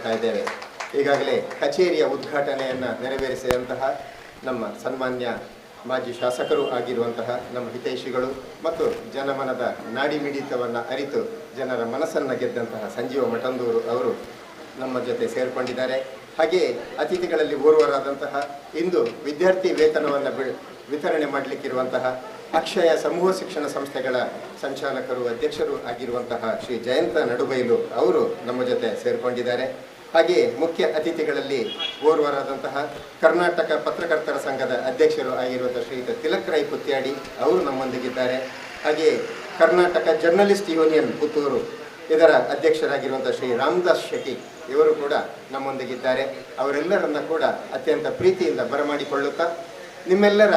ಮಾಡ್ತಾ ಇದ್ದೇವೆ. ಈಗಾಗಲೇ ಕಚೇರಿಯ ಉದ್ಘಾಟನೆಯನ್ನು ನೆರವೇರಿಸಿದಂತಹ ನಮ್ಮ ಸನ್ಮಾನ್ಯ ಮಾಜಿ ಶಾಸಕರು ಆಗಿರುವಂತಹ ನಮ್ಮ ಹಿತೈಷಿಗಳು ಮತ್ತು ಜನಮನದ ನಾಡಿಮಿಡಿತವನ್ನು ಅರಿತು ಜನರ ಮನಸ್ಸನ್ನು ಗೆದ್ದಂತಹ ಸಂಜೀವ ಮಠಂದೂರು ಅವರು ನಮ್ಮ ಜೊತೆ ಸೇರಿಕೊಂಡಿದ್ದಾರೆ. ಹಾಗೆಯೇ ಅತಿಥಿಗಳಲ್ಲಿ ಓರ್ವರಾದಂತಹ ಇಂದು ವಿದ್ಯಾರ್ಥಿ ವೇತನವನ್ನು ವಿತರಣೆ ಮಾಡಲಿಕ್ಕಿರುವಂತಹ ಅಕ್ಷಯ ಸಮೂಹ ಶಿಕ್ಷಣ ಸಂಸ್ಥೆಗಳ ಸಂಚಾಲಕರು ಅಧ್ಯಕ್ಷರು ಆಗಿರುವಂತಹ ಶ್ರೀ ಜಯಂತ ನಡುಬೈಲು ಅವರು ನಮ್ಮ ಜೊತೆ ಸೇರಿಕೊಂಡಿದ್ದಾರೆ. ಹಾಗೆಯೇ ಮುಖ್ಯ ಅತಿಥಿಗಳಲ್ಲಿ ಓರ್ವರಾದಂತಹ ಕರ್ನಾಟಕ ಪತ್ರಕರ್ತರ ಸಂಘದ ಅಧ್ಯಕ್ಷರು ಆಗಿರುವಂತಹ ಶ್ರೀಯುತ ತಿಲಕ್ ರೈ ಪುತ್ಯಾಡಿ ಅವರು ನಮ್ಮೊಂದಿಗಿದ್ದಾರೆ. ಹಾಗೆಯೇ ಕರ್ನಾಟಕ ಜರ್ನಲಿಸ್ಟ್ ಯೂನಿಯನ್ ಪುತ್ತೂರು ಇದರ ಅಧ್ಯಕ್ಷರಾಗಿರುವಂಥ ಶ್ರೀ ರಾಮದಾಸ್ ಶೆಟ್ಟಿ ಇವರು ಕೂಡ ನಮ್ಮೊಂದಿಗಿದ್ದಾರೆ. ಅವರೆಲ್ಲರನ್ನ ಕೂಡ ಅತ್ಯಂತ ಪ್ರೀತಿಯಿಂದ ಬರಮಾಡಿಕೊಳ್ಳುತ್ತಾ ನಿಮ್ಮೆಲ್ಲರ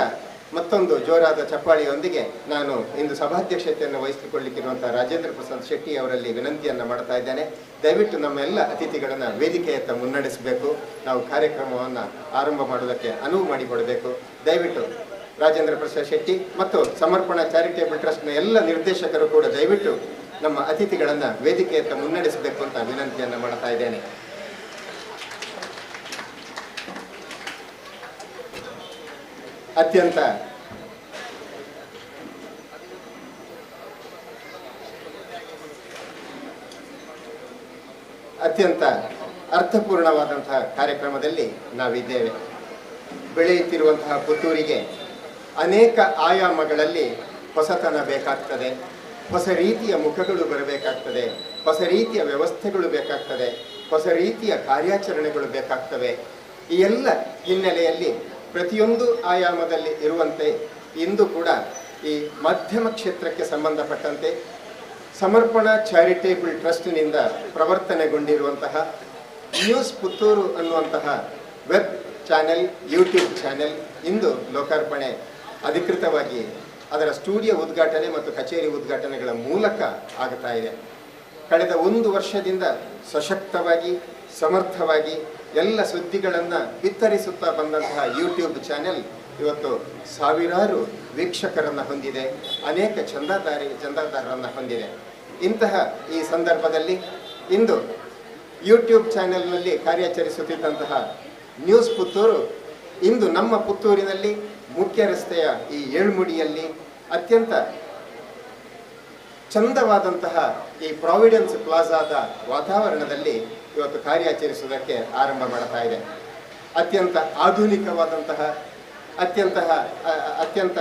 ಮತ್ತೊಂದು ಜೋರಾದ ಚಪ್ಪಾಳಿಯೊಂದಿಗೆ ನಾನು ಇಂದು ಸಭಾಧ್ಯಕ್ಷತೆಯನ್ನು ವಹಿಸಿಕೊಳ್ಳಿಕ್ಕಿರುವಂಥ ರಾಜೇಂದ್ರ ಪ್ರಸಾದ್ ಶೆಟ್ಟಿ ಅವರಲ್ಲಿ ವಿನಂತಿಯನ್ನು ಮಾಡ್ತಾ ಇದ್ದೇನೆ. ದಯವಿಟ್ಟು ನಮ್ಮೆಲ್ಲ ಅತಿಥಿಗಳನ್ನು ವೇದಿಕೆಯತ್ತ ಮುನ್ನಡೆಸಬೇಕು. ನಾವು ಕಾರ್ಯಕ್ರಮವನ್ನು ಆರಂಭ ಮಾಡೋದಕ್ಕೆ ಅನುವು ಮಾಡಿಕೊಡಬೇಕು. ದಯವಿಟ್ಟು ರಾಜೇಂದ್ರ ಪ್ರಸಾದ್ ಶೆಟ್ಟಿ ಮತ್ತು ಸಮರ್ಪಣಾ ಚಾರಿಟೇಬಲ್ ಟ್ರಸ್ಟ್ನ ಎಲ್ಲ ನಿರ್ದೇಶಕರು ಕೂಡ ದಯವಿಟ್ಟು ನಮ್ಮ ಅತಿಥಿಗಳನ್ನು ವೇದಿಕೆಯತ್ತ ಮುನ್ನಡೆಸಬೇಕು ಅಂತ ವಿನಂತಿಯನ್ನು ಮಾಡ್ತಾ ಇದ್ದೇನೆ. ಅತ್ಯಂತ ಅರ್ಥಪೂರ್ಣವಾದಂತಹ ಕಾರ್ಯಕ್ರಮದಲ್ಲಿ ನಾವಿದ್ದೇವೆ. ಬೆಳೆಯುತ್ತಿರುವಂತಹ ಪುತ್ತೂರಿಗೆ ಅನೇಕ ಆಯಾಮಗಳಲ್ಲಿ ಹೊಸತನ ಬೇಕಾಗ್ತದೆ, ಹೊಸ ರೀತಿಯ ಮುಖಗಳು ಬರಬೇಕಾಗ್ತದೆ, ಹೊಸ ರೀತಿಯ ವ್ಯವಸ್ಥೆಗಳು ಬೇಕಾಗ್ತದೆ, ಹೊಸ ರೀತಿಯ ಕಾರ್ಯಾಚರಣೆಗಳು ಬೇಕಾಗ್ತವೆ. ಈ ಎಲ್ಲ ಹಿನ್ನೆಲೆಯಲ್ಲಿ ಪ್ರತಿಯೊಂದು ಆಯಾಮದಲ್ಲಿ ಇರುವಂತೆ ಇಂದು ಕೂಡ ಈ ಮಾಧ್ಯಮ ಕ್ಷೇತ್ರಕ್ಕೆ ಸಂಬಂಧಪಟ್ಟಂತೆ ಸಮರ್ಪಣಾ ಚಾರಿಟೇಬಲ್ ಟ್ರಸ್ಟ್ನಿಂದ ಪ್ರವರ್ತನೆಗೊಂಡಿರುವಂತಹ ನ್ಯೂಸ್ ಪುತ್ತೂರು ಅನ್ನುವಂತಹ ವೆಬ್ ಚಾನೆಲ್, ಯೂಟ್ಯೂಬ್ ಚಾನೆಲ್ ಇಂದು ಲೋಕಾರ್ಪಣೆ ಅಧಿಕೃತವಾಗಿ ಅದರ ಸ್ಟುಡಿಯೋ ಉದ್ಘಾಟನೆ ಮತ್ತು ಕಚೇರಿ ಉದ್ಘಾಟನೆಗಳ ಮೂಲಕ ಆಗ್ತಾ ಇದೆ. ಕಳೆದ 1 ವರ್ಷದಿಂದ ಸಶಕ್ತವಾಗಿ ಸಮರ್ಥವಾಗಿ ಎಲ್ಲ ಸುದ್ದಿಗಳನ್ನು ಬಿತ್ತರಿಸುತ್ತಾ ಬಂದಂತಹ ಯೂಟ್ಯೂಬ್ ಚಾನೆಲ್ ಇವತ್ತು ಸಾವಿರಾರು ವೀಕ್ಷಕರನ್ನು ಹೊಂದಿದೆ, ಅನೇಕ ಚಂದಾದಾರರನ್ನು ಹೊಂದಿದೆ. ಇಂತಹ ಈ ಸಂದರ್ಭದಲ್ಲಿ ಇಂದು ಯೂಟ್ಯೂಬ್ ಚಾನೆಲ್ನಲ್ಲಿ ಕಾರ್ಯಾಚರಿಸುತ್ತಿದ್ದಂತಹ ನ್ಯೂಸ್ ಪುತ್ತೂರು ಇಂದು ನಮ್ಮ ಪುತ್ತೂರಿನಲ್ಲಿ ಮುಖ್ಯ ರಸ್ತೆಯ ಈ ಏಳ್ಮುಡಿಯಲ್ಲಿ ಅತ್ಯಂತ ಚಂದವಾದಂತಹ ಈ ಪ್ರಾವಿಡೆನ್ಸ್ ಪ್ಲಾಜಾದ ವಾತಾವರಣದಲ್ಲಿ ಇವತ್ತು ಕಾರ್ಯಾಚರಿಸುವುದಕ್ಕೆ ಆರಂಭ ಮಾಡ್ತಾ ಇದೆ. ಅತ್ಯಂತ ಆಧುನಿಕವಾದಂತಹ ಅತ್ಯಂತ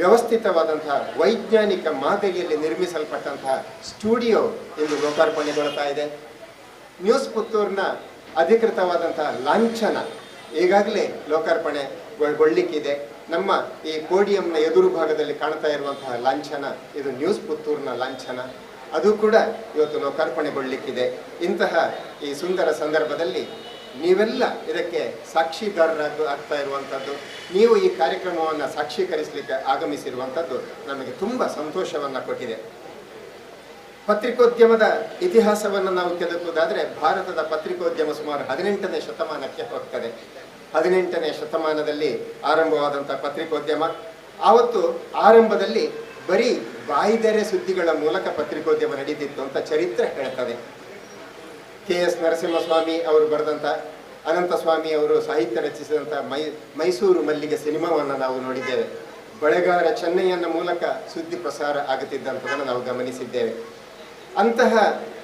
ವ್ಯವಸ್ಥಿತವಾದಂತಹ ವೈಜ್ಞಾನಿಕ ಮಾದರಿಯಲ್ಲಿ ನಿರ್ಮಿಸಲ್ಪಟ್ಟಂತಹ ಸ್ಟುಡಿಯೋ ಇಂದು ಲೋಕಾರ್ಪಣೆಗೊಳ್ತಾ ಇದೆ. ನ್ಯೂಸ್ ಪುತ್ತೂರಿನ ಅಧಿಕೃತವಾದಂತಹ ಲಾಂಛನ ಈಗಾಗಲೇ ಲೋಕಾರ್ಪಣೆಗೊಳ್ಳಿಕ್ಕಿದೆ. ನಮ್ಮ ಈ ಪೋಡಿಯಂನ ಎದುರು ಭಾಗದಲ್ಲಿ ಕಾಣ್ತಾ ಇರುವಂತಹ ಲಾಂಛನ ಇದು ನ್ಯೂಸ್ ಪುತ್ತೂರಿನ ಲಾಂಛನ, ಅದು ಕೂಡ ಇವತ್ತು ಲೋಕಾರ್ಪಣೆಗೊಳ್ಳಿಕ್ಕಿದೆ. ಇಂತಹ ಈ ಸುಂದರ ಸಂದರ್ಭದಲ್ಲಿ ನೀವೆಲ್ಲ ಇದಕ್ಕೆ ಸಾಕ್ಷಿದಾರರಾಗ್ತಾ ಇರುವಂಥದ್ದು, ನೀವು ಈ ಕಾರ್ಯಕ್ರಮವನ್ನು ಸಾಕ್ಷೀಕರಿಸಲಿಕ್ಕೆ ಆಗಮಿಸಿರುವಂಥದ್ದು ನಮಗೆ ತುಂಬ ಸಂತೋಷವನ್ನು ಕೊಟ್ಟಿದೆ. ಪತ್ರಿಕೋದ್ಯಮದ ಇತಿಹಾಸವನ್ನು ನಾವು ಕೆದಕುವುದಾದರೆ ಭಾರತದ ಪತ್ರಿಕೋದ್ಯಮ ಸುಮಾರು 18ನೇ ಶತಮಾನಕ್ಕೆ ಹೋಗ್ತದೆ. 18ನೇ ಶತಮಾನದಲ್ಲಿ ಆರಂಭವಾದಂಥ ಪತ್ರಿಕೋದ್ಯಮ ಆವತ್ತು ಆರಂಭದಲ್ಲಿ ಬರೀ ಬಾಯಿದೆರೆ ಸುದ್ದಿಗಳ ಮೂಲಕ ಪತ್ರಿಕೋದ್ಯಮ ನಡೀತಿತ್ತು ಅಂತ ಚರಿತ್ರೆ ಹೇಳ್ತದೆ. KS ನರಸಿಂಹಸ್ವಾಮಿ ಅವರು ಬರೆದಂಥ, ಅನಂತಸ್ವಾಮಿ ಅವರು ಸಾಹಿತ್ಯ ರಚಿಸಿದಂಥ ಮೈಸೂರು ಮಲ್ಲಿಗೆ ಸಿನಿಮಾವನ್ನು ನಾವು ನೋಡಿದ್ದೇವೆ. ಬಳೆಗಾರ ಚೆನ್ನಯ್ಯನ ಮೂಲಕ ಸುದ್ದಿ ಪ್ರಸಾರ ಆಗುತ್ತಿದ್ದಂಥದ್ದನ್ನು ನಾವು ಗಮನಿಸಿದ್ದೇವೆ. ಅಂತಹ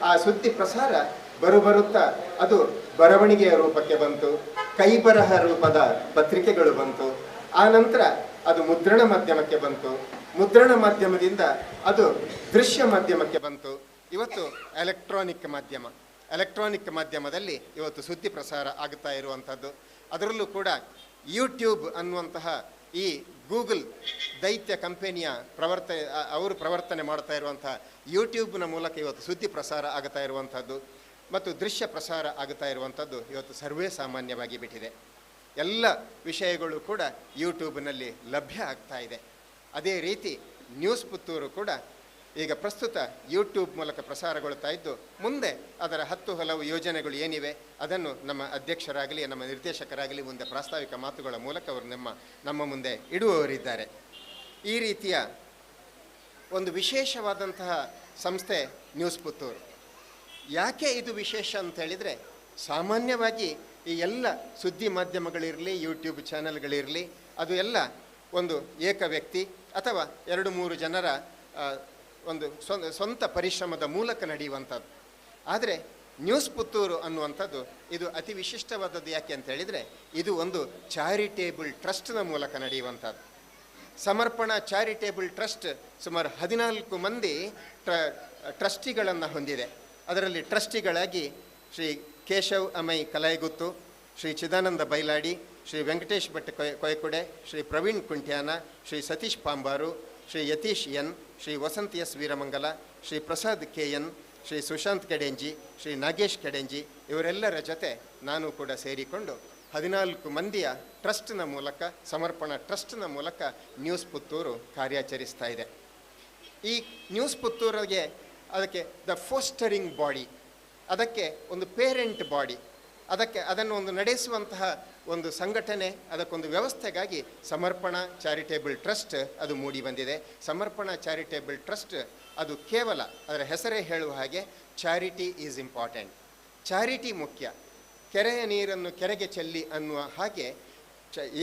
ಆ ಸುದ್ದಿ ಪ್ರಸಾರ ಬರುತ್ತಾ ಅದು ಬರವಣಿಗೆಯ ರೂಪಕ್ಕೆ ಬಂತು, ಕೈಬರಹ ರೂಪದ ಪತ್ರಿಕೆಗಳು ಬಂತು. ಆ ನಂತರ ಅದು ಮುದ್ರಣ ಮಾಧ್ಯಮಕ್ಕೆ ಬಂತು, ಮುದ್ರಣ ಮಾಧ್ಯಮದಿಂದ ಅದು ದೃಶ್ಯ ಮಾಧ್ಯಮಕ್ಕೆ ಬಂತು. ಇವತ್ತು ಎಲೆಕ್ಟ್ರಾನಿಕ್ ಮಾಧ್ಯಮದಲ್ಲಿ ಇವತ್ತು ಸುದ್ದಿ ಪ್ರಸಾರ ಆಗುತ್ತಾ ಇರುವಂಥದ್ದು. ಅದರಲ್ಲೂ ಕೂಡ ಯೂಟ್ಯೂಬ್ ಅನ್ನುವಂತಹ ಈ ಗೂಗಲ್ ದೈತ್ಯ ಕಂಪನಿಯ ಅವರು ಪ್ರವರ್ತನೆ ಮಾಡ್ತಾ ಇರುವಂತಹ ಯೂಟ್ಯೂಬ್ನ ಮೂಲಕ ಇವತ್ತು ಸುದ್ದಿ ಪ್ರಸಾರ ಆಗುತ್ತಾ ಇರುವಂಥದ್ದು ಮತ್ತು ದೃಶ್ಯ ಪ್ರಸಾರ ಆಗುತ್ತಾ ಇರುವಂಥದ್ದು ಇವತ್ತು ಸರ್ವೇ ಸಾಮಾನ್ಯವಾಗಿ ಬಿಟ್ಟಿದೆ. ಎಲ್ಲ ವಿಷಯಗಳು ಕೂಡ ಯೂಟ್ಯೂಬ್ನಲ್ಲಿ ಲಭ್ಯ ಆಗ್ತಾ ಇದೆ. ಅದೇ ರೀತಿ ನ್ಯೂಸ್ ಪುತ್ತೂರು ಕೂಡ ಈಗ ಪ್ರಸ್ತುತ ಯೂಟ್ಯೂಬ್ ಮೂಲಕ ಪ್ರಸಾರಗೊಳ್ತಾ ಇದ್ದು, ಮುಂದೆ ಅದರ 10 ಹಲವು ಯೋಜನೆಗಳು ಏನಿವೆ ಅದನ್ನು ನಮ್ಮ ಅಧ್ಯಕ್ಷರಾಗಲಿ ನಮ್ಮ ನಿರ್ದೇಶಕರಾಗಲಿ ಮುಂದೆ ಪ್ರಾಸ್ತಾವಿಕ ಮಾತುಗಳ ಮೂಲಕ ಅವರು ನಮ್ಮ ಮುಂದೆ ಇಡುವವರಿದ್ದಾರೆ. ಈ ರೀತಿಯ ಒಂದು ವಿಶೇಷವಾದಂತಹ ಸಂಸ್ಥೆ ನ್ಯೂಸ್ ಪುತ್ತೂರು. ಯಾಕೆ ಇದು ವಿಶೇಷ ಅಂತ ಹೇಳಿದರೆ, ಸಾಮಾನ್ಯವಾಗಿ ಈ ಎಲ್ಲ ಸುದ್ದಿ ಮಾಧ್ಯಮಗಳಿರಲಿ, ಯೂಟ್ಯೂಬ್ ಚಾನೆಲ್ಗಳಿರಲಿ, ಅದು ಎಲ್ಲ ಒಂದು ಏಕ ವ್ಯಕ್ತಿ ಅಥವಾ 2-3 ಜನರ ಒಂದು ಸ್ವಂತ ಪರಿಶ್ರಮದ ಮೂಲಕ ನಡೆಯುವಂಥದ್ದು. ಆದರೆ ನ್ಯೂಸ್ ಪುತ್ತೂರು ಅನ್ನುವಂಥದ್ದು ಇದು ಅತಿ ವಿಶಿಷ್ಟವಾದದ್ದು. ಯಾಕೆ ಅಂತ ಹೇಳಿದರೆ, ಇದು ಒಂದು ಚಾರಿಟೇಬಲ್ ಟ್ರಸ್ಟ್ನ ಮೂಲಕ ನಡೆಯುವಂಥದ್ದು. ಸಮರ್ಪಣಾ ಚಾರಿಟೇಬಲ್ ಟ್ರಸ್ಟ್ ಸುಮಾರು 14 ಮಂದಿ ಟ್ರಸ್ಟಿಗಳನ್ನು ಹೊಂದಿದೆ. ಅದರಲ್ಲಿ ಟ್ರಸ್ಟಿಗಳಾಗಿ Shri Keshav Amai Kalaiguttu, Shri Chidananda Bailadi, Shri Venkatesh Bhat Koyakude, Shri Praveen Kuntyana, Shri Satish Pambaru, Shri Yatish N, Shri Vasanth S Veeramangala, Shri Prasad K N, Shri Sushanth Kedenji, Shri Nagesh Kedenji, ಇವರೆಲ್ಲರ ಜೊತೆ ನಾನು ಕೂಡ ಸೇರಿಕೊಂಡು 14 ಮಂದಿಯ ಟ್ರಸ್ಟ್ನ ಮೂಲಕ, ಸಮರ್ಪಣಾ ಟ್ರಸ್ಟ್ನ ಮೂಲಕ ನ್ಯೂಸ್ ಪುತ್ತೂರು ಕಾರ್ಯಾಚರಿಸ್ತಾ ಇದೆ. ಈ ನ್ಯೂಸ್ ಪುತ್ತೂರಿಗೆ ಅದಕ್ಕೆ ದ ಫೋಸ್ಟರಿಂಗ್ ಬಾಡಿ, ಅದಕ್ಕೆ ಒಂದು ಪೇರೆಂಟ್ ಬಾಡಿ, ಅದನ್ನು ಒಂದು ನಡೆಸುವಂತಹ ಒಂದು ಸಂಘಟನೆ, ಅದಕ್ಕೊಂದು ವ್ಯವಸ್ಥೆಗಾಗಿ ಸಮರ್ಪಣಾ ಚಾರಿಟೇಬಲ್ ಟ್ರಸ್ಟ್ ಅದು ಮೂಡಿ ಬಂದಿದೆ. ಸಮರ್ಪಣಾ ಚಾರಿಟೇಬಲ್ ಟ್ರಸ್ಟ್ ಅದು ಕೇವಲ ಅದರ ಹೆಸರೇ ಹೇಳುವ ಹಾಗೆ ಚಾರಿಟಿ ಈಸ್ ಇಂಪಾರ್ಟೆಂಟ್, ಚಾರಿಟಿ ಮುಖ್ಯ, ಕೆರೆಯ ನೀರನ್ನು ಕೆರೆಗೆ ಚೆಲ್ಲಿ ಅನ್ನುವ ಹಾಗೆ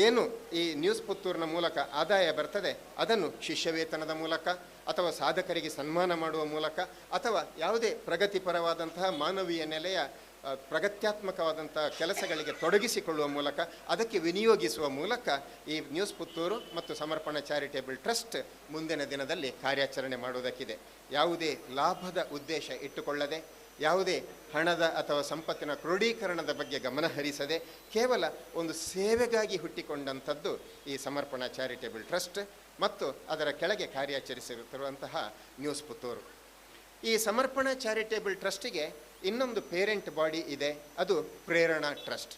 ಏನು ಈ ನ್ಯೂಸ್ ಪುತ್ತೂರಿನ ಮೂಲಕ ಆದಾಯ ಬರ್ತದೆ ಅದನ್ನು ಶಿಷ್ಯವೇತನದ ಮೂಲಕ ಅಥವಾ ಸಾಧಕರಿಗೆ ಸನ್ಮಾನ ಮಾಡುವ ಮೂಲಕ ಅಥವಾ ಯಾವುದೇ ಪ್ರಗತಿಪರವಾದಂತಹ ಮಾನವೀಯ ನೆಲೆಯ ಪ್ರಗತ್ಯಾತ್ಮಕವಾದಂಥ ಕೆಲಸಗಳಿಗೆ ತೊಡಗಿಸಿಕೊಳ್ಳುವ ಮೂಲಕ ಅದಕ್ಕೆ ವಿನಿಯೋಗಿಸುವ ಮೂಲಕ ಈ ನ್ಯೂಸ್ ಪುತ್ತೂರು ಮತ್ತು ಸಮರ್ಪಣಾ ಚಾರಿಟೇಬಲ್ ಟ್ರಸ್ಟ್ ಮುಂದಿನ ದಿನದಲ್ಲಿ ಕಾರ್ಯಾಚರಣೆ ಮಾಡುವುದಕ್ಕಿದೆ. ಯಾವುದೇ ಲಾಭದ ಉದ್ದೇಶ ಇಟ್ಟುಕೊಳ್ಳದೆ, ಯಾವುದೇ ಹಣದ ಅಥವಾ ಸಂಪತ್ತಿನ ಕ್ರೋಢೀಕರಣದ ಬಗ್ಗೆ ಗಮನ ಹರಿಸದೆ, ಕೇವಲ ಒಂದು ಸೇವೆಗಾಗಿ ಹುಟ್ಟಿಕೊಂಡಂಥದ್ದು ಈ ಸಮರ್ಪಣಾ ಚಾರಿಟೇಬಲ್ ಟ್ರಸ್ಟ್ ಮತ್ತು ಅದರ ಕೆಳಗೆ ಕಾರ್ಯಾಚರಿಸುತ್ತಿರುವಂತಹ ನ್ಯೂಸ್ ಪುತ್ತೂರು. ಈ ಸಮರ್ಪಣಾ ಚಾರಿಟೇಬಲ್ ಟ್ರಸ್ಟಿಗೆ ಇನ್ನೊಂದು ಪೇರೆಂಟ್ ಬಾಡಿ ಇದೆ, ಅದು ಪ್ರೇರಣಾ ಟ್ರಸ್ಟ್.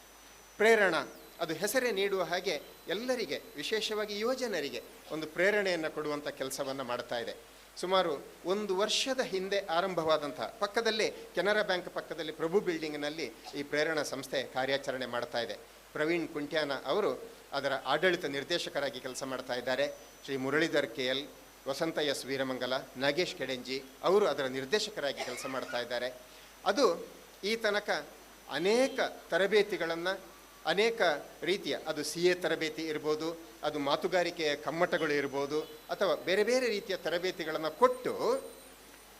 ಪ್ರೇರಣಾ ಅದು ಹೆಸರೇ ನೀಡುವ ಹಾಗೆ ಎಲ್ಲರಿಗೆ, ವಿಶೇಷವಾಗಿ ಯುವಜನರಿಗೆ ಒಂದು ಪ್ರೇರಣೆಯನ್ನು ಕೊಡುವಂಥ ಕೆಲಸವನ್ನು ಮಾಡ್ತಾ ಇದೆ. ಸುಮಾರು 1 ವರ್ಷದ ಹಿಂದೆ ಆರಂಭವಾದಂಥ, ಪಕ್ಕದಲ್ಲೇ ಕೆನರಾ ಬ್ಯಾಂಕ್ ಪಕ್ಕದಲ್ಲಿ ಪ್ರಭು ಬಿಲ್ಡಿಂಗ್ನಲ್ಲಿ ಈ ಪ್ರೇರಣಾ ಸಂಸ್ಥೆ ಕಾರ್ಯಾಚರಣೆ ಮಾಡ್ತಾ ಇದೆ. ಪ್ರವೀಣ್ ಕುಂಟ್ಯಾನ ಅವರು ಅದರ ಆಡಳಿತ ನಿರ್ದೇಶಕರಾಗಿ ಕೆಲಸ ಮಾಡ್ತಾ ಇದ್ದಾರೆ. ಶ್ರೀ ಮುರಳೀಧರ್ ಕೆ ಎಲ್, ವಸಂತ ಎಸ್ ವೀರಮಂಗಲ, ನಾಗೇಶ್ ಕೆಡೆಂಜಿ ಅವರು ಅದರ ನಿರ್ದೇಶಕರಾಗಿ ಕೆಲಸ ಮಾಡ್ತಾ ಇದ್ದಾರೆ. ಅದು ಈ ತನಕ ಅನೇಕ ತರಬೇತಿಗಳನ್ನು, ಅನೇಕ ರೀತಿಯ, ಅದು CA ತರಬೇತಿ ಇರ್ಬೋದು, ಅದು ಮಾತುಗಾರಿಕೆಯ ಕಮ್ಮಟಗಳು ಇರ್ಬೋದು, ಅಥವಾ ಬೇರೆ ಬೇರೆ ರೀತಿಯ ತರಬೇತಿಗಳನ್ನು ಕೊಟ್ಟು,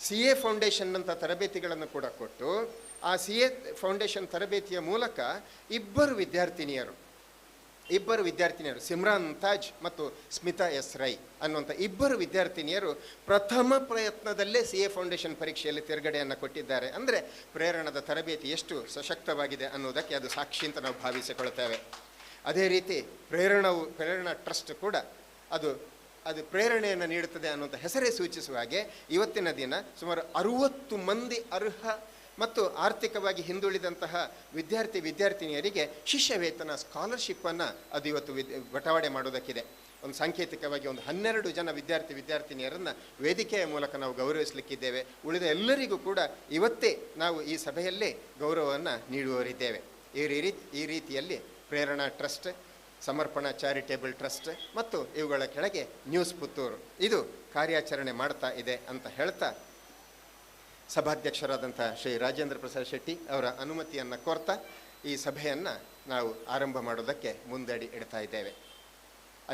CA ಫೌಂಡೇಶನ್ ಅಂತ ತರಬೇತಿಗಳನ್ನು ಕೂಡ ಕೊಟ್ಟು, ಆ CA ಫೌಂಡೇಶನ್ ತರಬೇತಿಯ ಮೂಲಕ ಇಬ್ಬರು ವಿದ್ಯಾರ್ಥಿನಿಯರು ಸಿಮ್ರಾನ್ ತಾಜ್ ಮತ್ತು ಸ್ಮಿತಾ ಎಸ್ ರೈ ಅನ್ನುವಂಥ ಇಬ್ಬರು ವಿದ್ಯಾರ್ಥಿನಿಯರು ಪ್ರಥಮ ಪ್ರಯತ್ನದಲ್ಲೇ CA ಫೌಂಡೇಶನ್ ಪರೀಕ್ಷೆಯಲ್ಲಿ ತೇರ್ಗಡೆಯನ್ನು ಕೊಟ್ಟಿದ್ದಾರೆ. ಅಂದರೆ ಪ್ರೇರಣದ ತರಬೇತಿ ಎಷ್ಟು ಸಶಕ್ತವಾಗಿದೆ ಅನ್ನೋದಕ್ಕೆ ಅದು ಸಾಕ್ಷಿ ಅಂತ ನಾವು ಭಾವಿಸಿಕೊಳ್ತೇವೆ. ಅದೇ ರೀತಿ ಪ್ರೇರಣಾ ಟ್ರಸ್ಟ್ ಕೂಡ ಅದು ಪ್ರೇರಣೆಯನ್ನು ನೀಡುತ್ತದೆ ಅನ್ನುವಂಥ ಹೆಸರೇ ಸೂಚಿಸುವ ಹಾಗೆ ಇವತ್ತಿನ ದಿನ ಸುಮಾರು 60 ಮಂದಿ ಅರ್ಹ ಮತ್ತು ಆರ್ಥಿಕವಾಗಿ ಹಿಂದುಳಿದಂತಹ ವಿದ್ಯಾರ್ಥಿನಿಯರಿಗೆ ಶಿಷ್ಯ ವೇತನ ಸ್ಕಾಲರ್ಶಿಪ್ಪನ್ನು ಅದು ಇವತ್ತು ಬಟವಾಡೆ ಮಾಡೋದಕ್ಕಿದೆ. ಒಂದು ಸಾಂಕೇತಿಕವಾಗಿ ಒಂದು 12 ಜನ ವಿದ್ಯಾರ್ಥಿನಿಯರನ್ನು ವೇದಿಕೆಯ ಮೂಲಕ ನಾವು ಗೌರವಿಸಲಿಕ್ಕಿದ್ದೇವೆ. ಉಳಿದ ಎಲ್ಲರಿಗೂ ಕೂಡ ಇವತ್ತೇ ನಾವು ಈ ಸಭೆಯಲ್ಲೇ ಗೌರವವನ್ನು ನೀಡುವವರಿದ್ದೇವೆ. ಈ ರೀತಿಯಲ್ಲಿ ಪ್ರೇರಣಾ ಟ್ರಸ್ಟ್, ಸಮರ್ಪಣಾ ಚಾರಿಟೇಬಲ್ ಟ್ರಸ್ಟ್ ಮತ್ತು ಇವುಗಳ ಕೆಳಗೆ ನ್ಯೂಸ್ ಪುತ್ತೂರು ಇದು ಕಾರ್ಯಾಚರಣೆ ಮಾಡ್ತಾ ಇದೆ ಅಂತ ಹೇಳ್ತಾ, ಸಭಾಧ್ಯಕ್ಷರಾದಂಥ ಶ್ರೀ ರಾಜೇಂದ್ರ ಪ್ರಸಾದ್ ಶೆಟ್ಟಿ ಅವರ ಅನುಮತಿಯನ್ನು ಕೋರ್ತಾ ಈ ಸಭೆಯನ್ನು ನಾವು ಆರಂಭ ಮಾಡೋದಕ್ಕೆ ಮುಂದಡಿ ಇಡ್ತಾ ಇದ್ದೇವೆ.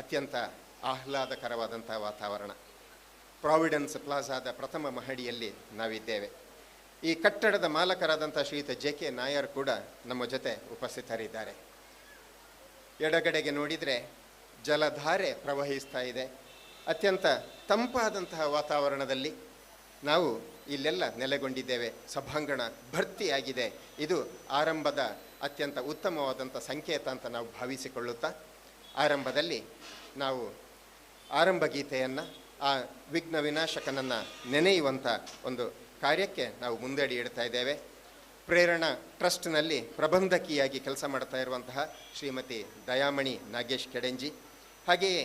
ಅತ್ಯಂತ ಆಹ್ಲಾದಕರವಾದಂಥ ವಾತಾವರಣ. ಪ್ರಾವಿಡೆನ್ಸ್ ಪ್ಲಾಜಾದ ಪ್ರಥಮ ಮಹಡಿಯಲ್ಲಿ ನಾವಿದ್ದೇವೆ. ಈ ಕಟ್ಟಡದ ಮಾಲಕರಾದಂಥ ಶ್ರೀಯುತ JK ನಾಯರ್ ಕೂಡ ನಮ್ಮ ಜೊತೆ ಉಪಸ್ಥಿತರಿದ್ದಾರೆ. ಎಡಗಡೆಗೆ ನೋಡಿದರೆ ಜಲಧಾರೆ ಪ್ರವಹಿಸ್ತಾ ಇದೆ. ಅತ್ಯಂತ ತಂಪಾದಂತಹ ವಾತಾವರಣದಲ್ಲಿ ನಾವು ಇಲ್ಲೆಲ್ಲ ನೆಲೆಗೊಂಡಿದ್ದೇವೆ. ಸಭಾಂಗಣ ಭರ್ತಿಯಾಗಿದೆ. ಇದು ಆರಂಭದ ಅತ್ಯಂತ ಉತ್ತಮವಾದಂಥ ಸಂಕೇತ ಅಂತ ನಾವು ಭಾವಿಸಿಕೊಳ್ಳುತ್ತಾ, ಆರಂಭದಲ್ಲಿ ನಾವು ಆರಂಭ ಗೀತೆಯನ್ನು, ಆ ವಿಘ್ನ ವಿನಾಶಕನನ್ನು ನೆನೆಯುವಂಥ ಒಂದು ಕಾರ್ಯಕ್ಕೆ ನಾವು ಮುಂದಡಿ ಇಡ್ತಾ ಇದ್ದೇವೆ. ಪ್ರೇರಣಾ ಟ್ರಸ್ಟ್ನಲ್ಲಿ ಪ್ರಬಂಧಕಿಯಾಗಿ ಕೆಲಸ ಮಾಡ್ತಾ ಇರುವಂತಹ ಶ್ರೀಮತಿ ದಯಾಮಣಿ ನಾಗೇಶ್ ಕೆಡೆಂಜಿ, ಹಾಗೆಯೇ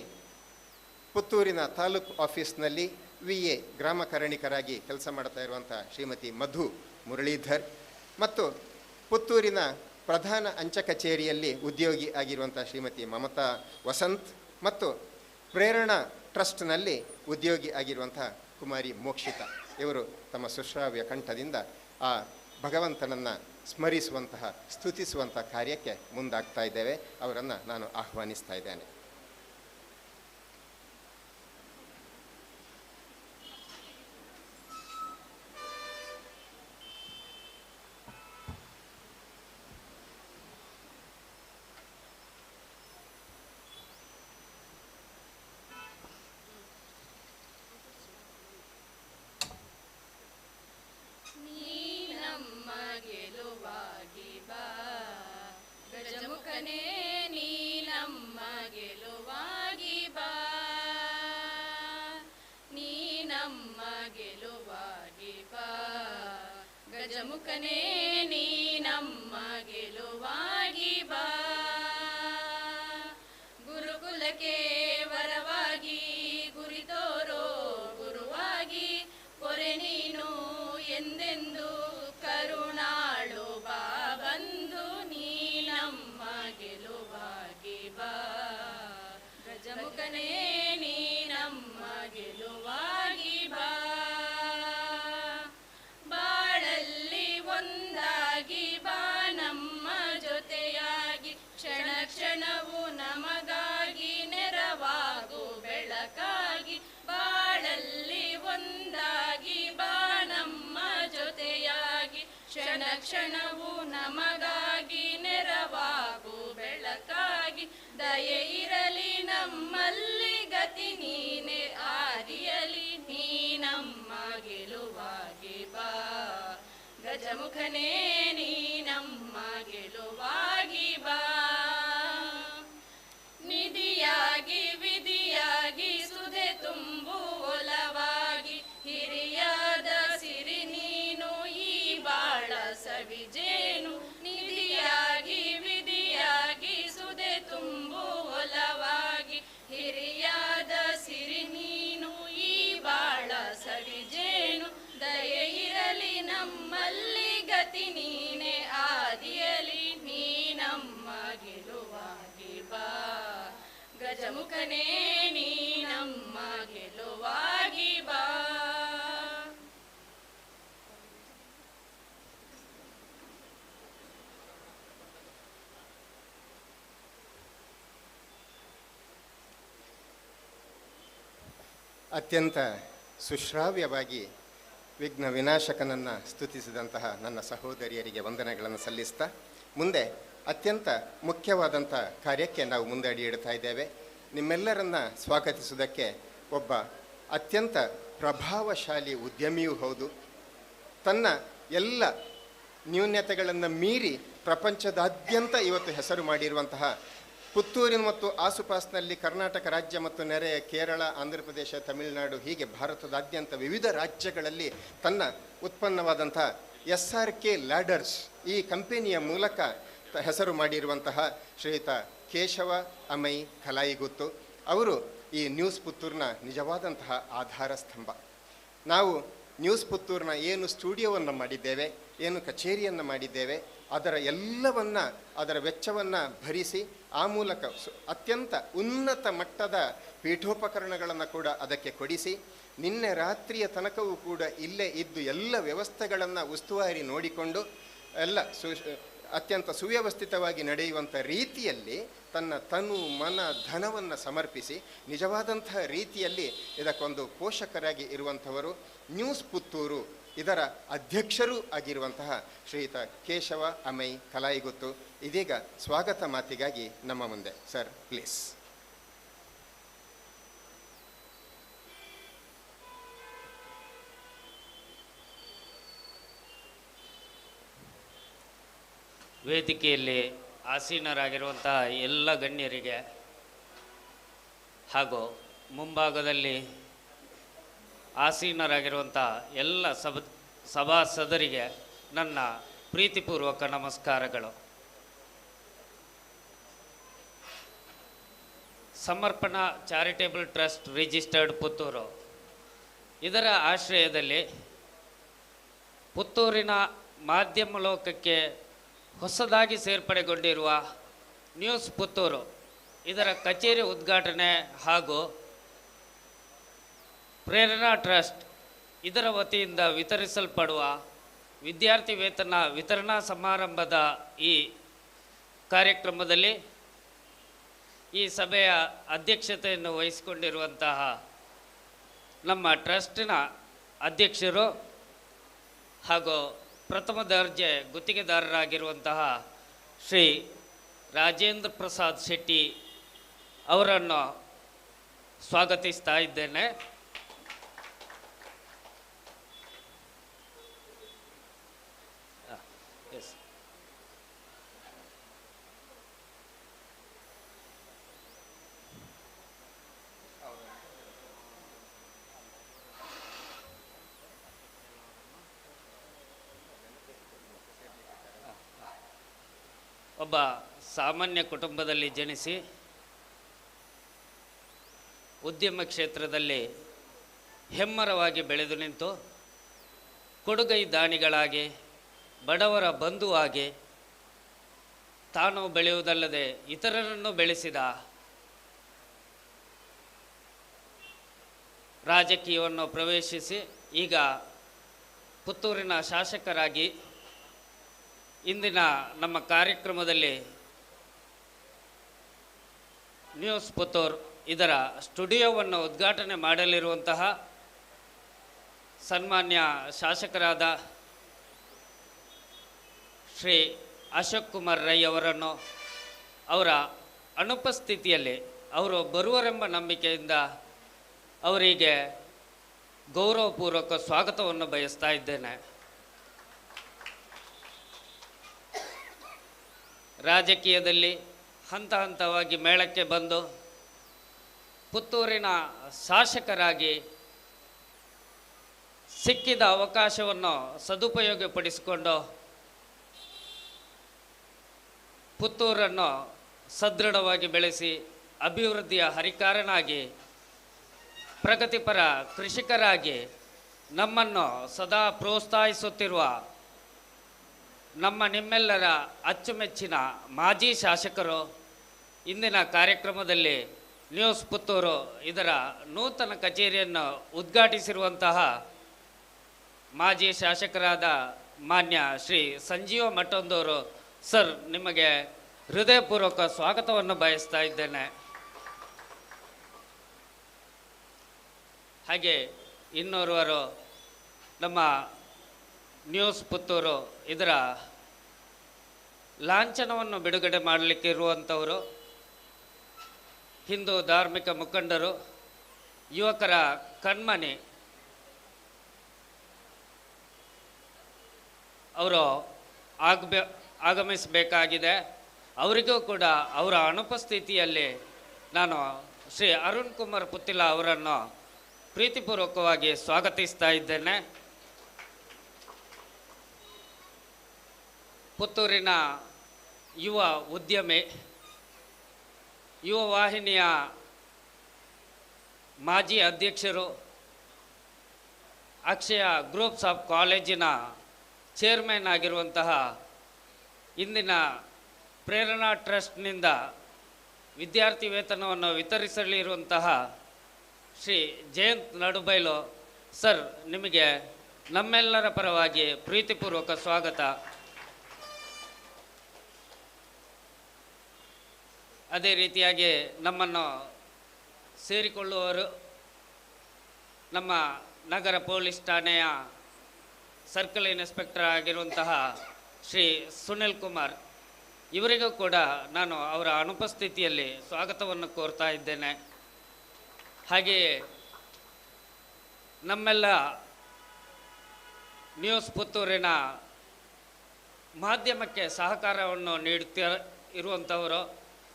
ಪುತ್ತೂರಿನ ತಾಲೂಕು ಆಫೀಸ್ನಲ್ಲಿ VA ಗ್ರಾಮ ಕರಣಿಕರಾಗಿ ಕೆಲಸ ಮಾಡ್ತಾ ಇರುವಂಥ ಶ್ರೀಮತಿ ಮಧು ಮುರಳೀಧರ್, ಮತ್ತು ಪುತ್ತೂರಿನ ಪ್ರಧಾನ ಅಂಚೆ ಕಚೇರಿಯಲ್ಲಿ ಉದ್ಯೋಗಿ ಆಗಿರುವಂಥ ಶ್ರೀಮತಿ ಮಮತಾ ವಸಂತ್, ಮತ್ತು ಪ್ರೇರಣಾ ಟ್ರಸ್ಟ್ನಲ್ಲಿ ಉದ್ಯೋಗಿ ಆಗಿರುವಂಥ ಕುಮಾರಿ ಮೋಕ್ಷಿತಾ, ಇವರು ತಮ್ಮ ಸುಶ್ರಾವ್ಯ ಕಂಠದಿಂದ ಆ ಭಗವಂತನನ್ನು ಸ್ಮರಿಸುವಂತಹ ಸ್ತುತಿಸುವಂತಹ ಕಾರ್ಯಕ್ಕೆ ಮುಂದಾಗ್ತಾ ಇದ್ದೇವೆ. ಅವರನ್ನು ನಾನು ಆಹ್ವಾನಿಸ್ತಾ ಇದ್ದೇನೆ. ಗಜಮುಖನೇ ನೀ ನಮ್ಮ ಗೆಲುವಾಗಿ ಬಾ, ಗುರುಕುಲಕ್ಕೆ ವರವಾಗಿ ಗುರಿತೋರೋ ಗುರುವಾಗಿ ಪೊರೆ ನೀನು ಎಂದೆಂದು ಕರುಣಾಳು ಬಾ ಬಂದು ನೀ ನಮ್ಮ ಗೆಲುವಾಗಿ ಬಾ, ಗಜಮುಖನೇ ನೀ ನಮ್ಮ ಗೆಲುವಾಗಿ ಬಾ. ಕ್ಷಣವು ನಮಗಾಗಿ ನೆರವಾಗು ಬೆಳಕಾಗಿ, ಬಾಳಲ್ಲಿ ಒಂದಾಗಿ ಬಾ ನಮ್ಮ ಜೊತೆಯಾಗಿ, ಕ್ಷಣ ಕ್ಷಣವು ನಮಗಾಗಿ ನೆರವಾಗು ಬೆಳಕಾಗಿ, ದಯೆ ಇರಲಿ ನಮ್ಮಲ್ಲಿ ಗತಿ ನೀನೆ ಆದಿಯಲಿ, ನೀ ನಮ್ಮ ಗೆಲುವಾಗಿ ಬಾ, ಗಜಮುಖನೇ ನೀ ನಮ್ಮ ಗೆಲುವಾಗಿ ಬಾ. ನಿಧಿಯಾಗಿ ವಿಧಿಯಾಗಿ ಸುದೆ ತುಂಬು ಒಲವಾಗಿ, ಹಿರಿಯಾದ ಸಿರಿ ನೀನು ಈ ಬಾಳ ಸವಿಜೇನು, ನಿಧಿಯಾಗಿ ವಿಧಿಯಾಗಿ ಸುದೆ ತುಂಬು ಒಲವಾಗಿ, ಹಿರಿಯಾದ ಸಿರಿ ನೀನು ಈ ಬಾಳ ಸವಿಜೇನು, ದಯೆ ಇರಲಿ ನಮ್ಮಲ್ಲಿ ಗತಿ ನೀನೆ ಆದಿಯಲಿ, ನೀ ನಮ್ಮ ಗೆಲುವಾಗಿ ಬಾ, ಗಜಮುಖನೇ ನೀ ನಮ್ಮ ಗೆಲುವಾಗಿ ಬಾ. ಅತ್ಯಂತ ಸುಶ್ರಾವ್ಯವಾಗಿ ವಿಘ್ನ ವಿನಾಶಕನನ್ನು ಸ್ತುತಿಸಿದಂತಹ ನನ್ನ ಸಹೋದರಿಯರಿಗೆ ವಂದನೆಗಳನ್ನು ಸಲ್ಲಿಸ್ತಾ, ಮುಂದೆ ಅತ್ಯಂತ ಮುಖ್ಯವಾದಂಥ ಕಾರ್ಯಕ್ಕೆ ನಾವು ಮುಂದೆ ಅಡಿ ಇಡ್ತಾ ಇದ್ದೇವೆ. ನಿಮ್ಮೆಲ್ಲರನ್ನ ಸ್ವಾಗತಿಸುವುದಕ್ಕೆ ಒಬ್ಬ ಅತ್ಯಂತ ಪ್ರಭಾವಶಾಲಿ ಉದ್ಯಮಿಯೂ ಹೌದು, ತನ್ನ ಎಲ್ಲ ನ್ಯೂನ್ಯತೆಗಳನ್ನು ಮೀರಿ ಪ್ರಪಂಚದಾದ್ಯಂತ ಇವತ್ತು ಹೆಸರು ಮಾಡಿರುವಂತಹ, ಪುತ್ತೂರಿನ ಮತ್ತು ಆಸುಪಾಸಿನಲ್ಲಿ ಕರ್ನಾಟಕ ರಾಜ್ಯ ಮತ್ತು ನೆರೆಯ ಕೇರಳ, ಆಂಧ್ರ ಪ್ರದೇಶ, ತಮಿಳುನಾಡು ಹೀಗೆ ಭಾರತದಾದ್ಯಂತ ವಿವಿಧ ರಾಜ್ಯಗಳಲ್ಲಿ ತನ್ನ ಉತ್ಪನ್ನವಾದಂಥ SRK ಲ್ಯಾಡರ್ಸ್ ಈ ಕಂಪೆನಿಯ ಮೂಲಕ ಹೆಸರು ಮಾಡಿರುವಂತಹ ಶ್ರೀಯುತ ಕೇಶವ ಅಮೈ ಕಲಾಯಿಗುತ್ತು ಅವರು ಈ ನ್ಯೂಸ್ ಪುತ್ತೂರಿನ ನಿಜವಾದಂತಹ ಆಧಾರ ಸ್ತಂಭ. ನಾವು ನ್ಯೂಸ್ ಪುತ್ತೂರಿನ ಏನು ಸ್ಟುಡಿಯೋವನ್ನು ಮಾಡಿದ್ದೇವೆ, ಏನು ಕಚೇರಿಯನ್ನು ಮಾಡಿದ್ದೇವೆ, ಅದರ ವೆಚ್ಚವನ್ನು ಭರಿಸಿ ಆ ಮೂಲಕ ಅತ್ಯಂತ ಉನ್ನತ ಮಟ್ಟದ ಪೀಠೋಪಕರಣಗಳನ್ನು ಕೂಡ ಅದಕ್ಕೆ ಕೊಡಿಸಿ, ನಿನ್ನೆ ರಾತ್ರಿಯ ತನಕವೂ ಕೂಡ ಇಲ್ಲೇ ಇದ್ದು ಎಲ್ಲ ವ್ಯವಸ್ಥೆಗಳನ್ನು ಉಸ್ತುವಾರಿ ನೋಡಿಕೊಂಡು ಎಲ್ಲ ಅತ್ಯಂತ ಸುವ್ಯವಸ್ಥಿತವಾಗಿ ನಡೆಯುವಂಥ ರೀತಿಯಲ್ಲಿ ತನ್ನ ತನು ಮನ ಧನವನ್ನು ಸಮರ್ಪಿಸಿ ನಿಜವಾದಂಥ ರೀತಿಯಲ್ಲಿ ಇದಕ್ಕೊಂದು ಪೋಷಕರಾಗಿ ಇರುವಂಥವರು ನ್ಯೂಸ್ ಪುತ್ತೂರು ಇದರ ಅಧ್ಯಕ್ಷರೂ ಆಗಿರುವಂತಹ ಶ್ರೀಯುತ ಕೇಶವ ಅಮೈ ಕಲಾಯಿಗುತ್ತು ಇದೀಗ ಸ್ವಾಗತ ಮಾತಿಗಾಗಿ ನಮ್ಮ ಮುಂದೆ. Sir please. ವೇದಿಕೆಯಲ್ಲಿ ಆಸೀನರಾಗಿರುವಂಥ ಎಲ್ಲ ಗಣ್ಯರಿಗೆ ಹಾಗೂ ಮುಂಭಾಗದಲ್ಲಿ ಆಸೀನರಾಗಿರುವಂಥ ಎಲ್ಲ ಸಭಾಸದರಿಗೆ ನನ್ನ ಪ್ರೀತಿಪೂರ್ವಕ ನಮಸ್ಕಾರಗಳು. ಸಮರ್ಪಣಾ ಚಾರಿಟೇಬಲ್ ಟ್ರಸ್ಟ್ ರಿಜಿಸ್ಟರ್ಡ್ ಪುತ್ತೂರು ಇದರ ಆಶ್ರಯದಲ್ಲಿ ಪುತ್ತೂರಿನ ಮಾಧ್ಯಮ ಲೋಕಕ್ಕೆ ಹೊಸದಾಗಿ ಸೇರ್ಪಡೆಗೊಂಡಿರುವ ನ್ಯೂಸ್ ಪುತ್ತೂರು ಇದರ ಕಚೇರಿ ಉದ್ಘಾಟನೆ ಹಾಗೂ ಪ್ರೇರಣಾ ಟ್ರಸ್ಟ್ ಇದರ ವತಿಯಿಂದ ವಿತರಿಸಲ್ಪಡುವ ವಿದ್ಯಾರ್ಥಿ ವೇತನ ವಿತರಣಾ ಸಮಾರಂಭದ ಈ ಕಾರ್ಯಕ್ರಮದಲ್ಲಿ ಈ ಸಭೆಯ ಅಧ್ಯಕ್ಷತೆಯನ್ನು ವಹಿಸಿಕೊಂಡಿರುವಂತಹ ನಮ್ಮ ಟ್ರಸ್ಟಿನ ಅಧ್ಯಕ್ಷರು ಹಾಗೂ ಪ್ರಥಮ ದರ್ಜೆ ಗುತ್ತಿಗೆದಾರರಾಗಿರುವಂತಹ ಶ್ರೀ ರಾಜೇಂದ್ರ ಪ್ರಸಾದ್ ಶೆಟ್ಟಿ ಅವರನ್ನು ಸ್ವಾಗತಿಸ್ತಾ ಇದ್ದೇನೆ. ಒಬ್ಬ ಸಾಮಾನ್ಯ ಕುಟುಂಬದಲ್ಲಿ ಜನಿಸಿ ಉದ್ಯಮ ಕ್ಷೇತ್ರದಲ್ಲಿ ಹೆಮ್ಮರವಾಗಿ ಬೆಳೆದು ನಿಂತು ಕೊಡುಗೈ ದಾನಿಗಳಾಗಿ ಬಡವರ ಬಂಧುವಾಗಿ ತಾನು ಬೆಳೆಯುವುದಲ್ಲದೆ ಇತರರನ್ನು ಬೆಳೆಸಿದ ರಾಜಕೀಯವನ್ನು ಪ್ರವೇಶಿಸಿ ಈಗ ಪುತ್ತೂರಿನ ಶಾಸಕರಾಗಿ ಇಂದಿನ ನಮ್ಮ ಕಾರ್ಯಕ್ರಮದಲ್ಲಿ ನ್ಯೂಸ್ ಪುತ್ತೂರು ಇದರ ಸ್ಟುಡಿಯೋವನ್ನು ಉದ್ಘಾಟನೆ ಮಾಡಲಿರುವಂತಹ ಸನ್ಮಾನ್ಯ ಶಾಸಕರಾದ ಶ್ರೀ ಅಶೋಕ್ ಕುಮಾರ್ ರೈ ಅವರನ್ನು ಅವರ ಅನುಪಸ್ಥಿತಿಯಲ್ಲಿ ಅವರು ಬರುವರೆಂಬ ನಂಬಿಕೆಯಿಂದ ಅವರಿಗೆ ಗೌರವಪೂರ್ವಕ ಸ್ವಾಗತವನ್ನು ಬಯಸ್ತಾ ಇದ್ದೇನೆ. ರಾಜಕೀಯದಲ್ಲಿ ಹಂತ ಹಂತವಾಗಿ ಮೇಳಕ್ಕೆ ಬಂದು ಪುತ್ತೂರಿನ ಶಾಸಕರಾಗಿ ಸಿಕ್ಕಿದ ಅವಕಾಶವನ್ನು ಸದುಪಯೋಗಪಡಿಸಿಕೊಂಡು ಪುತ್ತೂರನ್ನು ಸದೃಢವಾಗಿ ಬೆಳೆಸಿ ಅಭಿವೃದ್ಧಿಯ ಹರಿಕಾರನಾಗಿ ಪ್ರಗತಿಪರ ಕೃಷಿಕರಾಗಿ ನಮ್ಮನ್ನು ಸದಾ ಪ್ರೋತ್ಸಾಹಿಸುತ್ತಿರುವ ನಮ್ಮ ನಿಮ್ಮೆಲ್ಲರ ಅಚ್ಚುಮೆಚ್ಚಿನ ಮಾಜಿ ಶಾಸಕರು ಇಂದಿನ ಕಾರ್ಯಕ್ರಮದಲ್ಲಿ ನ್ಯೂಸ್ ಪುತ್ತೂರು ಇದರ ನೂತನ ಕಚೇರಿಯನ್ನು ಉದ್ಘಾಟಿಸಿರುವಂತಹ ಮಾಜಿ ಶಾಸಕರಾದ ಮಾನ್ಯ ಶ್ರೀ ಸಂಜೀವ ಮಠಂದವರು ಸರ್, ನಿಮಗೆ ಹೃದಯಪೂರ್ವಕ ಸ್ವಾಗತವನ್ನು ಬಯಸ್ತಾ ಇದ್ದೇನೆ. ಹಾಗೆ ಇನ್ನೋರ್ವರು ನಮ್ಮ ನ್ಯೂಸ್ ಪುತ್ತೂರು ಇದರ ಲಾಂಛನವನ್ನು ಬಿಡುಗಡೆ ಮಾಡಲಿಕ್ಕೆ ಇರುವಂಥವರು ಹಿಂದೂ ಧಾರ್ಮಿಕ ಮುಖಂಡರು, ಯುವಕರ ಕಣ್ಮಣಿ, ಅವರು ಆಗಮಿಸಬೇಕಾಗಿದೆ. ಅವರಿಗೂ ಕೂಡ ಅವರ ಅನುಪಸ್ಥಿತಿಯಲ್ಲಿ ನಾನು ಶ್ರೀ ಅರುಣ್ ಕುಮಾರ್ ಪುತ್ತಿಲ ಅವರನ್ನು ಪ್ರೀತಿಪೂರ್ವಕವಾಗಿ ಸ್ವಾಗತಿಸ್ತಾ ಇದ್ದೇನೆ. ಪುತ್ತೂರಿನ ಯುವ ಉದ್ಯಮಿ, ಯುವ ವಾಹಿನಿಯ ಮಾಜಿ ಅಧ್ಯಕ್ಷರು, ಅಕ್ಷಯ ಗ್ರೂಪ್ಸ್ ಆಫ್ ಕಾಲೇಜಿನ ಚೇರ್ಮನ್ ಆಗಿರುವಂತಹ, ಇಂದಿನ ಪ್ರೇರಣಾ ಟ್ರಸ್ಟ್ನಿಂದ ವಿದ್ಯಾರ್ಥಿ ವೇತನವನ್ನು ವಿತರಿಸಲಿರುವಂತಹ ಶ್ರೀ ಜಯಂತ್ ನಡುಬೈಲು ಸರ್, ನಿಮಗೆ ನಮ್ಮೆಲ್ಲರ ಪರವಾಗಿ ಪ್ರೀತಿಪೂರ್ವಕ ಸ್ವಾಗತ. ಅದೇ ರೀತಿಯಾಗಿ ನಮ್ಮನ್ನು ಸೇರಿಕೊಳ್ಳುವವರು ನಮ್ಮ ನಗರ ಪೊಲೀಸ್ ಠಾಣೆಯ ಸರ್ಕಲ್ ಇನ್ಸ್ಪೆಕ್ಟರ್ ಆಗಿರುವಂತಹ ಶ್ರೀ ಸುನಿಲ್ ಕುಮಾರ್, ಇವರಿಗೂ ಕೂಡ ನಾನು ಅವರ ಅನುಪಸ್ಥಿತಿಯಲ್ಲಿ ಸ್ವಾಗತವನ್ನು ಕೋರ್ತಾ ಇದ್ದೇನೆ. ಹಾಗೆಯೇ ನಮ್ಮೆಲ್ಲ ನ್ಯೂಸ್ ಪುತ್ತೂರಿನ ಮಾಧ್ಯಮಕ್ಕೆ ಸಹಕಾರವನ್ನು ನೀಡುತ್ತಾ ಇರುವಂಥವರು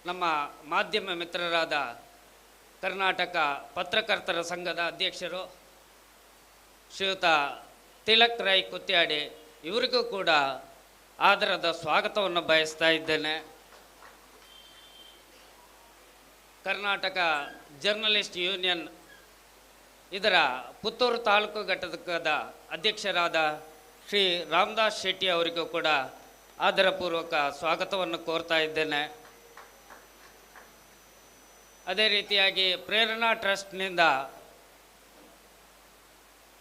ನಮ್ಮ ಮಾಧ್ಯಮ ಮಿತ್ರರಾದ ಕರ್ನಾಟಕ ಪತ್ರಕರ್ತರ ಸಂಘದ ಅಧ್ಯಕ್ಷರು ಶ್ರೀಯುತ ತಿಲಕ್ ರೈ ಕುತ್ಯಾಡಿ, ಇವರಿಗೂ ಕೂಡ ಆದರದ ಸ್ವಾಗತವನ್ನು ಬಯಸ್ತಾ ಇದ್ದೇನೆ. ಕರ್ನಾಟಕ ಜರ್ನಲಿಸ್ಟ್ ಯೂನಿಯನ್ ಇದರ ಪುತ್ತೂರು ತಾಲೂಕು ಘಟಕದ ಅಧ್ಯಕ್ಷರಾದ ಶ್ರೀ ರಾಮದಾಸ್ ಶೆಟ್ಟಿ ಅವರಿಗೂ ಕೂಡ ಆದರಪೂರ್ವಕ ಸ್ವಾಗತವನ್ನು ಕೋರ್ತಾ ಇದ್ದೇನೆ. ಅದೇ ರೀತಿಯಾಗಿ ಪ್ರೇರಣಾ ಟ್ರಸ್ಟ್ನಿಂದ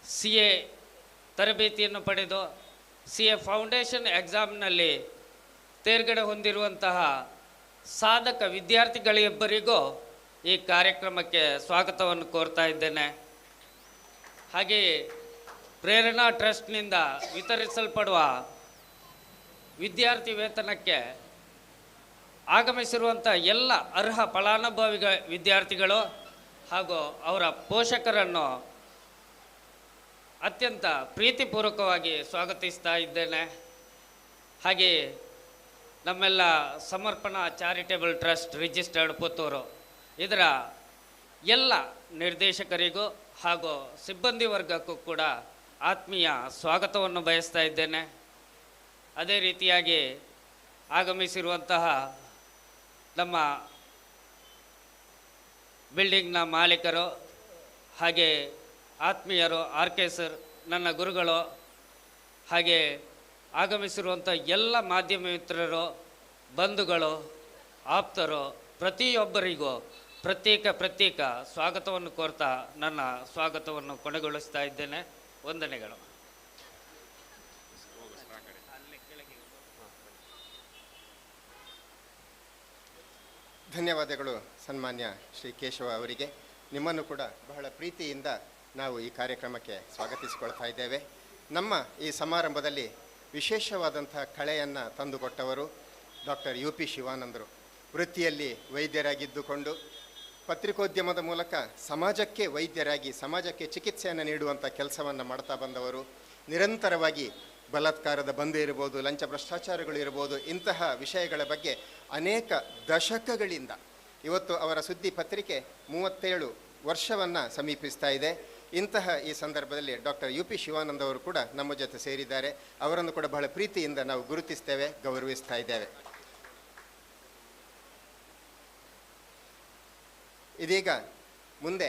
CA ತರಬೇತಿಯನ್ನು ಪಡೆದು CA ಫೌಂಡೇಶನ್ ಎಕ್ಸಾಮ್ನಲ್ಲಿ ತೇರ್ಗಡೆ ಹೊಂದಿರುವಂತಹ ಸಾಧಕ ವಿದ್ಯಾರ್ಥಿಗಳಿಬ್ಬರಿಗೂ ಈ ಕಾರ್ಯಕ್ರಮಕ್ಕೆ ಸ್ವಾಗತವನ್ನು ಕೋರ್ತಾ ಇದ್ದೇನೆ. ಹಾಗೆಯೇ ಪ್ರೇರಣಾ ಟ್ರಸ್ಟ್ನಿಂದ ವಿತರಿಸಲ್ಪಡುವ ವಿದ್ಯಾರ್ಥಿ ವೇತನಕ್ಕೆ ಆಗಮಿಸಿರುವಂಥ ಎಲ್ಲ ಅರ್ಹ ಫಲಾನುಭವಿ ವಿದ್ಯಾರ್ಥಿಗಳು ಹಾಗೂ ಅವರ ಪೋಷಕರನ್ನು ಅತ್ಯಂತ ಪ್ರೀತಿಪೂರ್ವಕವಾಗಿ ಸ್ವಾಗತಿಸ್ತಾ ಇದ್ದೇನೆ. ಹಾಗೆಯೇ ನಮ್ಮೆಲ್ಲ ಸಮರ್ಪಣಾ ಚಾರಿಟೇಬಲ್ ಟ್ರಸ್ಟ್ ರಿಜಿಸ್ಟರ್ಡ್ ಪುತ್ತೂರು ಇದರ ಎಲ್ಲ ನಿರ್ದೇಶಕರಿಗೂ ಹಾಗೂ ಸಿಬ್ಬಂದಿ ವರ್ಗಕ್ಕೂ ಕೂಡ ಆತ್ಮೀಯ ಸ್ವಾಗತವನ್ನು ಬಯಸ್ತಾ ಇದ್ದೇನೆ. ಅದೇ ರೀತಿಯಾಗಿ ಆಗಮಿಸಿರುವಂತಹ ನಮ್ಮ ಬಿಲ್ಡಿಂಗ್ನ ಮಾಲೀಕರು ಹಾಗೆ ಆತ್ಮೀಯರು, RK ಸರ್, ನನ್ನ ಗುರುಗಳು, ಹಾಗೆ ಆಗಮಿಸಿರುವಂಥ ಎಲ್ಲ ಮಾಧ್ಯಮ ಮಿತ್ರರು, ಬಂಧುಗಳು, ಆಪ್ತರು ಪ್ರತಿಯೊಬ್ಬರಿಗೂ ಪ್ರತ್ಯೇಕ ಸ್ವಾಗತವನ್ನು ಕೋರ್ತಾ ನನ್ನ ಸ್ವಾಗತವನ್ನು ಕೊನೆಗೊಳಿಸ್ತಾ ಇದ್ದೇನೆ. ವಂದನೆಗಳು. ಧನ್ಯವಾದಗಳು ಸನ್ಮಾನ್ಯ ಶ್ರೀ ಕೇಶವ ಅವರಿಗೆ. ನಿಮ್ಮನ್ನು ಕೂಡ ಬಹಳ ಪ್ರೀತಿಯಿಂದ ನಾವು ಈ ಕಾರ್ಯಕ್ರಮಕ್ಕೆ ಸ್ವಾಗತಿಸಿಕೊಳ್ತಾ ಇದ್ದೇವೆ. ನಮ್ಮ ಈ ಸಮಾರಂಭದಲ್ಲಿ ವಿಶೇಷವಾದಂಥ ಕಳೆಯನ್ನು ತಂದುಕೊಟ್ಟವರು ಡಾಕ್ಟರ್ UP ಶಿವಾನಂದರು. ವೃತ್ತಿಯಲ್ಲಿ ವೈದ್ಯರಾಗಿದ್ದುಕೊಂಡು ಪತ್ರಿಕೋದ್ಯಮದ ಮೂಲಕ ಸಮಾಜಕ್ಕೆ ವೈದ್ಯರಾಗಿ ಸಮಾಜಕ್ಕೆ ಚಿಕಿತ್ಸೆಯನ್ನು ನೀಡುವಂಥ ಕೆಲಸವನ್ನು ಮಾಡ್ತಾ ಬಂದವರು. ನಿರಂತರವಾಗಿ ಬಲಾತ್ಕಾರದ ಬಂಧು ಇರ್ಬೋದು, ಲಂಚ ಭ್ರಷ್ಟಾಚಾರಗಳು ಇರ್ಬೋದು, ಇಂತಹ ವಿಷಯಗಳ ಬಗ್ಗೆ ಅನೇಕ ದಶಕಗಳಿಂದ ಇವತ್ತು ಅವರ ಸುದ್ದಿ ಪತ್ರಿಕೆ 37 ವರ್ಷವನ್ನು ಸಮೀಪಿಸ್ತಾ ಇದೆ. ಇಂತಹ ಈ ಸಂದರ್ಭದಲ್ಲಿ ಡಾಕ್ಟರ್ UP ಶಿವಾನಂದ ಅವರು ಕೂಡ ನಮ್ಮ ಜೊತೆ ಸೇರಿದ್ದಾರೆ. ಅವರನ್ನು ಕೂಡ ಬಹಳ ಪ್ರೀತಿಯಿಂದ ನಾವು ಗುರುತಿಸ್ತೇವೆ, ಗೌರವಿಸ್ತಾ ಇದ್ದೇವೆ. ಇದೀಗ ಮುಂದೆ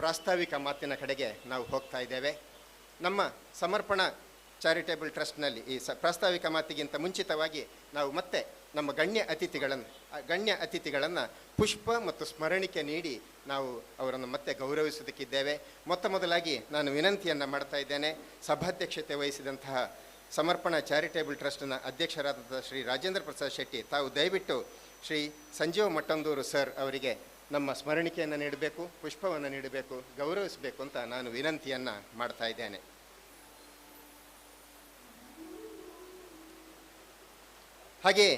ಪ್ರಾಸ್ತಾವಿಕ ಮಾತಿನ ಕಡೆಗೆ ನಾವು ಹೋಗ್ತಾ ಇದ್ದೇವೆ. ನಮ್ಮ ಸಮರ್ಪಣಾ ಚಾರಿಟೇಬಲ್ ಟ್ರಸ್ಟ್ನಲ್ಲಿ ಈ ಪ್ರಾಸ್ತಾವಿಕ ಮಾತಿಗಿಂತ ಮುಂಚಿತವಾಗಿ ನಾವು ಮತ್ತೆ ನಮ್ಮ ಗಣ್ಯ ಅತಿಥಿಗಳನ್ನು ಪುಷ್ಪ ಮತ್ತು ಸ್ಮರಣಿಕೆ ನೀಡಿ ನಾವು ಅವರನ್ನು ಮತ್ತೆ ಗೌರವಿಸುವುದಕ್ಕಿದ್ದೇವೆ. ಮೊದಲಾಗಿ ನಾನು ವಿನಂತಿಯನ್ನು ಮಾಡ್ತಾ ಇದ್ದೇನೆ. ಸಭಾಧ್ಯಕ್ಷತೆ ವಹಿಸಿದಂತಹ ಸಮರ್ಪಣಾ ಚಾರಿಟೇಬಲ್ ಟ್ರಸ್ಟ್ನ ಅಧ್ಯಕ್ಷರಾದಂಥ ಶ್ರೀ ರಾಜೇಂದ್ರ ಪ್ರಸಾದ್ ಶೆಟ್ಟಿ, ತಾವು ದಯವಿಟ್ಟು ಶ್ರೀ ಸಂಜೀವ ಮಟ್ಟಂದೂರು ಸರ್ ಅವರಿಗೆ ನಮ್ಮ ಸ್ಮರಣಿಕೆಯನ್ನು ನೀಡಬೇಕು, ಪುಷ್ಪವನ್ನು ನೀಡಬೇಕು, ಗೌರವಿಸಬೇಕು ಅಂತ ನಾನು ವಿನಂತಿಯನ್ನು ಮಾಡ್ತಾ ಇದ್ದೇನೆ. ಹಾಗೆಯೇ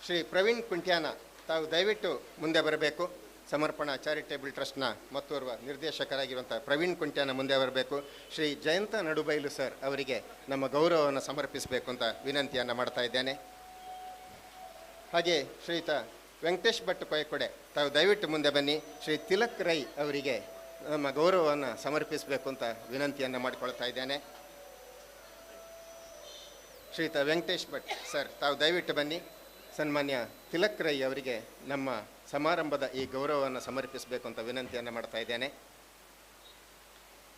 ಶ್ರೀ ಪ್ರವೀಣ್ ಕುಂಟ್ಯಾನ, ತಾವು ದಯವಿಟ್ಟು ಮುಂದೆ ಬರಬೇಕು. ಸಮರ್ಪಣಾ ಚಾರಿಟೇಬಲ್ ಟ್ರಸ್ಟ್ನ ಮತ್ತೋರ್ವ ನಿರ್ದೇಶಕರಾಗಿರುವಂಥ ಪ್ರವೀಣ್ ಕುಂಟ್ಯಾನ ಮುಂದೆ ಬರಬೇಕು. ಶ್ರೀ ಜಯಂತ ನಡುಬೈಲು ಸರ್ ಅವರಿಗೆ ನಮ್ಮ ಗೌರವವನ್ನು ಸಮರ್ಪಿಸಬೇಕು ಅಂತ ವಿನಂತಿಯನ್ನು ಮಾಡ್ತಾ ಇದ್ದೇನೆ. ಹಾಗೆ ಶ್ರೀಯುತ ವೆಂಕಟೇಶ್ ಭಟ್ ಕೊಯಕೊಡೆ, ತಾವು ದಯವಿಟ್ಟು ಮುಂದೆ ಬನ್ನಿ. ಶ್ರೀ ತಿಲಕ್ ರೈ ಅವರಿಗೆ ನಮ್ಮ ಗೌರವವನ್ನು ಸಮರ್ಪಿಸಬೇಕು ಅಂತ ವಿನಂತಿಯನ್ನು ಮಾಡಿಕೊಳ್ತಾ ಇದ್ದೇನೆ. ಶ್ರೀಯುತ ವೆಂಕಟೇಶ್ ಭಟ್ ಸರ್, ತಾವು ದಯವಿಟ್ಟು ಬನ್ನಿ. ಸನ್ಮಾನ್ಯ ತಿಲಕ್ ರೈ ಅವರಿಗೆ ನಮ್ಮ ಸಮಾರಂಭದ ಈ ಗೌರವವನ್ನು ಸಮರ್ಪಿಸಬೇಕು ಅಂತ ವಿನಂತಿಯನ್ನು ಮಾಡ್ತಾ ಇದ್ದೇನೆ.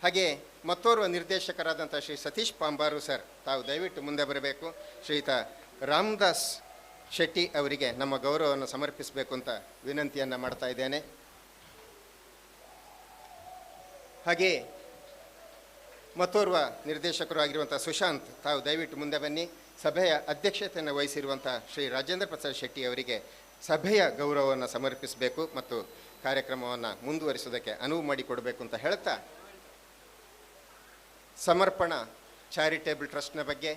ಹಾಗೆ ಮತ್ತೋರ್ವ ನಿರ್ದೇಶಕರಾದಂಥ ಶ್ರೀ ಸತೀಶ್ ಪಾಂಬಾರು ಸರ್, ತಾವು ದಯವಿಟ್ಟು ಮುಂದೆ ಬರಬೇಕು. ಶ್ರೀಯುತ ರಾಮದಾಸ್ ಶೆಟ್ಟಿ ಅವರಿಗೆ ನಮ್ಮ ಗೌರವವನ್ನು ಸಮರ್ಪಿಸಬೇಕು ಅಂತ ವಿನಂತಿಯನ್ನು ಮಾಡ್ತಾ ಇದ್ದೇನೆ. ಹಾಗೆ ಮತ್ತೋರ್ವ ನಿರ್ದೇಶಕರು ಆಗಿರುವಂಥ ಸುಶಾಂತ್, ತಾವು ದಯವಿಟ್ಟು ಮುಂದೆ ಬನ್ನಿ. ಸಭೆಯ ಅಧ್ಯಕ್ಷತೆಯನ್ನು ವಹಿಸಿರುವಂಥ ಶ್ರೀ ರಾಜೇಂದ್ರ ಪ್ರಸಾದ್ ಶೆಟ್ಟಿ ಅವರಿಗೆ ಸಭೆಯ ಗೌರವವನ್ನು ಸಮರ್ಪಿಸಬೇಕು ಮತ್ತು ಕಾರ್ಯಕ್ರಮವನ್ನು ಮುಂದುವರಿಸುವುದಕ್ಕೆ ಅನುವು ಮಾಡಿಕೊಡಬೇಕು ಅಂತ ಹೇಳ್ತಾ, ಸಮರ್ಪಣಾ ಚಾರಿಟೇಬಲ್ ಟ್ರಸ್ಟ್ನ ಬಗ್ಗೆ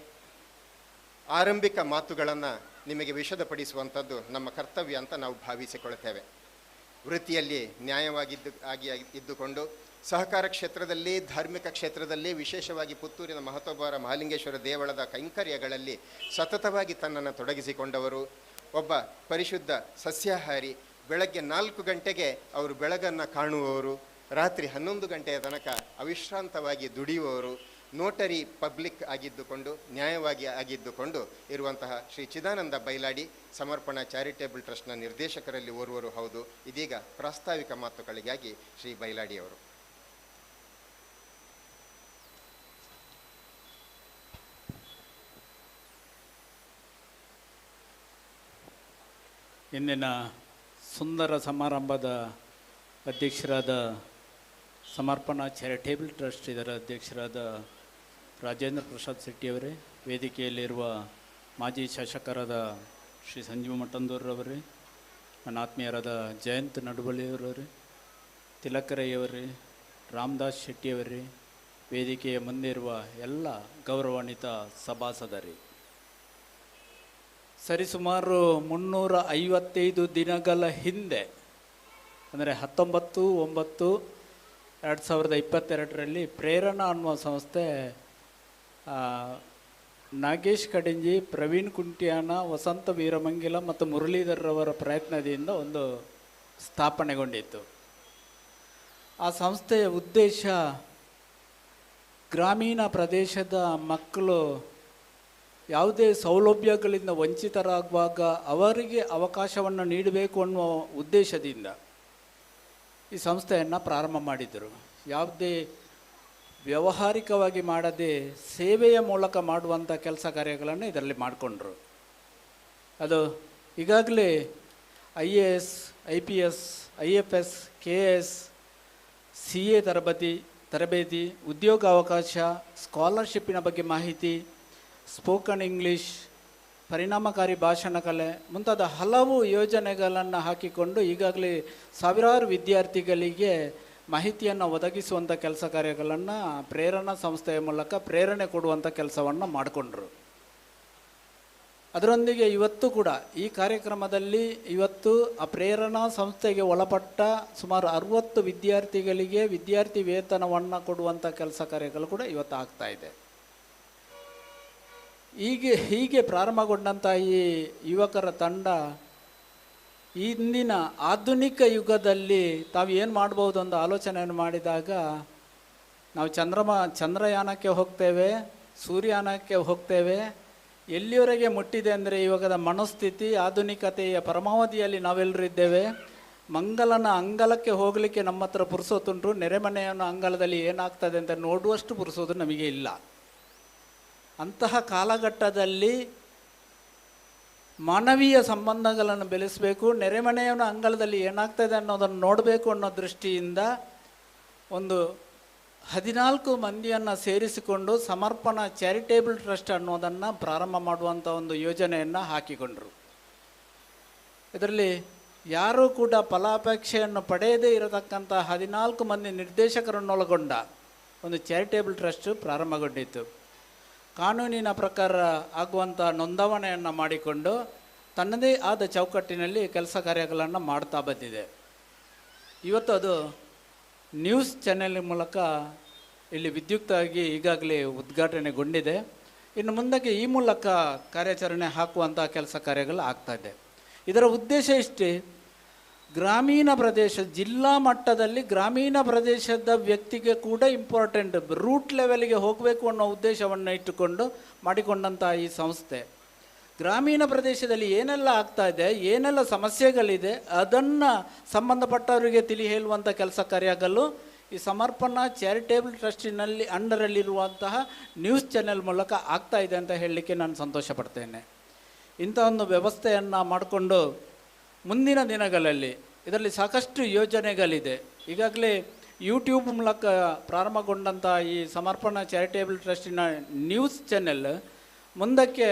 ಆರಂಭಿಕ ಮಾತುಗಳನ್ನು ನಿಮಗೆ ವಿಶದಪಡಿಸುವಂಥದ್ದು ನಮ್ಮ ಕರ್ತವ್ಯ ಅಂತ ನಾವು ಭಾವಿಸಿಕೊಳ್ತೇವೆ. ವೃತ್ತಿಯಲ್ಲಿ ಇದ್ದುಕೊಂಡು ಸಹಕಾರ ಕ್ಷೇತ್ರದಲ್ಲಿ, ಧಾರ್ಮಿಕ ಕ್ಷೇತ್ರದಲ್ಲಿ, ವಿಶೇಷವಾಗಿ ಪುತ್ತೂರಿನ ಮಹತ್ವಭಾರ ಮಹಾಲಿಂಗೇಶ್ವರ ದೇವಳದ ಕೈಂಕರ್ಯಗಳಲ್ಲಿ ಸತತವಾಗಿ ತನ್ನನ್ನು ತೊಡಗಿಸಿಕೊಂಡವರು. ಒಬ್ಬ ಪರಿಶುದ್ಧ ಸಸ್ಯಾಹಾರಿ. ಬೆಳಗ್ಗೆ 4 ಗಂಟೆಗೆ ಅವರು ಬೆಳಗನ್ನು ಕಾಣುವವರು, ರಾತ್ರಿ 11 ಗಂಟೆಯ ತನಕ ಅವಿಶ್ರಾಂತವಾಗಿ ದುಡಿಯುವವರು. ನೋಟರಿ ಪಬ್ಲಿಕ್ ಆಗಿದ್ದುಕೊಂಡು, ನ್ಯಾಯವಾಗಿ ಆಗಿದ್ದುಕೊಂಡು ಇರುವಂತಹ ಶ್ರೀ ಚಿದಾನಂದ ಬೈಲಾಡಿ ಸಮರ್ಪಣಾ ಚಾರಿಟೇಬಲ್ ಟ್ರಸ್ಟ್ನ ನಿರ್ದೇಶಕರಲ್ಲಿ ಓರ್ವರು ಹೌದು. ಇದೀಗ ಪ್ರಾಸ್ತಾವಿಕ ಮಾತುಗಳಿಗಾಗಿ ಶ್ರೀ ಬೈಲಾಡಿ ಅವರು. ಇಂದಿನ ಸುಂದರ ಸಮಾರಂಭದ ಅಧ್ಯಕ್ಷರಾದ ಸಮರ್ಪಣಾ ಚಾರಿಟೇಬಲ್ ಟ್ರಸ್ಟ್ ಇದರ ಅಧ್ಯಕ್ಷರಾದ ರಾಜೇಂದ್ರ ಪ್ರಸಾದ್ ಶೆಟ್ಟಿಯವರೇ, ವೇದಿಕೆಯಲ್ಲಿರುವ ಮಾಜಿ ಶಾಸಕರಾದ ಶ್ರೀ ಸಂಜೀವ ಮಠಂದೂರವರೇ, ನನ್ನ ಆತ್ಮೀಯರಾದ ಜಯಂತ್ ನಡುಬಳಿಯವರೇ, ತಿಲಕರಯ್ಯವರೇ, ರಾಮದಾಸ್ ಶೆಟ್ಟಿಯವರೇ, ವೇದಿಕೆಯ ಮುಂದೆ ಇರುವ ಎಲ್ಲ ಗೌರವಾನ್ವಿತ ಸಭಾಸದರೇ, ಸರಿಸುಮಾರು 355 ದಿನಗಳ ಹಿಂದೆ ಅಂದರೆ 19/9/2022 ಪ್ರೇರಣಾ ಅನ್ನುವ ಸಂಸ್ಥೆ ನಾಗೇಶ್ ಕಡಿಂಜಿ, ಪ್ರವೀಣ್ ಕುಂಟ್ಯಾನ, ವಸಂತ ವೀರಮಂಗಿಲ ಮತ್ತು ಮುರಳೀಧರ್ರವರ ಪ್ರಯತ್ನದಿಂದ ಒಂದು ಸ್ಥಾಪನೆಗೊಂಡಿತ್ತು. ಆ ಸಂಸ್ಥೆಯ ಉದ್ದೇಶ ಗ್ರಾಮೀಣ ಪ್ರದೇಶದ ಮಕ್ಕಳು ಯಾವುದೇ ಸೌಲಭ್ಯಗಳಿಂದ ವಂಚಿತರಾಗುವಾಗ ಅವರಿಗೆ ಅವಕಾಶವನ್ನು ನೀಡಬೇಕು ಅನ್ನುವ ಉದ್ದೇಶದಿಂದ ಈ ಸಂಸ್ಥೆಯನ್ನು ಪ್ರಾರಂಭ ಮಾಡಿದರು. ಯಾವುದೇ ವ್ಯಾವಹಾರಿಕವಾಗಿ ಮಾಡದೆ ಸೇವೆಯ ಮೂಲಕ ಮಾಡುವಂಥ ಕೆಲಸ ಕಾರ್ಯಗಳನ್ನು ಇದರಲ್ಲಿ ಮಾಡಿಕೊಂಡ್ರು. ಅದು ಈಗಾಗಲೇ IAS, IPS, IFS, KS, CA ತರಬೇತಿ, ಉದ್ಯೋಗ ಅವಕಾಶ, ಸ್ಕಾಲರ್ಶಿಪ್ಪಿನ ಬಗ್ಗೆ ಮಾಹಿತಿ, ಸ್ಪೋಕನ್ ಇಂಗ್ಲೀಷ್, ಪರಿಣಾಮಕಾರಿ ಭಾಷಣ ಕಲೆ ಮುಂತಾದ ಹಲವು ಯೋಜನೆಗಳನ್ನು ಹಾಕಿಕೊಂಡು ಈಗಾಗಲೇ ಸಾವಿರಾರು ವಿದ್ಯಾರ್ಥಿಗಳಿಗೆ ಮಾಹಿತಿಯನ್ನು ಒದಗಿಸುವಂಥ ಕೆಲಸ ಕಾರ್ಯಗಳನ್ನು ಪ್ರೇರಣಾ ಸಂಸ್ಥೆಯ ಮೂಲಕ ಪ್ರೇರಣೆ ಕೊಡುವಂಥ ಕೆಲಸವನ್ನು ಮಾಡಿಕೊಂಡ್ರು. ಅದರೊಂದಿಗೆ ಇವತ್ತು ಕೂಡ ಈ ಕಾರ್ಯಕ್ರಮದಲ್ಲಿ ಇವತ್ತು ಆ ಪ್ರೇರಣಾ ಸಂಸ್ಥೆಗೆ ಒಳಪಟ್ಟ ಸುಮಾರು 60 ವಿದ್ಯಾರ್ಥಿಗಳಿಗೆ ವಿದ್ಯಾರ್ಥಿ ವೇತನವನ್ನು ಕೊಡುವಂಥ ಕೆಲಸ ಕಾರ್ಯಗಳು ಕೂಡ ಇವತ್ತು ಆಗ್ತಾ ಇದೆ. ಹೀಗೆ ಪ್ರಾರಂಭಗೊಂಡಂಥ ಈ ಯುವಕರ ತಂಡ ಇಂದಿನ ಆಧುನಿಕ ಯುಗದಲ್ಲಿ ತಾವು ಏನು ಮಾಡ್ಬೋದು ಅಂತ ಆಲೋಚನೆಯನ್ನು ಮಾಡಿದಾಗ ನಾವು ಚಂದ್ರಯಾನಕ್ಕೆ ಹೋಗ್ತೇವೆ, ಸೂರ್ಯಯಾನಕ್ಕೆ ಹೋಗ್ತೇವೆ, ಎಲ್ಲಿವರೆಗೆ ಮುಟ್ಟಿದೆ ಅಂದರೆ ಇವಾಗದ ಮನಸ್ಥಿತಿ ಆಧುನಿಕತೆಯ ಪರಮಾವಧಿಯಲ್ಲಿ ನಾವೆಲ್ಲರೂ ಇದ್ದೇವೆ. ಮಂಗಲನ ಅಂಗಲಕ್ಕೆ ಹೋಗಲಿಕ್ಕೆ ನಮ್ಮ ಹತ್ರ ಪುರುಸೋತುಂಟು, ನೆರೆಮನೆಯನ್ನು ಅಂಗಲದಲ್ಲಿ ಏನಾಗ್ತದೆ ಅಂತ ನೋಡುವಷ್ಟು ಪುರುಸೋದು ನಮಗೆ ಇಲ್ಲ. ಅಂತಹ ಕಾಲಘಟ್ಟದಲ್ಲಿ ಮಾನವೀಯ ಸಂಬಂಧಗಳನ್ನು ಬೆಳೆಸಬೇಕು, ನೆರೆಮನೆಯನ್ನು ಅಂಗಳದಲ್ಲಿ ಏನಾಗ್ತದೆ ಅನ್ನೋದನ್ನು ನೋಡಬೇಕು ಅನ್ನೋ ದೃಷ್ಟಿಯಿಂದ ಒಂದು 14 ಮಂದಿಯನ್ನು ಸೇರಿಸಿಕೊಂಡು ಸಮರ್ಪಣಾ ಚಾರಿಟೇಬಲ್ ಟ್ರಸ್ಟ್ ಅನ್ನೋದನ್ನು ಪ್ರಾರಂಭ ಮಾಡುವಂಥ ಒಂದು ಯೋಜನೆಯನ್ನು ಹಾಕಿಕೊಂಡರು. ಇದರಲ್ಲಿ ಯಾರೂ ಕೂಡ ಫಲಾಪೇಕ್ಷೆಯನ್ನು ಪಡೆಯದೇ ಇರತಕ್ಕಂಥ 14 ಮಂದಿ ನಿರ್ದೇಶಕರನ್ನೊಳಗೊಂಡ ಒಂದು ಚಾರಿಟೇಬಲ್ ಟ್ರಸ್ಟ್ ಪ್ರಾರಂಭಗೊಂಡಿತ್ತು. ಕಾನೂನಿನ ಪ್ರಕಾರ ಆಗುವಂಥ ನೋಂದಾವಣೆಯನ್ನು ಮಾಡಿಕೊಂಡು ತನ್ನದೇ ಆದ ಚೌಕಟ್ಟಿನಲ್ಲಿ ಕೆಲಸ ಕಾರ್ಯಗಳನ್ನು ಮಾಡ್ತಾ ಬಂದಿದೆ. ಇವತ್ತು ಅದು ನ್ಯೂಸ್ ಚಾನೆಲ್ ಮೂಲಕ ಇಲ್ಲಿ ವಿದ್ಯುಕ್ತವಾಗಿ ಈಗಾಗಲೇ ಉದ್ಘಾಟನೆಗೊಂಡಿದೆ. ಇನ್ನು ಮುಂದಕ್ಕೆ ಈ ಮೂಲಕ ಕಾರ್ಯಾಚರಣೆ ಹಾಕುವಂಥ ಕೆಲಸ ಕಾರ್ಯಗಳು ಆಗ್ತಾಯಿದೆ. ಇದರ ಉದ್ದೇಶ ಇಷ್ಟೇ, ಗ್ರಾಮೀಣ ಪ್ರದೇಶ ಜಿಲ್ಲಾ ಮಟ್ಟದಲ್ಲಿ ಗ್ರಾಮೀಣ ಪ್ರದೇಶದ ವ್ಯಕ್ತಿಗೆ ಕೂಡ ಇಂಪಾರ್ಟೆಂಟ್, ರೂಟ್ ಲೆವೆಲ್ಗೆ ಹೋಗಬೇಕು ಅನ್ನೋ ಉದ್ದೇಶವನ್ನು ಇಟ್ಟುಕೊಂಡು ಮಾಡಿಕೊಂಡಂಥ ಈ ಸಂಸ್ಥೆ ಗ್ರಾಮೀಣ ಪ್ರದೇಶದಲ್ಲಿ ಏನೆಲ್ಲ ಆಗ್ತಾ ಇದೆ, ಏನೆಲ್ಲ ಸಮಸ್ಯೆಗಳಿದೆ ಅದನ್ನು ಸಂಬಂಧಪಟ್ಟವರಿಗೆ ತಿಳಿ ಹೇಳುವಂಥ ಕೆಲಸ ಕಾರ್ಯಗಳು ಈ ಸಮರ್ಪಣಾ ಚಾರಿಟೇಬಲ್ ಟ್ರಸ್ಟಿನಲ್ಲಿ ಅಂಡರಲ್ಲಿರುವಂತಹ ನ್ಯೂಸ್ ಚಾನೆಲ್ ಮೂಲಕ ಆಗ್ತಾ ಇದೆ ಅಂತ ಹೇಳಲಿಕ್ಕೆ ನಾನು ಸಂತೋಷ ಪಡ್ತೇನೆ. ಇಂಥ ಒಂದು ವ್ಯವಸ್ಥೆಯನ್ನು ಮಾಡಿಕೊಂಡು ಮುಂದಿನ ದಿನಗಳಲ್ಲಿ ಇದರಲ್ಲಿ ಸಾಕಷ್ಟು ಯೋಜನೆಗಳಿದೆ. ಈಗಾಗಲೇ ಯೂಟ್ಯೂಬ್ ಮೂಲಕ ಪ್ರಾರಂಭಗೊಂಡಂಥ ಈ ಸಮರ್ಪಣಾ ಚಾರಿಟೇಬಲ್ ಟ್ರಸ್ಟಿನ ನ್ಯೂಸ್ ಚಾನೆಲ್ ಮುಂದಕ್ಕೆ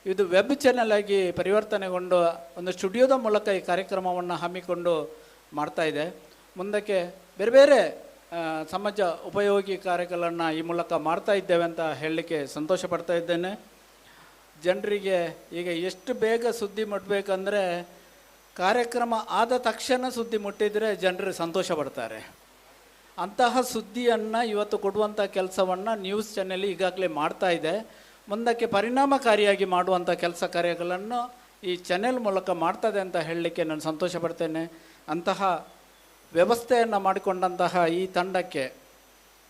ಇದು ವೆಬ್ ಚಾನೆಲ್ ಆಗಿ ಪರಿವರ್ತನೆಗೊಂಡು ಒಂದು ಸ್ಟುಡಿಯೋದ ಮೂಲಕ ಈ ಕಾರ್ಯಕ್ರಮವನ್ನು ಹಮ್ಮಿಕೊಂಡು ಮಾಡ್ತಾ ಇದೆ. ಮುಂದಕ್ಕೆ ಬೇರೆ ಬೇರೆ ಸಮಾಜ ಉಪಯೋಗಿ ಕಾರ್ಯಗಳನ್ನು ಈ ಮೂಲಕ ಮಾಡ್ತಾ ಇದ್ದೇವೆ ಅಂತ ಹೇಳಲಿಕ್ಕೆ ಸಂತೋಷ ಪಡ್ತಾ ಇದ್ದೇನೆ. ಜನರಿಗೆ ಈಗ ಎಷ್ಟು ಬೇಗ ಸುದ್ದಿ ಮುಟ್ಟಬೇಕಂದ್ರೆ ಕಾರ್ಯಕ್ರಮ ಆದ ತಕ್ಷಣ ಸುದ್ದಿ ಮುಟ್ಟಿದರೆ ಜನರು ಸಂತೋಷ ಪಡ್ತಾರೆ. ಅಂತಹ ಸುದ್ದಿಯನ್ನು ಇವತ್ತು ಕೊಡುವಂಥ ಕೆಲಸವನ್ನು ನ್ಯೂಸ್ ಚಾನೆಲ್ ಈಗಾಗಲೇ ಮಾಡ್ತಾ ಇದೆ. ಮುಂದಕ್ಕೆ ಪರಿಣಾಮಕಾರಿಯಾಗಿ ಮಾಡುವಂಥ ಕೆಲಸ ಕಾರ್ಯಗಳನ್ನು ಈ ಚಾನೆಲ್ ಮೂಲಕ ಮಾಡ್ತದೆ ಅಂತ ಹೇಳಲಿಕ್ಕೆ ನಾನು ಸಂತೋಷ ಪಡ್ತೇನೆ. ಅಂತಹ ವ್ಯವಸ್ಥೆಯನ್ನು ಮಾಡಿಕೊಂಡಂತಹ ಈ ತಂಡಕ್ಕೆ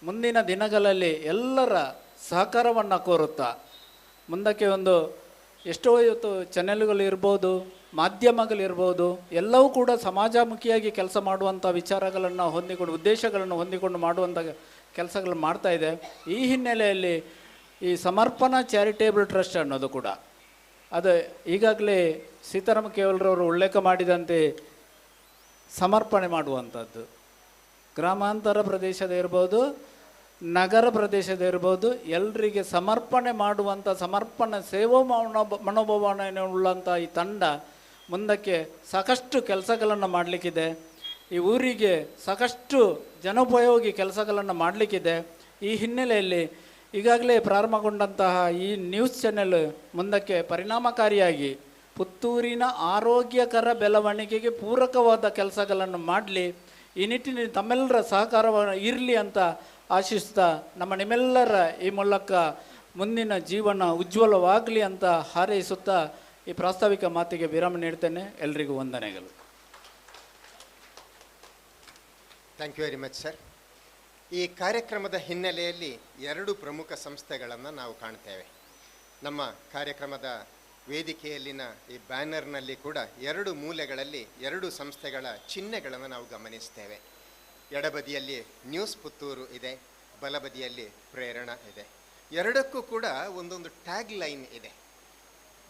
ಮುಂದಿನ ದಿನಗಳಲ್ಲಿ ಎಲ್ಲರ ಸಹಕಾರವನ್ನು ಕೋರುತ್ತಾ ಮುಂದಕ್ಕೆ ಒಂದು ಎಷ್ಟೋ ಇವತ್ತು ಚಾನೆಲ್ಗಳಿರ್ಬೋದು, ಮಾಧ್ಯಮಗಳಿರ್ಬೋದು, ಎಲ್ಲವೂ ಕೂಡ ಸಮಾಜಮುಖಿಯಾಗಿ ಕೆಲಸ ಮಾಡುವಂಥ ವಿಚಾರಗಳನ್ನು ಹೊಂದಿಕೊಂಡು ಉದ್ದೇಶಗಳನ್ನು ಹೊಂದಿಕೊಂಡು ಮಾಡುವಂಥ ಕೆಲಸಗಳು ಮಾಡ್ತಾ ಇದೆ. ಈ ಹಿನ್ನೆಲೆಯಲ್ಲಿ ಈ ಸಮರ್ಪಣಾ ಚಾರಿಟೇಬಲ್ ಟ್ರಸ್ಟ್ ಅನ್ನೋದು ಕೂಡ ಅದು ಈಗಾಗಲೇ ಸೀತಾರಾಮ ಕೇವಲ್ರವರು ಉಲ್ಲೇಖ ಮಾಡಿದಂತೆ ಸಮರ್ಪಣೆ ಮಾಡುವಂಥದ್ದು ಗ್ರಾಮಾಂತರ ಪ್ರದೇಶದ ಇರ್ಬೋದು, ನಗರ ಪ್ರದೇಶದ ಇರ್ಬೋದು, ಎಲ್ಲರಿಗೆ ಸಮರ್ಪಣೆ ಮಾಡುವಂಥ ಸಮರ್ಪಣೆ ಸೇವಾ ಮನೋಭಾವನೆ ಉಳ್ಳಂಥ ಈ ತಂಡ ಮುಂದಕ್ಕೆ ಸಾಕಷ್ಟು ಕೆಲಸಗಳನ್ನು ಮಾಡಲಿಕ್ಕಿದೆ. ಈ ಊರಿಗೆ ಸಾಕಷ್ಟು ಜನೋಪಯೋಗಿ ಕೆಲಸಗಳನ್ನು ಮಾಡಲಿಕ್ಕಿದೆ. ಈ ಹಿನ್ನೆಲೆಯಲ್ಲಿ ಈಗಾಗಲೇ ಪ್ರಾರಂಭಗೊಂಡಂತಹ ಈ ನ್ಯೂಸ್ ಚಾನೆಲ್ ಮುಂದಕ್ಕೆ ಪರಿಣಾಮಕಾರಿಯಾಗಿ ಪುತ್ತೂರಿನ ಆರೋಗ್ಯಕರ ಬೆಳವಣಿಗೆಗೆ ಪೂರಕವಾದ ಕೆಲಸಗಳನ್ನು ಮಾಡಲಿ, ಈ ನಿಟ್ಟಿನಲ್ಲಿ ತಮ್ಮೆಲ್ಲರ ಸಹಕಾರವನ್ನು ಇರಲಿ ಅಂತ ಆಶಿಸ್ತಾ, ನಿಮ್ಮೆಲ್ಲರ ಈ ಮೂಲಕ ಮುಂದಿನ ಜೀವನ ಉಜ್ವಲವಾಗಲಿ ಅಂತ ಹಾರೈಸುತ್ತಾ ಈ ಪ್ರಾಸ್ತಾವಿಕ ಮಾತಿಗೆ ವಿರಾಮ ನೀಡ್ತೇನೆ. ಎಲ್ರಿಗೂ ವಂದನೆಗಳು. Thank you very much sir. ಈ ಕಾರ್ಯಕ್ರಮದ ಹಿನ್ನೆಲೆಯಲ್ಲಿ 2 ಪ್ರಮುಖ ಸಂಸ್ಥೆಗಳನ್ನು ನಾವು ಕಾಣ್ತೇವೆ. ನಮ್ಮ ಕಾರ್ಯಕ್ರಮದ ವೇದಿಕೆಯಲ್ಲಿನ ಈ ಬ್ಯಾನರ್ನಲ್ಲಿ ಕೂಡ 2 ಮೂಲೆಗಳಲ್ಲಿ 2 ಸಂಸ್ಥೆಗಳ ಚಿಹ್ನೆಗಳನ್ನು ನಾವು ಗಮನಿಸ್ತೇವೆ. ಎಡಬದಿಯಲ್ಲಿ ನ್ಯೂಸ್ ಪುತ್ತೂರು ಇದೆ, ಬಲಬದಿಯಲ್ಲಿ ಪ್ರೇರಣಾ ಇದೆ. ಎರಡಕ್ಕೂ ಕೂಡ ಒಂದೊಂದು ಟ್ಯಾಗ್ ಲೈನ್ ಇದೆ.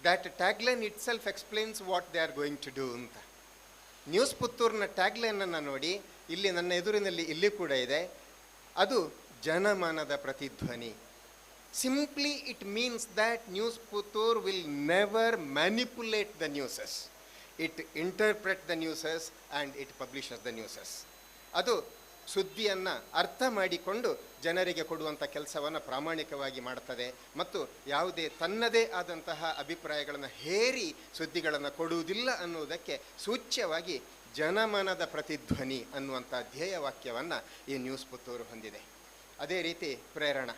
That tag line itself explains what they are going to do ಅಂತ. ನ್ಯೂಸ್ ಪುತ್ತೂರಿನ ಟ್ಯಾಗ್ ಲೈನನ್ನು ನೋಡಿ, ಇಲ್ಲಿ ನನ್ನ ಎದುರಿನಲ್ಲಿ ಇಲ್ಲಿ ಕೂಡ ಇದೆ, ಅದು ಜನಮನದ ಪ್ರತಿಧ್ವನಿ. Simply it means that News Puttur will never manipulate the newses. It interprets the newses and it publishes the newses. ಅದು ಸುದ್ದಿಯನ್ನು ಅರ್ಥ ಮಾಡಿಕೊಂಡು ಜನರಿಗೆ ಕೊಡುವಂಥ ಕೆಲಸವನ್ನು ಪ್ರಾಮಾಣಿಕವಾಗಿ ಮಾಡುತ್ತದೆ ಮತ್ತು ಯಾವುದೇ ತನ್ನದೇ ಆದಂತಹ ಅಭಿಪ್ರಾಯಗಳನ್ನು ಹೇರಿ ಸುದ್ದಿಗಳನ್ನು ಕೊಡುವುದಿಲ್ಲ ಅನ್ನುವುದಕ್ಕೆ ಸೂಚ್ಯವಾಗಿ ಜನಮನದ ಪ್ರತಿಧ್ವನಿ ಅನ್ನುವಂಥ ಧ್ಯೇಯವಾಕ್ಯವನ್ನು ಈ ನ್ಯೂಸ್ ಪುತ್ತೂರು ಹೊಂದಿದೆ. ಅದೇ ರೀತಿ ಪ್ರೇರಣಾ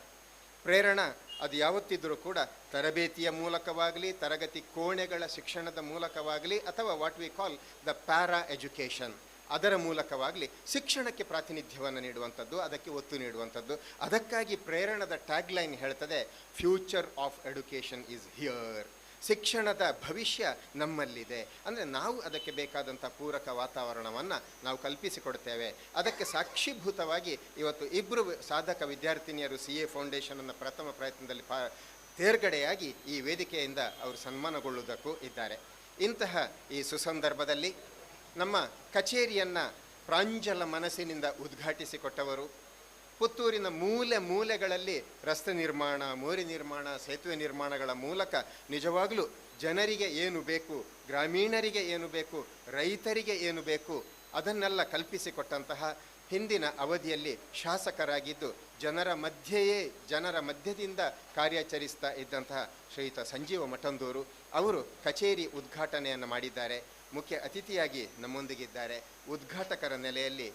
ಅದು ಯಾವತ್ತಿದ್ರೂ ಕೂಡ ತರಬೇತಿಯ ಮೂಲಕವಾಗಲಿ, ತರಗತಿ ಕೋಣೆಗಳ ಶಿಕ್ಷಣದ ಮೂಲಕವಾಗಲಿ, ಅಥವಾ what we call the para education, ಅದರ ಮೂಲಕವಾಗಲಿ ಶಿಕ್ಷಣಕ್ಕೆ ಪ್ರಾತಿನಿಧ್ಯವನ್ನು ನೀಡುವಂಥದ್ದು, ಅದಕ್ಕೆ ಒತ್ತು ನೀಡುವಂಥದ್ದು. ಅದಕ್ಕಾಗಿ ಪ್ರೇರಣದ ಟ್ಯಾಗ್ ಲೈನ್ ಹೇಳ್ತದೆ, future of education is here. ಶಿಕ್ಷಣದ ಭವಿಷ್ಯ ನಮ್ಮಲ್ಲಿದೆ. ಅಂದರೆ ನಾವು ಅದಕ್ಕೆ ಬೇಕಾದಂಥ ಪೂರಕ ವಾತಾವರಣವನ್ನು ನಾವು ಕಲ್ಪಿಸಿಕೊಡ್ತೇವೆ. ಅದಕ್ಕೆ ಸಾಕ್ಷೀಭೂತವಾಗಿ ಇವತ್ತು 2 ಸಾಧಕ ವಿದ್ಯಾರ್ಥಿನಿಯರು CA ಫೌಂಡೇಶನನ್ನು ಪ್ರಥಮ ಪ್ರಯತ್ನದಲ್ಲಿ ತೇರ್ಗಡೆಯಾಗಿ ಈ ವೇದಿಕೆಯಿಂದ ಅವರು ಸನ್ಮಾನಗೊಳ್ಳುವುದಕ್ಕೂ ಇದ್ದಾರೆ. ಇಂತಹ ಈ ಸುಸಂದರ್ಭದಲ್ಲಿ ನಮ್ಮ ಕಚೇರಿಯನ್ನು ಪ್ರಾಂಜಲ ಮನಸ್ಸಿನಿಂದ ಉದ್ಘಾಟಿಸಿಕೊಟ್ಟವರು, ಪುತ್ತೂರಿನ ಮೂಲೆಗಳಲ್ಲಿ ರಸ್ತೆ ನಿರ್ಮಾಣ, ಮೋರಿ ನಿರ್ಮಾಣ, ಸೇತುವೆ ನಿರ್ಮಾಣಗಳ ಮೂಲಕ ನಿಜವಾಗಲೂ ಜನರಿಗೆ ಏನು ಬೇಕು, ಗ್ರಾಮೀಣರಿಗೆ ಏನು ಬೇಕು, ರೈತರಿಗೆ ಏನು ಬೇಕು ಅದನ್ನೆಲ್ಲ ಕಲ್ಪಿಸಿಕೊಟ್ಟಂತಹ, ಹಿಂದಿನ ಅವಧಿಯಲ್ಲಿ ಶಾಸಕರಾಗಿದ್ದು ಜನರ ಮಧ್ಯದಿಂದ ಕಾರ್ಯಾಚರಿಸ್ತಾ ಇದ್ದಂತಹ ಶ್ರೀಯುತ ಸಂಜೀವ ಮಠಂದೂರು ಅವರು ಕಚೇರಿ ಉದ್ಘಾಟನೆಯನ್ನು ಮಾಡಿದ್ದಾರೆ. ಮುಖ್ಯ ಅತಿಥಿಯಾಗಿ ನಮ್ಮೊಂದಿಗಿದ್ದಾರೆ. ಉದ್ಘಾಟಕರ ನೆಲೆಯಲ್ಲಿ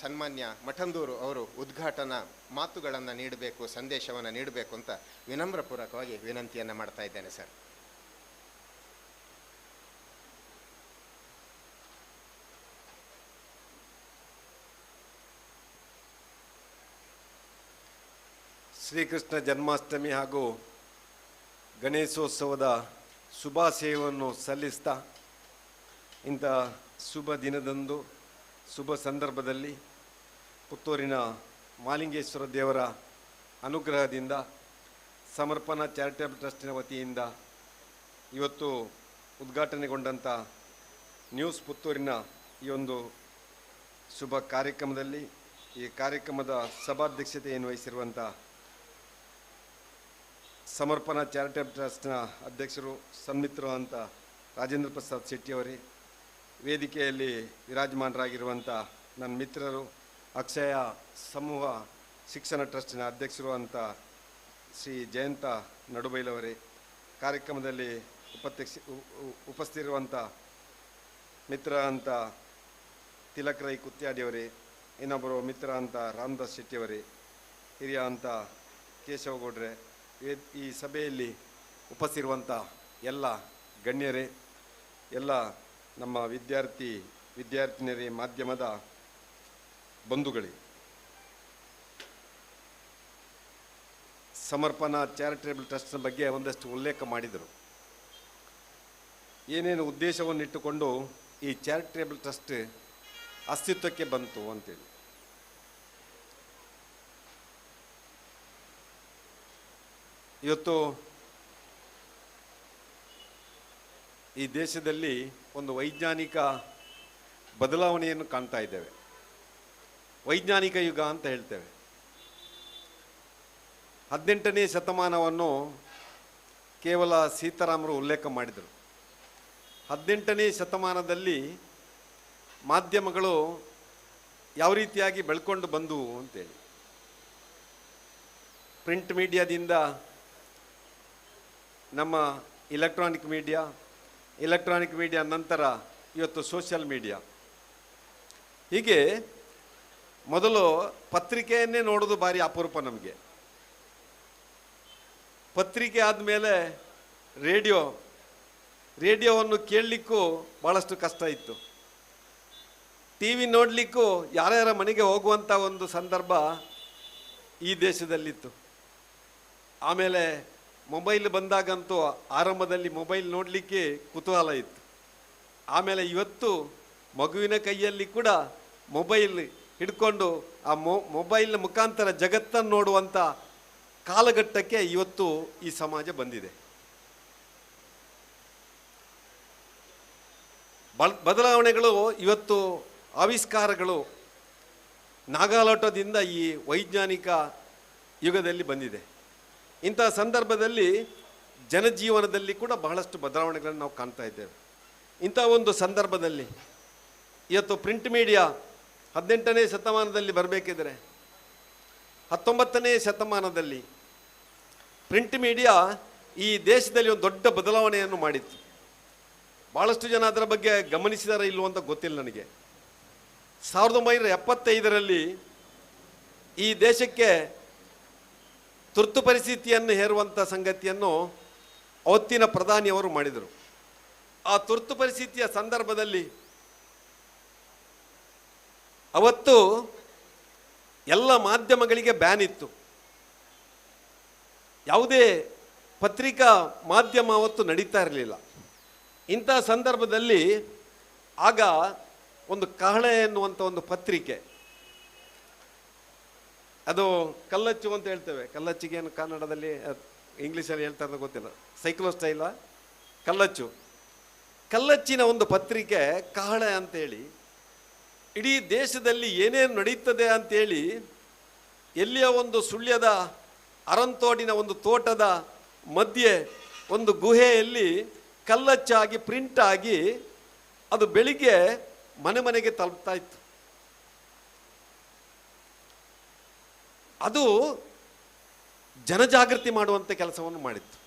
ಸನ್ಮಾನ್ಯ ಮಠಂದೂರು ಅವರು ಉದ್ಘಾಟನಾ ಮಾತುಗಳನ್ನು ನೀಡಬೇಕು, ಸಂದೇಶವನ್ನು ನೀಡಬೇಕು ಅಂತ ವಿನಮ್ರಪೂರ್ವಕವಾಗಿ ವಿನಂತಿಯನ್ನು ಮಾಡ್ತಾ ಇದ್ದೇನೆ ಸರ್. ಶ್ರೀಕೃಷ್ಣ ಜನ್ಮಾಷ್ಟಮಿ ಹಾಗೂ ಗಣೇಶೋತ್ಸವದ ಶುಭಾಶಯವನ್ನು ಸಲ್ಲಿಸ್ತಾ, ಇಂಥ ಶುಭ ದಿನದಂದು ಶುಭ ಸಂದರ್ಭದಲ್ಲಿ ಪುತ್ತೂರಿನ ಮಾಲಿಂಗೇಶ್ವರ ದೇವರ ಅನುಗ್ರಹದಿಂದ ಸಮರ್ಪಣಾ ಚಾರಿಟೇಬಲ್ ಟ್ರಸ್ಟಿನ ವತಿಯಿಂದ ಇವತ್ತು ಉದ್ಘಾಟನೆಗೊಂಡಂಥ ನ್ಯೂಸ್ ಪುತ್ತೂರಿನ ಈ ಒಂದು ಶುಭ ಕಾರ್ಯಕ್ರಮದಲ್ಲಿ ಈ ಕಾರ್ಯಕ್ರಮದ ಸಭಾಧ್ಯಕ್ಷತೆಯನ್ನು ವಹಿಸಿರುವಂಥ ಸಮರ್ಪಣಾ ಚಾರಿಟೇಬಲ್ ಟ್ರಸ್ಟ್ನ ಅಧ್ಯಕ್ಷರು ಸನ್ಮಿತ್ರರು ಅಂತ ರಾಜೇಂದ್ರ ಪ್ರಸಾದ್ ಶೆಟ್ಟಿಯವರೇ, ವೇದಿಕೆಯಲ್ಲಿ ವಿರಾಜಮಾನರಾಗಿರುವಂಥ ನನ್ನ ಮಿತ್ರರು, ಅಕ್ಷಯ ಸಮೂಹ ಶಿಕ್ಷಣ ಟ್ರಸ್ಟಿನ ಅಧ್ಯಕ್ಷರು ಅಂತ ಶ್ರೀ ಜಯಂತ ನಡುಬೈಲವರೇ, ಕಾರ್ಯಕ್ರಮದಲ್ಲಿ ಉಪಸ್ಥಿತಿರುವಂಥ ಮಿತ್ರ ಅಂತ ತಿಲಕ್ ರೈ ಕುತ್ಯಾಡಿಯವರೇ, ಇನ್ನೊಬ್ಬರು ಮಿತ್ರ ಅಂತ ರಾಮದಾಸ್ ಶೆಟ್ಟಿಯವರೇ, ಹಿರಿಯ ಅಂತ ಕೇಶವಗೌಡ್ರೆ, ಈ ಸಭೆಯಲ್ಲಿ ಉಪಸ್ಥಿತಿರುವಂಥ ಎಲ್ಲ ಗಣ್ಯರೇ, ಎಲ್ಲ ನಮ್ಮ ವಿದ್ಯಾರ್ಥಿನಿಯರೇ, ಮಾಧ್ಯಮದ ಬಂಧುಗಳೇ, ಸಮರ್ಪಣಾ ಚಾರಿಟೇಬಲ್ ಟ್ರಸ್ಟ್ನ ಬಗ್ಗೆ ಒಂದಷ್ಟು ಉಲ್ಲೇಖ ಮಾಡಿದರು. ಏನೇನು ಉದ್ದೇಶವನ್ನಿಟ್ಟುಕೊಂಡು ಈ ಚಾರಿಟೇಬಲ್ ಟ್ರಸ್ಟ್ ಅಸ್ತಿತ್ವಕ್ಕೆ ಬಂತು ಅಂತೇಳಿ. ಇವತ್ತು ಈ ದೇಶದಲ್ಲಿ ಒಂದು ವೈಜ್ಞಾನಿಕ ಬದಲಾವಣೆಯನ್ನು ಕಾಣ್ತಾ ಇದ್ದೇವೆ. ವೈಜ್ಞಾನಿಕ ಯುಗ ಅಂತ ಹೇಳ್ತೇವೆ. 18ನೇ ಶತಮಾನವನ್ನು ಕೇವಲ ಸೀತಾರಾಮರು ಉಲ್ಲೇಖ ಮಾಡಿದರು. 18ನೇ ಶತಮಾನದಲ್ಲಿ ಮಾಧ್ಯಮಗಳು ಯಾವ ರೀತಿಯಾಗಿ ಬೆಳ್ಕೊಂಡು ಬಂದವು ಅಂತೇಳಿ. ಪ್ರಿಂಟ್ ಮೀಡಿಯಾದಿಂದ ನಮ್ಮ ಎಲೆಕ್ಟ್ರಾನಿಕ್ ಮೀಡಿಯಾ ನಂತರ ಇವತ್ತು ಸೋಷಿಯಲ್ ಮೀಡಿಯಾ. ಹೀಗೆ ಮೊದಲು ಪತ್ರಿಕೆಯನ್ನೇ ನೋಡೋದು ಭಾರಿ ಅಪರೂಪ ನಮಗೆ. ಪತ್ರಿಕೆ ಆದಮೇಲೆ ರೇಡಿಯೋವನ್ನು ಕೇಳಲಿಕ್ಕೂ ಭಾಳಷ್ಟು ಕಷ್ಟ ಇತ್ತು. ಟಿ ವಿ ನೋಡಲಿಕ್ಕೂ ಯಾರ್ಯಾರ ಮನೆಗೆ ಹೋಗುವಂಥ ಒಂದು ಸಂದರ್ಭ ಈ ದೇಶದಲ್ಲಿತ್ತು. ಆಮೇಲೆ ಮೊಬೈಲ್ ಬಂದಾಗಂತೂ ಆರಂಭದಲ್ಲಿ ಮೊಬೈಲ್ ನೋಡಲಿಕ್ಕೆ ಕುತೂಹಲ ಇತ್ತು. ಆಮೇಲೆ ಇವತ್ತು ಮಗುವಿನ ಕೈಯಲ್ಲಿ ಕೂಡ ಮೊಬೈಲ್ ಹಿಡ್ಕೊಂಡು ಆ ಮೊಬೈಲ್ ಮುಖಾಂತರ ಜಗತ್ತನ್ನು ನೋಡುವಂಥ ಕಾಲಘಟ್ಟಕ್ಕೆ ಇವತ್ತು ಈ ಸಮಾಜ ಬಂದಿದೆ. ಬದಲಾವಣೆಗಳು ಇವತ್ತು ಆವಿಷ್ಕಾರಗಳು ನಾಗಾಲೋಟದಿಂದ ಈ ವೈಜ್ಞಾನಿಕ ಯುಗದಲ್ಲಿ ಬಂದಿದೆ. ಇಂಥ ಸಂದರ್ಭದಲ್ಲಿ ಜನಜೀವನದಲ್ಲಿ ಕೂಡ ಬಹಳಷ್ಟು ಬದಲಾವಣೆಗಳನ್ನು ನಾವು ಕಾಣ್ತಾ ಇದ್ದೇವೆ. ಇಂಥ ಒಂದು ಸಂದರ್ಭದಲ್ಲಿ ಇವತ್ತು ಪ್ರಿಂಟ್ ಮೀಡಿಯಾ 18ನೇ ಶತಮಾನದಲ್ಲಿ ಬರಬೇಕಿದ್ರೆ 19ನೇ ಶತಮಾನದಲ್ಲಿ ಪ್ರಿಂಟ್ ಮೀಡಿಯಾ ಈ ದೇಶದಲ್ಲಿ ಒಂದು ದೊಡ್ಡ ಬದಲಾವಣೆಯನ್ನು ಮಾಡಿತ್ತು. ಭಾಳಷ್ಟು ಜನ ಅದರ ಬಗ್ಗೆ ಗಮನಿಸಿದಾರೆ ಇಲ್ಲವೋ ಅಂತ ಗೊತ್ತಿಲ್ಲ ನನಗೆ. 1975ರಲ್ಲಿ ಈ ದೇಶಕ್ಕೆ ತುರ್ತು ಪರಿಸ್ಥಿತಿಯನ್ನು ಹೇರುವಂಥ ಸಂಗತಿಯನ್ನು ಅವತ್ತಿನ ಪ್ರಧಾನಿಯವರು ಮಾಡಿದರು. ಆ ತುರ್ತು ಪರಿಸ್ಥಿತಿಯ ಸಂದರ್ಭದಲ್ಲಿ ಅವತ್ತು ಎಲ್ಲ ಮಾಧ್ಯಮಗಳಿಗೆ ಬ್ಯಾನ್ ಇತ್ತು. ಯಾವುದೇ ಪತ್ರಿಕಾ ಮಾಧ್ಯಮ ಅವತ್ತು ನಡೀತಾ ಇರಲಿಲ್ಲ. ಇಂಥ ಸಂದರ್ಭದಲ್ಲಿ ಆಗ ಒಂದು ಕಹಳೆ ಎನ್ನುವಂಥ ಒಂದು ಪತ್ರಿಕೆ, ಅದು ಕಲ್ಲಚ್ಚು ಅಂತ ಹೇಳ್ತೇವೆ. ಕಲ್ಲಚ್ಚಿಗೇನು ಕನ್ನಡದಲ್ಲಿ ಇಂಗ್ಲೀಷಲ್ಲಿ ಹೇಳ್ತಾರೆ ಗೊತ್ತಿಲ್ಲ, ಸೈಕ್ಲೋಸ್ಟೈಲ ಕಲ್ಲಚ್ಚಿನ ಒಂದು ಪತ್ರಿಕೆ ಕಹಳೆ ಅಂತೇಳಿ ಇಡೀ ದೇಶದಲ್ಲಿ ಏನೇನು ನಡೀತದೆ ಅಂತೇಳಿ ಎಲ್ಲಿಯ ಒಂದು ಸುಳ್ಯದ ಅರಂತೋಡಿನ ಒಂದು ತೋಟದ ಮಧ್ಯೆ ಒಂದು ಗುಹೆಯಲ್ಲಿ ಕಲ್ಲಚ್ಚಾಗಿ ಪ್ರಿಂಟ್ ಆಗಿ ಅದು ಬೆಳಿಗ್ಗೆ ಮನೆಗೆ ತಲುಪ್ತಾ ಇತ್ತು. ಅದು ಜನಜಾಗೃತಿ ಮಾಡುವಂಥ ಕೆಲಸವನ್ನು ಮಾಡಿತ್ತು.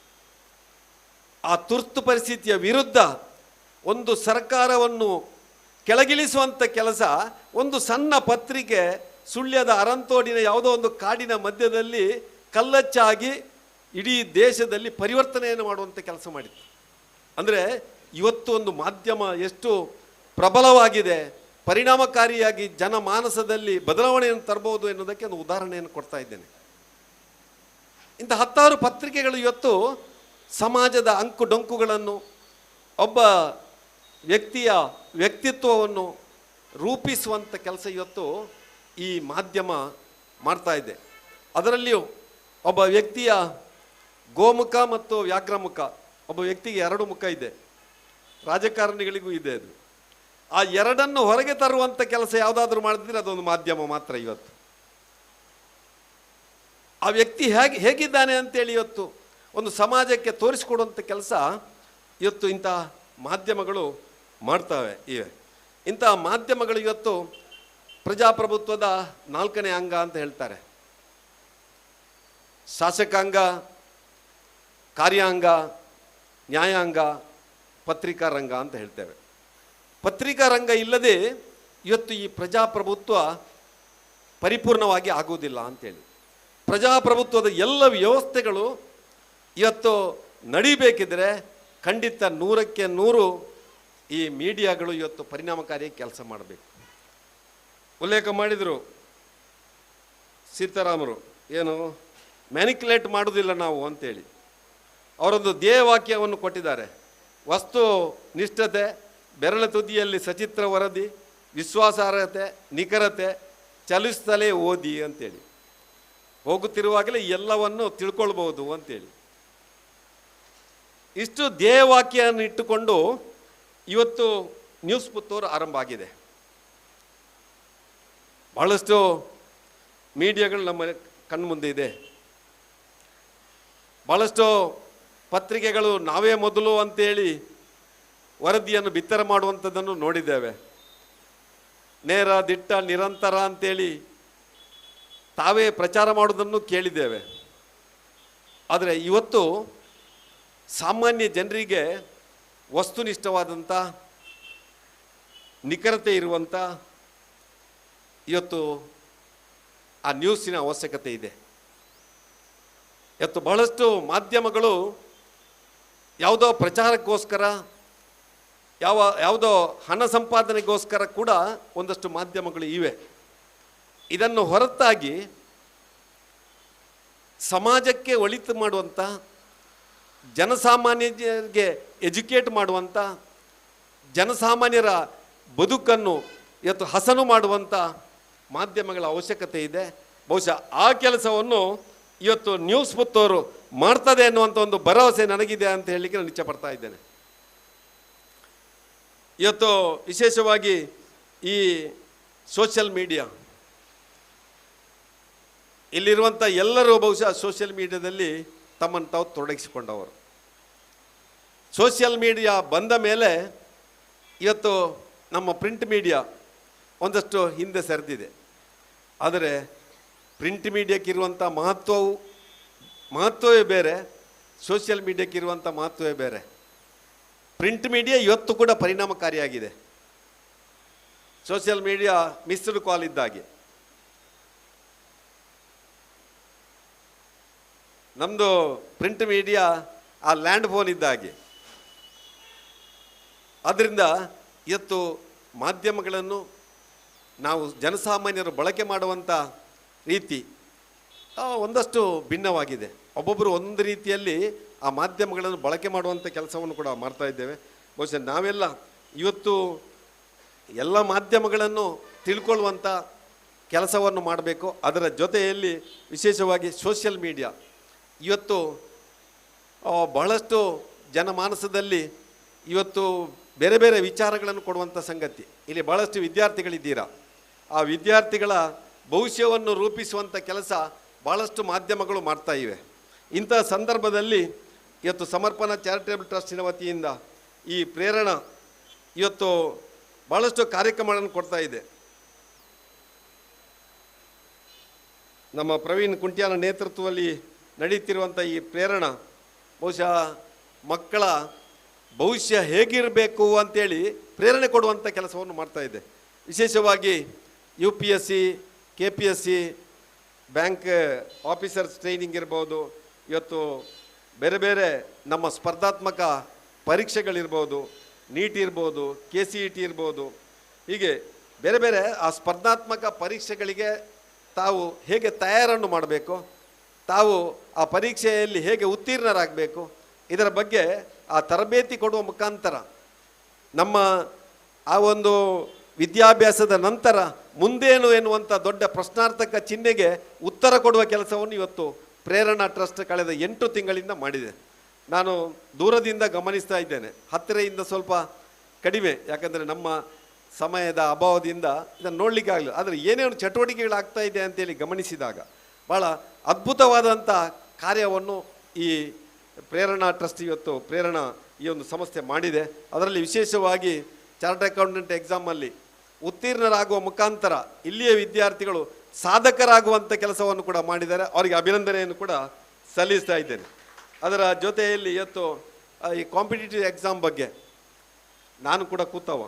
ಆ ತುರ್ತು ಪರಿಸ್ಥಿತಿಯ ವಿರುದ್ಧ ಒಂದು ಸರ್ಕಾರವನ್ನು ಕೆಳಗಿಳಿಸುವಂಥ ಕೆಲಸ ಒಂದು ಸಣ್ಣ ಪತ್ರಿಕೆ ಸುಳ್ಯದ ಅರಂತೋಡಿನ ಯಾವುದೋ ಒಂದು ಕಾಡಿನ ಮಧ್ಯದಲ್ಲಿ ಕಲ್ಲಚ್ಚಾಗಿ ಇಡೀ ದೇಶದಲ್ಲಿ ಪರಿವರ್ತನೆಯನ್ನು ಮಾಡುವಂಥ ಕೆಲಸ ಮಾಡಿತ್ತು. ಅಂದರೆ ಇವತ್ತು ಒಂದು ಮಾಧ್ಯಮ ಎಷ್ಟು ಪ್ರಬಲವಾಗಿದೆ, ಪರಿಣಾಮಕಾರಿಯಾಗಿ ಜನಮಾನಸದಲ್ಲಿ ಬದಲಾವಣೆಯನ್ನು ತರಬಹುದು ಎನ್ನುವುದಕ್ಕೆ ಒಂದು ಉದಾಹರಣೆಯನ್ನು ಕೊಡ್ತಾ ಇದ್ದೇನೆ. ಇಂಥ 10 ಪತ್ರಿಕೆಗಳು ಇವತ್ತು ಸಮಾಜದ ಅಂಕು ಡೊಂಕುಗಳನ್ನು, ಒಬ್ಬ ವ್ಯಕ್ತಿಯ ವ್ಯಕ್ತಿತ್ವವನ್ನು ರೂಪಿಸುವಂಥ ಕೆಲಸ ಇವತ್ತು ಈ ಮಾಧ್ಯಮ ಮಾಡ್ತಾ ಇದೆ. ಅದರಲ್ಲಿಯೂ ಒಬ್ಬ ವ್ಯಕ್ತಿಯ ಗೋಮುಖ ಮತ್ತು ವ್ಯಾಘ್ರಮುಖ, ಒಬ್ಬ ವ್ಯಕ್ತಿಗೆ 2 ಮುಖ ಇದೆ, ರಾಜಕಾರಣಿಗಳಿಗೂ ಇದೆ. ಅದು ಆ ಎರಡನ್ನು ಹೊರಗೆ ತರುವಂಥ ಕೆಲಸ ಯಾವುದಾದ್ರೂ ಮಾಡಿದ್ರೆ ಅದೊಂದು ಮಾಧ್ಯಮ ಮಾತ್ರ. ಇವತ್ತು ಆ ವ್ಯಕ್ತಿ ಹೇಗಿದ್ದಾನೆ ಅಂತೇಳಿ ಇವತ್ತು ಒಂದು ಸಮಾಜಕ್ಕೆ ತೋರಿಸಿಕೊಡುವಂಥ ಕೆಲಸ ಇವತ್ತು ಇಂಥ ಮಾಧ್ಯಮಗಳು ಮಾಡ್ತವೆ ಇವೆ. ಇಂಥ ಮಾಧ್ಯಮಗಳು ಇವತ್ತು ಪ್ರಜಾಪ್ರಭುತ್ವದ 4ನೇ ಅಂಗ ಅಂತ ಹೇಳ್ತಾರೆ. ಶಾಸಕಾಂಗ, ಕಾರ್ಯಾಂಗ, ನ್ಯಾಯಾಂಗ, ಪತ್ರಿಕಾ ರಂಗ ಅಂತ ಹೇಳ್ತೇವೆ. ಪತ್ರಿಕಾ ರಂಗ ಇಲ್ಲದೆ ಇವತ್ತು ಈ ಪ್ರಜಾಪ್ರಭುತ್ವ ಪರಿಪೂರ್ಣವಾಗಿ ಆಗುವುದಿಲ್ಲ ಅಂತೇಳಿ. ಪ್ರಜಾಪ್ರಭುತ್ವದ ಎಲ್ಲ ವ್ಯವಸ್ಥೆಗಳು ಇವತ್ತು ನಡಿಬೇಕಿದ್ರೆ ಖಂಡಿತ 100ಕ್ಕೆ 100 ಈ ಮೀಡಿಯಾಗಳು ಇವತ್ತು ಪರಿಣಾಮಕಾರಿಯಾಗಿ ಕೆಲಸ ಮಾಡಬೇಕು. ಉಲ್ಲೇಖ ಮಾಡಿದರು ಸೀತಾರಾಮರು, ಏನು ಮ್ಯಾನಿಕ್ಯುಲೇಟ್ ಮಾಡೋದಿಲ್ಲ ನಾವು ಅಂತೇಳಿ. ಅವರೊಂದು ಧ್ಯೇಯವಾಕ್ಯವನ್ನು ಕೊಟ್ಟಿದ್ದಾರೆ. ವಸ್ತು ನಿಷ್ಠತೆ, ಬೆರಳ ತುದಿಯಲ್ಲಿ ಸಚಿತ್ರ ವರದಿ, ವಿಶ್ವಾಸಾರ್ಹತೆ, ನಿಖರತೆ, ಚಲಿಸ್ತಲೇ ಓದಿ ಅಂತೇಳಿ. ಹೋಗುತ್ತಿರುವಾಗಲೇ ಎಲ್ಲವನ್ನು ತಿಳ್ಕೊಳ್ಬಹುದು ಅಂತೇಳಿ. ಇಷ್ಟು ಧ್ಯೇಯವಾಕ್ಯವನ್ನು ಇಟ್ಟುಕೊಂಡು ಇವತ್ತು ನ್ಯೂಸ್ ಪುತ್ತೂರು ಆರಂಭ ಆಗಿದೆ. ಬಹಳಷ್ಟು ಮೀಡಿಯಾಗಳು ನಮ್ಮ ಕಣ್ಮುಂದೆ ಇದೆ. ಭಾಳಷ್ಟು ಪತ್ರಿಕೆಗಳು ನಾವೇ ಮೊದಲು ಅಂತೇಳಿ ವರದಿಯನ್ನು ಬಿತ್ತರ ಮಾಡುವಂಥದ್ದನ್ನು ನೋಡಿದ್ದೇವೆ. ನೇರ ದಿಟ್ಟ ನಿರಂತರ ಅಂತೇಳಿ ತಾವೇ ಪ್ರಚಾರ ಮಾಡೋದನ್ನು ಕೇಳಿದ್ದೇವೆ. ಆದರೆ ಇವತ್ತು ಸಾಮಾನ್ಯ ಜನರಿಗೆ ವಸ್ತುನಿಷ್ಠವಾದಂಥ ನಿಖರತೆ ಇರುವಂಥ ಇವತ್ತು ಆ ನ್ಯೂಸಿನ ಅವಶ್ಯಕತೆ ಇದೆ. ಇವತ್ತು ಬಹಳಷ್ಟು ಮಾಧ್ಯಮಗಳು ಯಾವುದೋ ಪ್ರಚಾರಕ್ಕೋಸ್ಕರ ಯಾವುದೋ ಹಣ ಸಂಪಾದನೆಗೋಸ್ಕರ ಕೂಡ ಒಂದಷ್ಟು ಮಾಧ್ಯಮಗಳು ಇವೆ. ಇದನ್ನು ಹೊರತಾಗಿ ಸಮಾಜಕ್ಕೆ ಒಳಿತು ಮಾಡುವಂಥ, ಜನಸಾಮಾನ್ಯರಿಗೆ ಎಜುಕೇಟ್ ಮಾಡುವಂಥ, ಜನಸಾಮಾನ್ಯರ ಬದುಕನ್ನು ಇವತ್ತು ಹಸನು ಮಾಡುವಂಥ ಮಾಧ್ಯಮಗಳ ಅವಶ್ಯಕತೆ ಇದೆ. ಬಹುಶಃ ಆ ಕೆಲಸವನ್ನು ಇವತ್ತು ನ್ಯೂಸ್ ಪುತ್ತೂರು ಮಾಡ್ತದೆ ಅನ್ನುವಂಥ ಒಂದು ಭರವಸೆ ನನಗಿದೆ ಅಂತ ಹೇಳಲಿಕ್ಕೆ ನಾನು ಇಚ್ಛೆಪಡ್ತಾ ಇದ್ದೇನೆ. ಇವತ್ತು ವಿಶೇಷವಾಗಿ ಈ ಸೋಷಿಯಲ್ ಮೀಡಿಯಾ, ಇಲ್ಲಿರುವಂಥ ಎಲ್ಲರೂ ಬಹುಶಃ ಸೋಷಿಯಲ್ ಮೀಡಿಯಾದಲ್ಲಿ ತಮ್ಮನ್ನು ತಾವು ತೊಡಗಿಸಿಕೊಂಡವರು. ಸೋಷಿಯಲ್ ಮೀಡಿಯಾ ಬಂದ ಮೇಲೆ ಇವತ್ತು ನಮ್ಮ ಪ್ರಿಂಟ್ ಮೀಡಿಯಾ ಒಂದಷ್ಟು ಹಿಂದೆ ಸರಿದಿದೆ. ಆದರೆ ಪ್ರಿಂಟ್ ಮೀಡಿಯಾಕ್ಕಿರುವಂಥ ಮಹತ್ವವೇ ಬೇರೆ, ಸೋಷಿಯಲ್ ಮೀಡಿಯಾಕ್ಕಿರುವಂಥ ಮಹತ್ವವೇ ಬೇರೆ. ಪ್ರಿಂಟ್ ಮೀಡಿಯಾ ಇವತ್ತು ಕೂಡ ಪರಿಣಾಮಕಾರಿಯಾಗಿದೆ. ಸೋಷಿಯಲ್ ಮೀಡಿಯಾ ಮಿಸ್ಡ್ ಕಾಲ್ ಇದ್ದಾಗೆ. ನಮ್ಮದು ಪ್ರಿಂಟ್ ಮೀಡಿಯಾ ಆ ಲ್ಯಾಂಡ್ ಫೋನ್ ಇದ್ದಾಗೆ. ಆದ್ದರಿಂದ ಇವತ್ತು ಮಾಧ್ಯಮಗಳನ್ನು ನಾವು ಜನಸಾಮಾನ್ಯರು ಬಳಕೆ ಮಾಡುವಂಥ ರೀತಿ ಒಂದಷ್ಟು ಭಿನ್ನವಾಗಿದೆ. ಒಬ್ಬೊಬ್ಬರು ಒಂದು ರೀತಿಯಲ್ಲಿ ಆ ಮಾಧ್ಯಮಗಳನ್ನು ಬಳಕೆ ಮಾಡುವಂಥ ಕೆಲಸವನ್ನು ಕೂಡ ಮಾಡ್ತಾ ಇದ್ದೇವೆ. ಬಹುಶಃ ನಾವೆಲ್ಲ ಇವತ್ತು ಎಲ್ಲ ಮಾಧ್ಯಮಗಳನ್ನು ತಿಳ್ಕೊಳ್ಳುವಂಥ ಕೆಲಸವನ್ನು ಮಾಡಬೇಕು. ಅದರ ಜೊತೆಯಲ್ಲಿ ವಿಶೇಷವಾಗಿ ಸೋಷಿಯಲ್ ಮೀಡಿಯಾ ಇವತ್ತು ಬಹಳಷ್ಟು ಜನಮಾನಸದಲ್ಲಿ ಇವತ್ತು ಬೇರೆ ಬೇರೆ ವಿಚಾರಗಳನ್ನು ಕೊಡುವಂಥ ಸಂಗತಿ. ಇಲ್ಲಿ ಭಾಳಷ್ಟು ವಿದ್ಯಾರ್ಥಿಗಳಿದ್ದೀರಾ. ಆ ವಿದ್ಯಾರ್ಥಿಗಳ ಭವಿಷ್ಯವನ್ನು ರೂಪಿಸುವಂಥ ಕೆಲಸ ಭಾಳಷ್ಟು ಮಾಧ್ಯಮಗಳು ಮಾಡ್ತಾ ಇವೆ. ಇಂಥ ಸಂದರ್ಭದಲ್ಲಿ ಇವತ್ತು ಸಮರ್ಪಣಾ ಚಾರಿಟೇಬಲ್ ಟ್ರಸ್ಟಿನ ವತಿಯಿಂದ ಈ ಪ್ರೇರಣಾ ಇವತ್ತು ಭಾಳಷ್ಟು ಕಾರ್ಯಕ್ರಮಗಳನ್ನು ಕೊಡ್ತಾ ಇದೆ. ನಮ್ಮ ಪ್ರವೀಣ್ ಕುಂಟ್ಯಾನ ನೇತೃತ್ವದಲ್ಲಿ ನಡೀತಿರುವಂಥ ಈ ಪ್ರೇರಣಾ ಬಹುಶಃ ಮಕ್ಕಳ ಭವಿಷ್ಯ ಹೇಗಿರಬೇಕು ಅಂತೇಳಿ ಪ್ರೇರಣೆ ಕೊಡುವಂಥ ಕೆಲಸವನ್ನು ಮಾಡ್ತಾ ಇದೆ. ವಿಶೇಷವಾಗಿ UPSC, KPSC, bank officers training ಇರ್ಬೋದು, ಇವತ್ತು ಬೇರೆ ಬೇರೆ ನಮ್ಮ ಸ್ಪರ್ಧಾತ್ಮಕ ಪರೀಕ್ಷೆಗಳಿರ್ಬೋದು, ನೀಟ್ ಇರ್ಬೋದು, KCET ಇರ್ಬೋದು, ಹೀಗೆ ಬೇರೆ ಬೇರೆ ಆ ಸ್ಪರ್ಧಾತ್ಮಕ ಪರೀಕ್ಷೆಗಳಿಗೆ ತಾವು ಹೇಗೆ ತಯಾರನ್ನು ಮಾಡಬೇಕು, ತಾವು ಆ ಪರೀಕ್ಷೆಯಲ್ಲಿ ಹೇಗೆ ಉತ್ತೀರ್ಣರಾಗಬೇಕು, ಇದರ ಬಗ್ಗೆ ಆ ತರಬೇತಿ ಕೊಡುವ ಮುಖಾಂತರ ನಮ್ಮ ಆ ಒಂದು ವಿದ್ಯಾಭ್ಯಾಸದ ನಂತರ ಮುಂದೇನು ಎನ್ನುವಂಥ ದೊಡ್ಡ ಪ್ರಶ್ನಾರ್ಥಕ ಚಿಹ್ನೆಗೆ ಉತ್ತರ ಕೊಡುವ ಕೆಲಸವನ್ನು ಇವತ್ತು ಪ್ರೇರಣಾ ಟ್ರಸ್ಟ್ ಕಳೆದ 8 ತಿಂಗಳಿಂದ ಮಾಡಿದೆ. ನಾನು ದೂರದಿಂದ ಗಮನಿಸ್ತಾ ಇದ್ದೇನೆ, ಹತ್ತಿರದಿಂದ ಸ್ವಲ್ಪ ಕಡಿಮೆ, ಯಾಕಂದರೆ ನಮ್ಮ ಸಮಯದ ಅಭಾವದಿಂದ ಇದನ್ನು ನೋಡಲಿಕ್ಕೆ ಆಗಲಿಲ್ಲ. ಆದರೆ ಏನೇನು ಚಟುವಟಿಕೆಗಳಾಗ್ತಾ ಇದೆ ಅಂತೇಳಿ ಗಮನಿಸಿದಾಗ ಭಾಳ ಅದ್ಭುತವಾದಂಥ ಕಾರ್ಯವನ್ನು ಈ ಪ್ರೇರಣಾ ಟ್ರಸ್ಟ್ ಇವತ್ತು ಪ್ರೇರಣಾ ಈ ಒಂದು ಸಂಸ್ಥೆ ಮಾಡಿದೆ. ಅದರಲ್ಲಿ ವಿಶೇಷವಾಗಿ ಚಾರ್ಟರ್ಡ್ ಅಕೌಂಟೆಂಟ್ ಎಕ್ಸಾಮಲ್ಲಿ ಉತ್ತೀರ್ಣರಾಗುವ ಮುಖಾಂತರ ಇಲ್ಲಿಯ ವಿದ್ಯಾರ್ಥಿಗಳು ಸಾಧಕರಾಗುವಂಥ ಕೆಲಸವನ್ನು ಕೂಡ ಮಾಡಿದ್ದಾರೆ. ಅವರಿಗೆ ಅಭಿನಂದನೆಯನ್ನು ಕೂಡ ಸಲ್ಲಿಸ್ತಾ ಇದ್ದೇನೆ. ಅದರ ಜೊತೆಯಲ್ಲಿ ಇವತ್ತು ಈ ಕಾಂಪಿಟೇಟಿವ್ ಎಕ್ಸಾಮ್ ಬಗ್ಗೆ ನಾನು ಕೂಡ ಕೂತವ,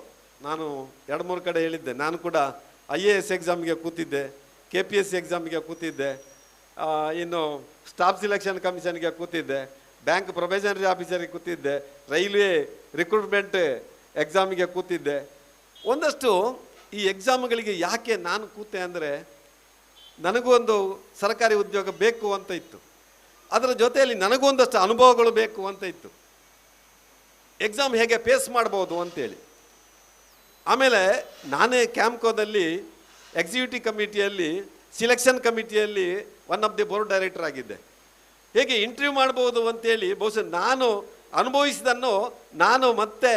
ನಾನು 2-3 ಕಡೆ ಹೇಳಿದ್ದೆ. ನಾನು ಕೂಡ IAS ಎಕ್ಸಾಮಿಗೆ ಕೂತಿದ್ದೆ, KPSC ಎಕ್ಸಾಮಿಗೆ ಕೂತಿದ್ದೆ, ಇನ್ನು ಸ್ಟಾಫ್ ಸಿಲೆಕ್ಷನ್ ಕಮಿಷನ್ಗೆ ಕೂತಿದ್ದೆ, ಬ್ಯಾಂಕ್ ಪ್ರೊಬೇಷನರಿ ಆಫೀಸರಿಗೆ ಕೂತಿದ್ದೆ, ರೈಲ್ವೆ ರಿಕ್ರೂಟ್ಮೆಂಟ್ ಎಕ್ಸಾಮಿಗೆ ಕೂತಿದ್ದೆ. ಒಂದಷ್ಟು ಈ ಎಕ್ಸಾಮ್ಗಳಿಗೆ ಯಾಕೆ ನಾನು ಕೂತೆ ಅಂದರೆ ನನಗೂ ಒಂದು ಸರ್ಕಾರಿ ಉದ್ಯೋಗ ಬೇಕು ಅಂತ ಇತ್ತು. ಅದರ ಜೊತೆಯಲ್ಲಿ ನನಗೂ ಒಂದಷ್ಟು ಅನುಭವಗಳು ಬೇಕು ಅಂತ ಇತ್ತು. ಎಕ್ಸಾಮ್ ಹೇಗೆ ಫೇಸ್ ಮಾಡ್ಬೋದು ಅಂತೇಳಿ. ಆಮೇಲೆ ನಾನೇ ಕ್ಯಾಂಪ್ಕೋದಲ್ಲಿ ಎಕ್ಸಿಕ್ಯೂಟಿವ್ ಕಮಿಟಿಯಲ್ಲಿ ಸಿಲೆಕ್ಷನ್ ಕಮಿಟಿಯಲ್ಲಿ one of the board director ಆಗಿದ್ದೆ. ಹೇಗೆ ಇಂಟರ್ವ್ಯೂ ಮಾಡ್ಬೋದು ಅಂತೇಳಿ ಬಹುಶಃ ನಾನು ಅನುಭವಿಸಿದನ್ನು ನಾನು ಮತ್ತೆ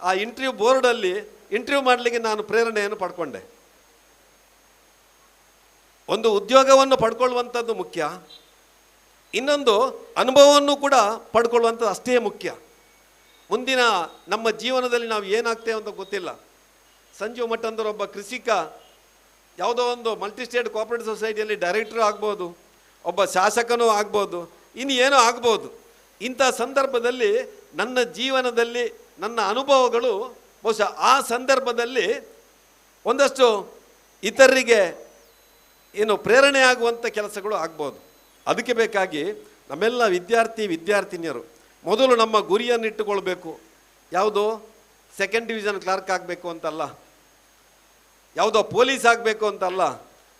ಆ ಇಂಟರ್ವ್ಯೂ ಬೋರ್ಡಲ್ಲಿ ಇಂಟರ್ವ್ಯೂ ಮಾಡಲಿಕ್ಕೆ ನಾನು ಪ್ರೇರಣೆಯನ್ನು ಪಡ್ಕೊಂಡೆ. ಒಂದು ಉದ್ಯೋಗವನ್ನು ಪಡ್ಕೊಳ್ಳುವಂಥದ್ದು ಮುಖ್ಯ. ಇನ್ನೊಂದು ಅನುಭವವನ್ನು ಕೂಡ ಪಡ್ಕೊಳ್ಳುವಂಥದ್ದು ಅಷ್ಟೇ ಮುಖ್ಯ. ಮುಂದಿನ ನಮ್ಮ ಜೀವನದಲ್ಲಿ ನಾವು ಏನಾಗ್ತೇವೆ ಅಂತ ಗೊತ್ತಿಲ್ಲ. ಸಂಜೀವ್ ಮಠ್ ಅಂದ್ರೆ ಒಬ್ಬ ಕೃಷಿಕ ಯಾವುದೋ ಒಂದು ಮಲ್ಟಿಸ್ಟೇಟ್ ಕೋಆಪರೇಟಿವ್ ಸೊಸೈಟಿಯಲ್ಲಿ ಡೈರೆಕ್ಟರ್ ಆಗ್ಬೋದು, ಒಬ್ಬ ಶಾಸಕನೂ ಆಗ್ಬೋದು, ಇನ್ನು ಏನೋ ಆಗ್ಬೋದು. ಇಂಥ ಸಂದರ್ಭದಲ್ಲಿ ನನ್ನ ಜೀವನದಲ್ಲಿ ನನ್ನ ಅನುಭವಗಳು ಬಹುಶಃ ಆ ಸಂದರ್ಭದಲ್ಲಿ ಒಂದಷ್ಟು ಇತರರಿಗೆ ಏನು ಪ್ರೇರಣೆ ಆಗುವಂಥ ಕೆಲಸಗಳು ಆಗ್ಬೋದು. ಅದಕ್ಕೆ ಬೇಕಾಗಿ ನಮ್ಮೆಲ್ಲ ವಿದ್ಯಾರ್ಥಿನಿಯರು ಮೊದಲು ನಮ್ಮ ಗುರಿಯನ್ನು ಇಟ್ಟುಕೊಳ್ಬೇಕು. ಯಾವುದೋ ಸೆಕೆಂಡ್ ಡಿವಿಷನ್ ಕ್ಲಾರ್ಕ್ ಆಗಬೇಕು ಅಂತಲ್ಲ, ಯಾವುದೋ ಪೊಲೀಸ್ ಆಗಬೇಕು ಅಂತಲ್ಲ.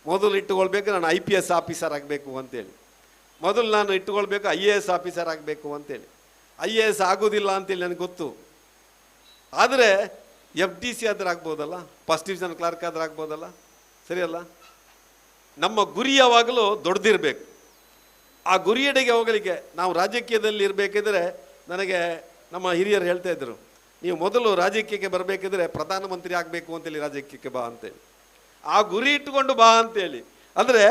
ಮೊದಲು ಇಟ್ಟುಕೊಳ್ಬೇಕು ನಾನು IPS ಆಫೀಸರ್ ಆಗಬೇಕು ಅಂತೇಳಿ. ಮೊದಲು ನಾನು ಇಟ್ಟುಕೊಳ್ಬೇಕು IAS ಆಫೀಸರ್ ಆಗಬೇಕು ಅಂತೇಳಿ. IAS ಆಗೋದಿಲ್ಲ ಅಂತೇಳಿ ನನಗೆ ಗೊತ್ತು. ಆದರೆ FDC ಆದ್ರೆ ಆಗ್ಬೋದಲ್ಲ, ಫಸ್ಟ್ ಡಿವಿಷನ್ ಕ್ಲಾರ್ಕ್ ಆದ್ರೆ ಆಗ್ಬೋದಲ್ಲ, ಸರಿಯಲ್ಲ? ನಮ್ಮ ಗುರಿ ಯಾವಾಗಲೂ ದೊಡ್ಡದಿರಬೇಕು. ಆ ಗುರಿಯೆಡೆಗೆ ಹೋಗಲಿಕ್ಕೆ ನಾವು ರಾಜಕೀಯದಲ್ಲಿ ಇರಬೇಕಿದ್ರೆ, ನನಗೆ ನಮ್ಮ ಹಿರಿಯರು ಹೇಳ್ತಾ ಇದ್ರು, ನೀವು ಮೊದಲು ರಾಜಕೀಯಕ್ಕೆ ಬರಬೇಕಿದ್ರೆ ಪ್ರಧಾನಮಂತ್ರಿ ಆಗಬೇಕು ಅಂತೇಳಿ ರಾಜಕೀಯಕ್ಕೆ ಬಾ ಅಂತೇಳಿ. ಆ ಗುರಿ ಇಟ್ಟುಕೊಂಡು ಬಾ ಅಂತೇಳಿ. ಅಂದರೆ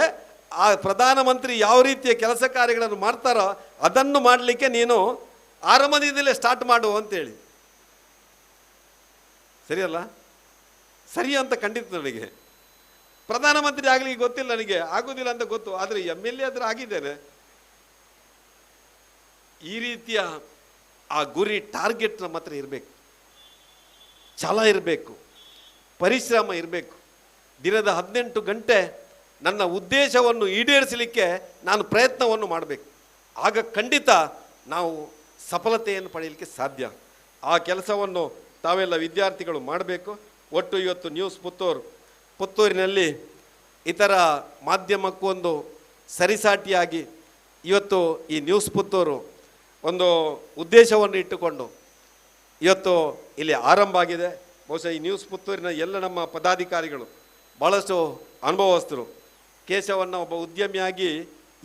ಆ ಪ್ರಧಾನಮಂತ್ರಿ ಯಾವ ರೀತಿಯ ಕೆಲಸ ಕಾರ್ಯಗಳನ್ನು ಮಾಡ್ತಾರೋ ಅದನ್ನು ಮಾಡಲಿಕ್ಕೆ ನೀನು ಆರಂಭದಿಂದಲೇ ಸ್ಟಾರ್ಟ್ ಮಾಡು ಅಂತೇಳಿ. ಸರಿಯಲ್ಲ? ಸರಿ ಅಂತ ಖಂಡಿತ ನನಗೆ. ಪ್ರಧಾನಮಂತ್ರಿ ಆಗಲಿಕ್ಕೆ ಗೊತ್ತಿಲ್ಲ, ನನಗೆ ಆಗೋದಿಲ್ಲ ಅಂತ ಗೊತ್ತು. ಆದರೆ MLA ಆದ್ರೆ ಆಗಿದ್ದೇನೆ. ಈ ರೀತಿಯ ಆ ಗುರಿ ಟಾರ್ಗೆಟ್ ನಮ್ಮ ಹತ್ರ ಇರಬೇಕು, ಛಲ ಇರಬೇಕು, ಪರಿಶ್ರಮ ಇರಬೇಕು. ದಿನದ 18 ಗಂಟೆ ನನ್ನ ಉದ್ದೇಶವನ್ನು ಈಡೇರಿಸಲಿಕ್ಕೆ ನಾನು ಪ್ರಯತ್ನವನ್ನು ಮಾಡಬೇಕು. ಆಗ ಖಂಡಿತ ನಾವು ಸಫಲತೆಯನ್ನು ಪಡೆಯಲಿಕ್ಕೆ ಸಾಧ್ಯ. ಆ ಕೆಲಸವನ್ನು ತಾವೆಲ್ಲ ವಿದ್ಯಾರ್ಥಿಗಳು ಮಾಡಬೇಕು. ಒಟ್ಟು ಇವತ್ತು ನ್ಯೂಸ್ ಪುತ್ತೂರಿನಲ್ಲಿ ಇತರ ಮಾಧ್ಯಮಕ್ಕೂ ಒಂದು ಸರಿಸಾಟಿಯಾಗಿ ಇವತ್ತು ಈ ನ್ಯೂಸ್ ಪುತ್ತೂರು ಒಂದು ಉದ್ದೇಶವನ್ನು ಇಟ್ಟುಕೊಂಡು ಇವತ್ತು ಇಲ್ಲಿ ಆರಂಭ ಆಗಿದೆ. ಬಹುಶಃ ಈ ನ್ಯೂಸ್ ಪುತ್ತೂರಿನ ಎಲ್ಲ ನಮ್ಮ ಪದಾಧಿಕಾರಿಗಳು ಭಾಳಷ್ಟು ಅನುಭವಸ್ಥರು. ಕೇಶವನ್ನು ಒಬ್ಬ ಉದ್ಯಮಿಯಾಗಿ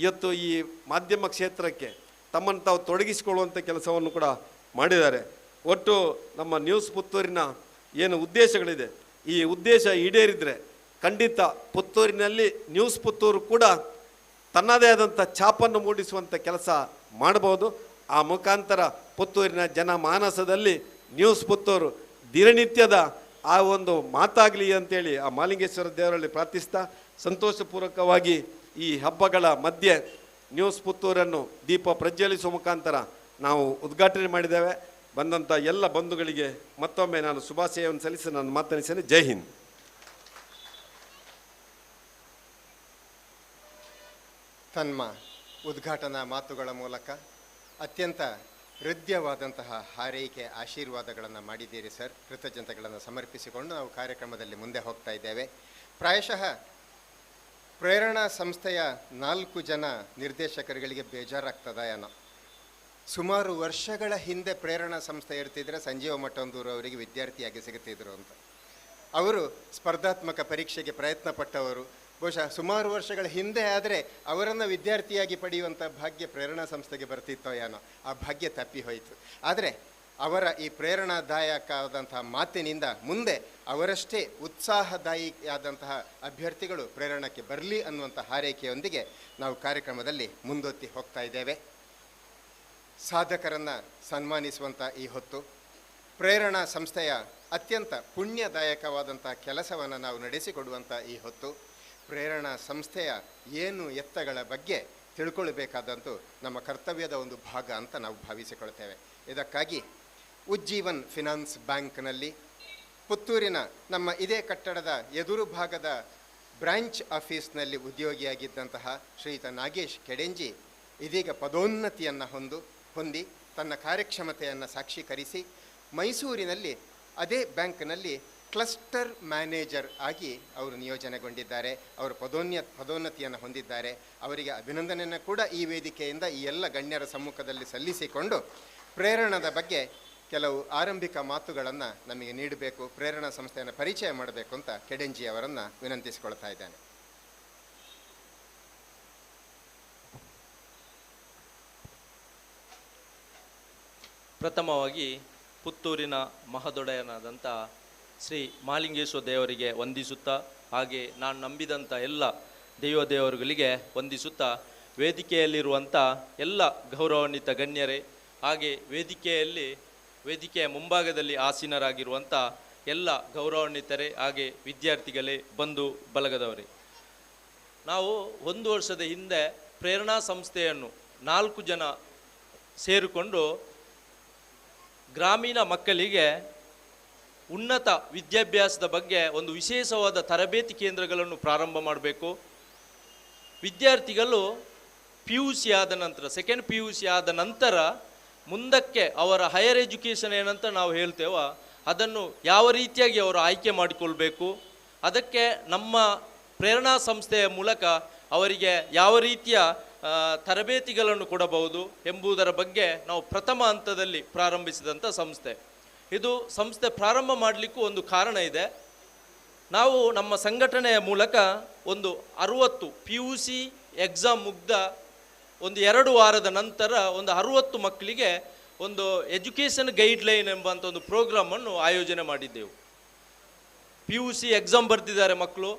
ಇವತ್ತು ಈ ಮಾಧ್ಯಮ ಕ್ಷೇತ್ರಕ್ಕೆ ತಮ್ಮನ್ನು ತಾವು ತೊಡಗಿಸಿಕೊಳ್ಳುವಂಥ ಕೆಲಸವನ್ನು ಕೂಡ ಮಾಡಿದ್ದಾರೆ. ಒಟ್ಟು ನಮ್ಮ ನ್ಯೂಸ್ ಪುತ್ತೂರಿನ ಏನು ಉದ್ದೇಶಗಳಿದೆ, ಈ ಉದ್ದೇಶ ಈಡೇರಿದರೆ ಖಂಡಿತ ಪುತ್ತೂರಿನಲ್ಲಿ ನ್ಯೂಸ್ ಪುತ್ತೂರು ಕೂಡ ತನ್ನದೇ ಆದಂಥ ಛಾಪನ್ನು ಮೂಡಿಸುವಂಥ ಕೆಲಸ ಮಾಡಬಹುದು. ಆ ಮುಖಾಂತರ ಪುತ್ತೂರಿನ ಜನಮಾನಸದಲ್ಲಿ ನ್ಯೂಸ್ ಪುತ್ತೂರು ದಿನನಿತ್ಯದ ಆ ಒಂದು ಮಾತಾಗಲಿ ಅಂತೇಳಿ ಆ ಮಾಲಿಂಗೇಶ್ವರ ದೇವರಲ್ಲಿ ಪ್ರಾರ್ಥಿಸ್ತಾ, ಸಂತೋಷಪೂರ್ವಕವಾಗಿ ಈ ಹಬ್ಬಗಳ ಮಧ್ಯೆ ನ್ಯೂಸ್ ಪುತ್ತೂರನ್ನು ದೀಪ ಪ್ರಜ್ವಲಿಸುವ ಮುಖಾಂತರ ನಾವು ಉದ್ಘಾಟನೆ ಮಾಡಿದ್ದೇವೆ. ಬಂದಂಥ ಎಲ್ಲ ಬಂಧುಗಳಿಗೆ ಮತ್ತೊಮ್ಮೆ ನಾನು ಶುಭಾಶಯವನ್ನು ಸಲ್ಲಿಸಿ ನಾನು ಮಾತನಾಡಿದ್ದೇನೆ. ಜೈ ಹಿಂದ್. ತನ್ಮ ಉದ್ಘಾಟನಾ ಮಾತುಗಳ ಮೂಲಕ ಅತ್ಯಂತ ಹೃದಯವಾದಂತಹ ಹಾರೈಕೆ ಆಶೀರ್ವಾದಗಳನ್ನು ಮಾಡಿದ್ದೀರಿ ಸರ್. ಕೃತಜ್ಞತೆಗಳನ್ನು ಸಮರ್ಪಿಸಿಕೊಂಡು ನಾವು ಕಾರ್ಯಕ್ರಮದಲ್ಲಿ ಮುಂದೆ ಹೋಗ್ತಾ ಇದ್ದೇವೆ. ಪ್ರಾಯಶಃ ಪ್ರೇರಣಾ ಸಂಸ್ಥೆಯ 4 ಜನ ನಿರ್ದೇಶಕರುಗಳಿಗೆ ಬೇಜಾರಾಗ್ತದ ಏನೋ. ಸುಮಾರು ವರ್ಷಗಳ ಹಿಂದೆ ಪ್ರೇರಣಾ ಸಂಸ್ಥೆ ಇರ್ತಿದ್ರೆ ಸಂಜೀವ ಮಠಂದೂರು ಅವರಿಗೆ ವಿದ್ಯಾರ್ಥಿಯಾಗಿ ಸಿಗುತ್ತಿದ್ರು ಅಂತ. ಅವರು ಸ್ಪರ್ಧಾತ್ಮಕ ಪರೀಕ್ಷೆಗೆ ಪ್ರಯತ್ನ ಪಟ್ಟವರು. ಬಹುಶಃ ಸುಮಾರು ವರ್ಷಗಳ ಹಿಂದೆ ಆದರೆ ಅವರನ್ನು ವಿದ್ಯಾರ್ಥಿಯಾಗಿ ಪಡೆಯುವಂಥ ಭಾಗ್ಯ ಪ್ರೇರಣಾ ಸಂಸ್ಥೆಗೆ ಬರ್ತಿತ್ತೋ ಏನೋ. ಆ ಭಾಗ್ಯ ತಪ್ಪಿ ಹೋಯಿತು. ಆದರೆ ಅವರ ಈ ಪ್ರೇರಣಾದಾಯಕವಾದಂತಹ ಮಾತಿನಿಂದ ಮುಂದೆ ಅವರಷ್ಟೇ ಉತ್ಸಾಹದಾಯಿಯಾದಂತಹ ಅಭ್ಯರ್ಥಿಗಳು ಪ್ರೇರಣಕ್ಕೆ ಬರಲಿ ಅನ್ನುವಂಥ ಹಾರೈಕೆಯೊಂದಿಗೆ ನಾವು ಕಾರ್ಯಕ್ರಮದಲ್ಲಿ ಮುಂದೊತ್ತಿ ಹೋಗ್ತಾ ಇದ್ದೇವೆ. ಸಾಧಕರನ್ನು ಸನ್ಮಾನಿಸುವಂಥ ಈ ಹೊತ್ತು ಪ್ರೇರಣಾ ಸಂಸ್ಥೆಯ ಅತ್ಯಂತ ಪುಣ್ಯದಾಯಕವಾದಂಥ ಕೆಲಸವನ್ನು ನಾವು ನಡೆಸಿಕೊಡುವಂಥ ಈ ಹೊತ್ತು ಪ್ರೇರಣಾ ಸಂಸ್ಥೆಯ ಏನು ಎತ್ತಗಳ ಬಗ್ಗೆ ತಿಳ್ಕೊಳ್ಬೇಕಾದಂತೂ ನಮ್ಮ ಕರ್ತವ್ಯದ ಒಂದು ಭಾಗ ಅಂತ ನಾವು ಭಾವಿಸಿಕೊಳ್ತೇವೆ. ಇದಕ್ಕಾಗಿ ಉಜ್ಜೀವನ್ ಫಿನಾನ್ಸ್ ಬ್ಯಾಂಕ್ನಲ್ಲಿ ಪುತ್ತೂರಿನ ನಮ್ಮ ಇದೇ ಕಟ್ಟಡದ ಎದುರು ಭಾಗದ ಬ್ರಾಂಚ್ ಆಫೀಸ್ನಲ್ಲಿ ಉದ್ಯೋಗಿಯಾಗಿದ್ದಂತಹ ಶ್ರೀಯುತ ನಾಗೇಶ್ ಕೆಡೆಂಜಿ ಇದೀಗ ಪದೋನ್ನತಿಯನ್ನು ಹೊಂದಿ ತನ್ನ ಕಾರ್ಯಕ್ಷಮತೆಯನ್ನು ಸಾಕ್ಷೀಕರಿಸಿ ಮೈಸೂರಿನಲ್ಲಿ ಅದೇ ಬ್ಯಾಂಕ್ನಲ್ಲಿ ಕ್ಲಸ್ಟರ್ ಮ್ಯಾನೇಜರ್ ಆಗಿ ಅವರು ನಿಯೋಜನೆಗೊಂಡಿದ್ದಾರೆ. ಅವರು ಪದೋನ್ನತಿಯನ್ನು ಹೊಂದಿದ್ದಾರೆ. ಅವರಿಗೆ ಅಭಿನಂದನೆಯನ್ನು ಕೂಡ ಈ ವೇದಿಕೆಯಿಂದ ಈ ಎಲ್ಲ ಗಣ್ಯರ ಸಮ್ಮುಖದಲ್ಲಿ ಸಲ್ಲಿಸಿಕೊಂಡು ಪ್ರೇರಣದ ಬಗ್ಗೆ ಕೆಲವು ಆರಂಭಿಕ ಮಾತುಗಳನ್ನು ನಮಗೆ ನೀಡಬೇಕು, ಪ್ರೇರಣಾ ಸಂಸ್ಥೆಯನ್ನು ಪರಿಚಯ ಮಾಡಬೇಕು ಅಂತ ಕೆಡೆಂಜಿ ಅವರನ್ನು ವಿನಂತಿಸಿಕೊಳ್ತಾ ಇದ್ದೇನೆ. ಪ್ರಥಮವಾಗಿ ಪುತ್ತೂರಿನ ಮಹದೊಡೆಯನಾದಂಥ ಶ್ರೀ ಮಾಲಿಂಗೇಶ್ವರ ದೇವರಿಗೆ ವಂದಿಸುತ್ತಾ, ಹಾಗೆ ನಾನು ನಂಬಿದಂಥ ಎಲ್ಲ ದೇವರುಗಳಿಗೆ ವಂದಿಸುತ್ತಾ, ವೇದಿಕೆಯಲ್ಲಿರುವಂಥ ಎಲ್ಲ ಗೌರವಾನ್ವಿತ ಗಣ್ಯರೇ, ಹಾಗೆ ವೇದಿಕೆಯ ಮುಂಭಾಗದಲ್ಲಿ ಆಸೀನರಾಗಿರುವಂಥ ಎಲ್ಲ ಗೌರವಾನ್ವಿತರೇ, ಹಾಗೆ ವಿದ್ಯಾರ್ಥಿಗಳೇ, ಬಂಧು ಬಳಗದವರೇ, ನಾವು 1 ವರ್ಷದ ಹಿಂದೆ ಪ್ರೇರಣಾ ಸಂಸ್ಥೆಯನ್ನು 4 ಜನ ಸೇರಿಕೊಂಡು ಗ್ರಾಮೀಣ ಮಕ್ಕಳಿಗೆ ಉನ್ನತ ವಿದ್ಯಾಭ್ಯಾಸದ ಬಗ್ಗೆ ಒಂದು ವಿಶೇಷವಾದ ತರಬೇತಿ ಕೇಂದ್ರಗಳನ್ನು ಪ್ರಾರಂಭ ಮಾಡಬೇಕು. ವಿದ್ಯಾರ್ಥಿಗಳು PUC ಆದ ನಂತರ, ಸೆಕೆಂಡ್ PUC ಆದ ನಂತರ ಮುಂದಕ್ಕೆ ಅವರ ಹೈಯರ್ ಎಜುಕೇಷನ್ ಏನಂತ ನಾವು ಹೇಳ್ತೇವೋ ಅದನ್ನು ಯಾವ ರೀತಿಯಾಗಿ ಅವರು ಆಯ್ಕೆ ಮಾಡಿಕೊಳ್ಬೇಕು, ಅದಕ್ಕೆ ನಮ್ಮ ಪ್ರೇರಣಾ ಸಂಸ್ಥೆಯ ಮೂಲಕ ಅವರಿಗೆ ಯಾವ ರೀತಿಯ ತರಬೇತಿಗಳನ್ನು ಕೊಡಬಹುದು ಎಂಬುದರ ಬಗ್ಗೆ ನಾವು ಪ್ರಥಮ ಹಂತದಲ್ಲಿ ಪ್ರಾರಂಭಿಸಿದಂಥ ಸಂಸ್ಥೆ ಇದು. ಸಂಸ್ಥೆ ಪ್ರಾರಂಭ ಮಾಡಲಿಕ್ಕೂ ಒಂದು ಕಾರಣ ಇದೆ. ನಾವು ನಮ್ಮ ಸಂಘಟನೆಯ ಮೂಲಕ ಒಂದು 60 PUC ಎಕ್ಸಾಮ್ ಮುಗ್ದ ಒಂದು 2 ವಾರದ ನಂತರ ಒಂದು 60 ಮಕ್ಕಳಿಗೆ ಒಂದು ಎಜುಕೇಷನ್ ಗೈಡ್ಲೈನ್ ಎಂಬಂಥ ಒಂದು ಪ್ರೋಗ್ರಾಮನ್ನು ಆಯೋಜನೆ ಮಾಡಿದ್ದೆವು. PUC ಎಕ್ಸಾಮ್ ಬರೆದಿದ್ದಾರೆ ಮಕ್ಕಳು,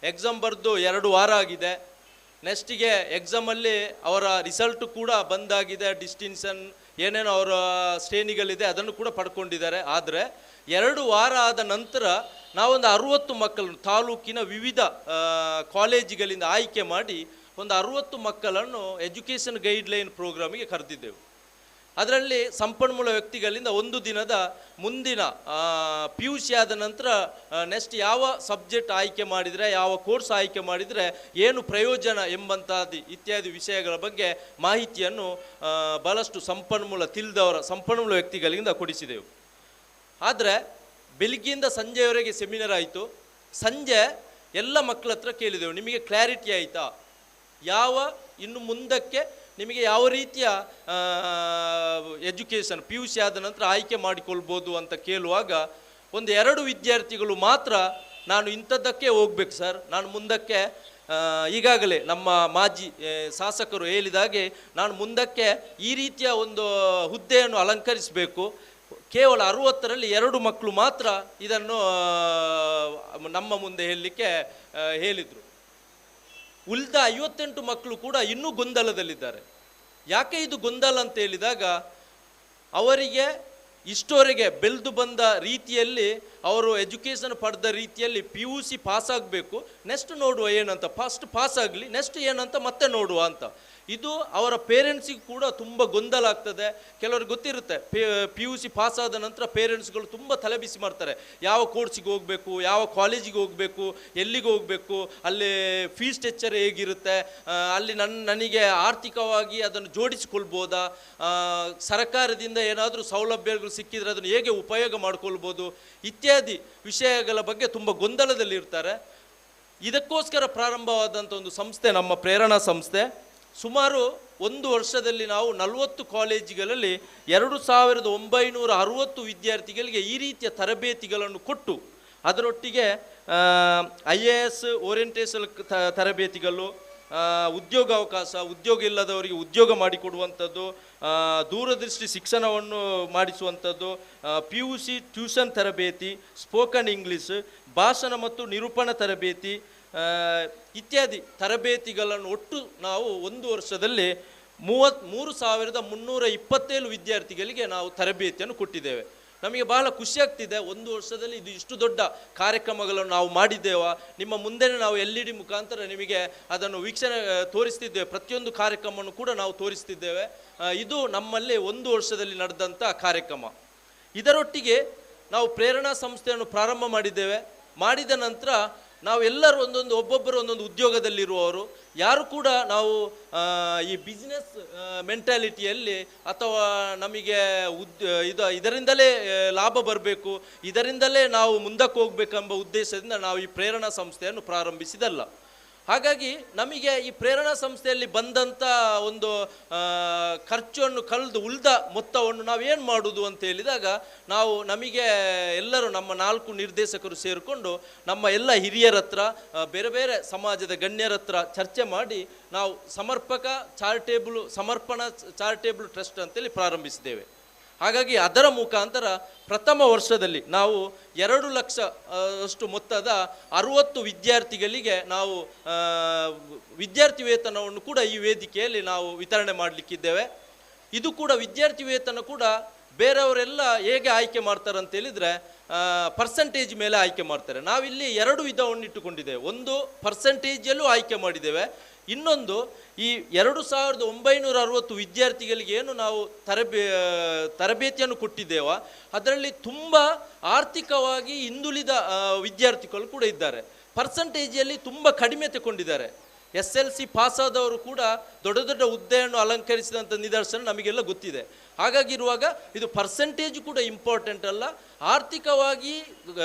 ಎಕ್ಸಾಮ್ ಬರೆದು 2 ವಾರ ಆಗಿದೆ. ನೆಕ್ಸ್ಟಿಗೆ ಎಕ್ಸಾಮಲ್ಲಿ ಅವರ ರಿಸಲ್ಟು ಕೂಡ ಬಂದಾಗಿದೆ, ಡಿಸ್ಟಿಂಕ್ಷನ್ ಏನೇನೋ ಅವರ ಶ್ರೇಣಿಗಳಿದೆ ಅದನ್ನು ಕೂಡ ಪಡ್ಕೊಂಡಿದ್ದಾರೆ. ಆದರೆ 2 ವಾರ ಆದ ನಂತರ ನಾವೊಂದು 60 ಮಕ್ಕಳನ್ನು ತಾಲೂಕಿನ ವಿವಿಧ ಕಾಲೇಜುಗಳಿಂದ ಆಯ್ಕೆ ಮಾಡಿ ಒಂದು 60 ಮಕ್ಕಳನ್ನು ಎಜುಕೇಷನ್ ಗೈಡ್ಲೈನ್ ಪ್ರೋಗ್ರಾಮಿಗೆ ಕರೆದಿದ್ದೆವು. ಅದರಲ್ಲಿ ಸಂಪನ್ಮೂಲ ವ್ಯಕ್ತಿಗಳಿಂದ ಒಂದು ದಿನದ ಮುಂದಿನ PUC ಆದ ನಂತರ ನೆಕ್ಸ್ಟ್ ಯಾವ ಸಬ್ಜೆಕ್ಟ್ ಆಯ್ಕೆ ಮಾಡಿದರೆ, ಯಾವ ಕೋರ್ಸ್ ಆಯ್ಕೆ ಮಾಡಿದರೆ ಏನು ಪ್ರಯೋಜನ ಎಂಬಂಥದ್ದು ಇತ್ಯಾದಿ ವಿಷಯಗಳ ಬಗ್ಗೆ ಮಾಹಿತಿಯನ್ನು ಭಾಳಷ್ಟು ತಿಳಿದವರ ಸಂಪನ್ಮೂಲ ವ್ಯಕ್ತಿಗಳಿಂದ ಕೊಡಿಸಿದೆವು. ಆದರೆ ಬೆಳಿಗ್ಗೆಯಿಂದ ಸಂಜೆಯವರೆಗೆ ಸೆಮಿನಾರ್ ಆಯಿತು. ಸಂಜೆ ಎಲ್ಲ ಮಕ್ಕಳ ಹತ್ರ ಕೇಳಿದೆವು, ನಿಮಗೆ ಕ್ಲಾರಿಟಿ ಆಯಿತಾ, ಇನ್ನು ಮುಂದಕ್ಕೆ ನಿಮಗೆ ಯಾವ ರೀತಿಯ ಎಜುಕೇಷನ್ PUC ಆದ ನಂತರ ಆಯ್ಕೆ ಮಾಡಿಕೊಳ್ಬೋದು ಅಂತ ಕೇಳುವಾಗ ಒಂದು 2 ವಿದ್ಯಾರ್ಥಿಗಳು ಮಾತ್ರ ನಾನು ಇಂಥದ್ದಕ್ಕೆ ಹೋಗ್ಬೇಕು ಸರ್, ನಾನು ಮುಂದಕ್ಕೆ ಈಗಾಗಲೇ ನಮ್ಮ ಮಾಜಿ ಶಾಸಕರು ಹೇಳಿದಾಗೆ ನಾನು ಮುಂದಕ್ಕೆ ಈ ರೀತಿಯ ಒಂದು ಹುದ್ದೆಯನ್ನು ಅಲಂಕರಿಸಬೇಕು. ಕೇವಲ 60ರಲ್ಲಿ 2 ಮಕ್ಕಳು ಮಾತ್ರ ಇದನ್ನು ನಮ್ಮ ಮುಂದೆ ಹೇಳಲಿಕ್ಕೆ ಹೇಳಿದರು. ಉಳಿದ 58 ಮಕ್ಕಳು ಕೂಡ ಇನ್ನೂ ಗೊಂದಲದಲ್ಲಿದ್ದಾರೆ. ಯಾಕೆ ಇದು ಗೊಂದಲ ಅಂತ ಹೇಳಿದಾಗ, ಅವರಿಗೆ ಇಷ್ಟವರೆಗೆ ಬೆಳೆದು ಬಂದ ರೀತಿಯಲ್ಲಿ ಅವರು ಎಜುಕೇಷನ್ ಪಡೆದ ರೀತಿಯಲ್ಲಿ PUC ಪಾಸ್ ಆಗಬೇಕು, ನೆಕ್ಸ್ಟ್ ನೋಡುವ ಏನಂತ, ಫಸ್ಟ್ ಪಾಸ್ ಆಗಲಿ ನೆಕ್ಸ್ಟ್ ಏನಂತ ಮತ್ತೆ ನೋಡುವ ಅಂತ. ಇದು ಅವರ ಪೇರೆಂಟ್ಸಿಗೆ ಕೂಡ ತುಂಬ ಗೊಂದಲ ಆಗ್ತದೆ. ಕೆಲವ್ರಿಗೆ ಗೊತ್ತಿರುತ್ತೆ, PUC ಪಾಸ್ ಆದ ನಂತರ ಪೇರೆಂಟ್ಸ್ಗಳು ತುಂಬ ತಲೆಬಿಸಿ ಮಾಡ್ತಾರೆ, ಯಾವ ಕೋರ್ಸಿಗೆ ಹೋಗಬೇಕು, ಯಾವ ಕಾಲೇಜಿಗೆ ಹೋಗಬೇಕು, ಎಲ್ಲಿಗೆ ಹೋಗಬೇಕು, ಅಲ್ಲಿ ಫೀಸ್ ಸ್ಟ್ರಕ್ಚರ್ ಹೇಗಿರುತ್ತೆ, ಅಲ್ಲಿ ನನಗೆ ಆರ್ಥಿಕವಾಗಿ ಅದನ್ನು ಜೋಡಿಸಿಕೊಳ್ಬೋದಾ, ಸರ್ಕಾರದಿಂದ ಏನಾದರೂ ಸೌಲಭ್ಯಗಳು ಸಿಕ್ಕಿದರೆ ಅದನ್ನು ಹೇಗೆ ಉಪಯೋಗ ಮಾಡಿಕೊಳ್ಬೋದು ಇತ್ಯಾದಿ ವಿಷಯಗಳ ಬಗ್ಗೆ ತುಂಬ ಗೊಂದಲದಲ್ಲಿರ್ತಾರೆ. ಇದಕ್ಕೋಸ್ಕರ ಪ್ರಾರಂಭವಾದಂಥ ಒಂದು ಸಂಸ್ಥೆ ನಮ್ಮ ಪ್ರೇರಣಾ ಸಂಸ್ಥೆ. ಸುಮಾರು 1 ವರ್ಷದಲ್ಲಿ ನಾವು 40 ಕಾಲೇಜುಗಳಲ್ಲಿ 2960 ವಿದ್ಯಾರ್ಥಿಗಳಿಗೆ ಈ ರೀತಿಯ ತರಬೇತಿಗಳನ್ನು ಕೊಟ್ಟು, ಅದರೊಟ್ಟಿಗೆ IAS ಓರಿಯೆಂಟೇಷನ್ ತರಬೇತಿಗಳು, ಉದ್ಯೋಗಾವಕಾಶ, ಉದ್ಯೋಗ ಇಲ್ಲದವರಿಗೆ ಉದ್ಯೋಗ ಮಾಡಿಕೊಡುವಂಥದ್ದು, ದೂರದೃಷ್ಟಿ ಶಿಕ್ಷಣವನ್ನು ಮಾಡಿಸುವಂಥದ್ದು, PUC ಟ್ಯೂಷನ್ ತರಬೇತಿ, ಸ್ಪೋಕನ್ ಇಂಗ್ಲೀಷ್, ಭಾಷಣ ಮತ್ತು ನಿರೂಪಣಾ ತರಬೇತಿ ಇತ್ಯಾದಿ ತರಬೇತಿಗಳನ್ನು ಒಟ್ಟು ನಾವು 1 ವರ್ಷದಲ್ಲಿ 33,327 ವಿದ್ಯಾರ್ಥಿಗಳಿಗೆ ನಾವು ತರಬೇತಿಯನ್ನು ಕೊಟ್ಟಿದ್ದೇವೆ. ನಮಗೆ ಬಹಳ ಖುಷಿಯಾಗ್ತಿದೆ, 1 ವರ್ಷದಲ್ಲಿ ಇಷ್ಟು ದೊಡ್ಡ ಕಾರ್ಯಕ್ರಮಗಳನ್ನು ನಾವು ಮಾಡಿದ್ದೇವೆ. ನಿಮ್ಮ ಮುಂದೆ ನಾವು LED ಮುಖಾಂತರ ನಿಮಗೆ ಅದನ್ನು ವೀಕ್ಷಣೆ ತೋರಿಸ್ತಿದ್ದೇವೆ, ಪ್ರತಿಯೊಂದು ಕಾರ್ಯಕ್ರಮವನ್ನು ಕೂಡ ನಾವು ತೋರಿಸ್ತಿದ್ದೇವೆ. ಇದು ನಮ್ಮಲ್ಲಿ 1 ವರ್ಷದಲ್ಲಿ ನಡೆದಂಥ ಕಾರ್ಯಕ್ರಮ. ಇದರೊಟ್ಟಿಗೆ ನಾವು ಪ್ರೇರಣಾ ಸಂಸ್ಥೆಯನ್ನು ಪ್ರಾರಂಭ ಮಾಡಿದ್ದೇವೆ. ಮಾಡಿದ ನಂತರ ನಾವೆಲ್ಲರೂ ಒಬ್ಬೊಬ್ಬರು ಒಂದೊಂದು ಉದ್ಯೋಗದಲ್ಲಿರುವವರು, ಯಾರು ಕೂಡ ನಾವು ಈ ಬಿಸ್ನೆಸ್ ಮೆಂಟಾಲಿಟಿಯಲ್ಲಿ ಅಥವಾ ನಮಗೆ ಇದರಿಂದಲೇ ಲಾಭ ಬರಬೇಕು, ಇದರಿಂದಲೇ ನಾವು ಮುಂದಕ್ಕೆ ಹೋಗ್ಬೇಕೆಂಬ ಉದ್ದೇಶದಿಂದ ನಾವು ಈ ಪ್ರೇರಣಾ ಸಂಸ್ಥೆಯನ್ನು ಪ್ರಾರಂಭಿಸಿದಲ್ಲ. ಹಾಗಾಗಿ ನಮಗೆ ಈ ಪ್ರೇರಣಾ ಸಂಸ್ಥೆಯಲ್ಲಿ ಬಂದಂಥ ಒಂದು ಖರ್ಚನ್ನು ಕಳೆದು ಉಳಿದ ಮೊತ್ತವನ್ನು ನಾವೇನು ಮಾಡೋದು ಅಂತ ಹೇಳಿದಾಗ, ನಮಗೆ ಎಲ್ಲರೂ ನಮ್ಮ 4 ನಿರ್ದೇಶಕರು ಸೇರಿಕೊಂಡು ನಮ್ಮ ಎಲ್ಲ ಹಿರಿಯರ ಹತ್ರ, ಬೇರೆ ಬೇರೆ ಸಮಾಜದ ಗಣ್ಯರ ಹತ್ರ ಚರ್ಚೆ ಮಾಡಿ ನಾವು ಸಮರ್ಪಣಾ ಚಾರಿಟೇಬಲ್ ಟ್ರಸ್ಟ್ ಅಂತೇಳಿ ಪ್ರಾರಂಭಿಸಿದ್ದೇವೆ. ಹಾಗಾಗಿ ಅದರ ಮುಖಾಂತರ ಪ್ರಥಮ ವರ್ಷದಲ್ಲಿ ನಾವು 2 ಲಕ್ಷ ಅಷ್ಟು ಮೊತ್ತದ 60 ವಿದ್ಯಾರ್ಥಿಗಳಿಗೆ ನಾವು ವಿದ್ಯಾರ್ಥಿ ವೇತನವನ್ನು ಕೂಡ ಈ ವೇದಿಕೆಯಲ್ಲಿ ನಾವು ವಿತರಣೆ ಮಾಡಲಿಕ್ಕಿದ್ದೇವೆ. ಇದು ಕೂಡ ವಿದ್ಯಾರ್ಥಿ ವೇತನ ಕೂಡ ಬೇರೆಯವರೆಲ್ಲ ಹೇಗೆ ಆಯ್ಕೆ ಮಾಡ್ತಾರೆ ಅಂತ ಹೇಳಿದರೆ ಪರ್ಸೆಂಟೇಜ್ ಮೇಲೆ ಆಯ್ಕೆ ಮಾಡ್ತಾರೆ. ನಾವಿಲ್ಲಿ 2 ವಿಧವನ್ನು ಇಟ್ಟುಕೊಂಡಿದ್ದೇವೆ. ಒಂದು ಪರ್ಸೆಂಟೇಜಲ್ಲೂ ಆಯ್ಕೆ ಮಾಡಿದ್ದೇವೆ, ಇನ್ನೊಂದು ಈ 2960 ವಿದ್ಯಾರ್ಥಿಗಳಿಗೆ ಏನು ನಾವು ತರಬೇತಿಯನ್ನು ಕೊಟ್ಟಿದ್ದೇವೋ ಅದರಲ್ಲಿ ತುಂಬ ಆರ್ಥಿಕವಾಗಿ ಹಿಂದುಳಿದ ವಿದ್ಯಾರ್ಥಿಗಳು ಕೂಡ ಇದ್ದಾರೆ. ಪರ್ಸೆಂಟೇಜಲ್ಲಿ ತುಂಬ ಕಡಿಮೆ ತಗೊಂಡಿದ್ದಾರೆ. SLC ಪಾಸಾದವರು ಕೂಡ ದೊಡ್ಡ ದೊಡ್ಡ ಹುದ್ದೆಯನ್ನು ಅಲಂಕರಿಸಿದಂಥ ನಿದರ್ಶನ ನಮಗೆಲ್ಲ ಗೊತ್ತಿದೆ. ಹಾಗಾಗಿರುವಾಗ ಇದು ಪರ್ಸೆಂಟೇಜ್ ಕೂಡ ಇಂಪಾರ್ಟೆಂಟ್ ಅಲ್ಲ, ಆರ್ಥಿಕವಾಗಿ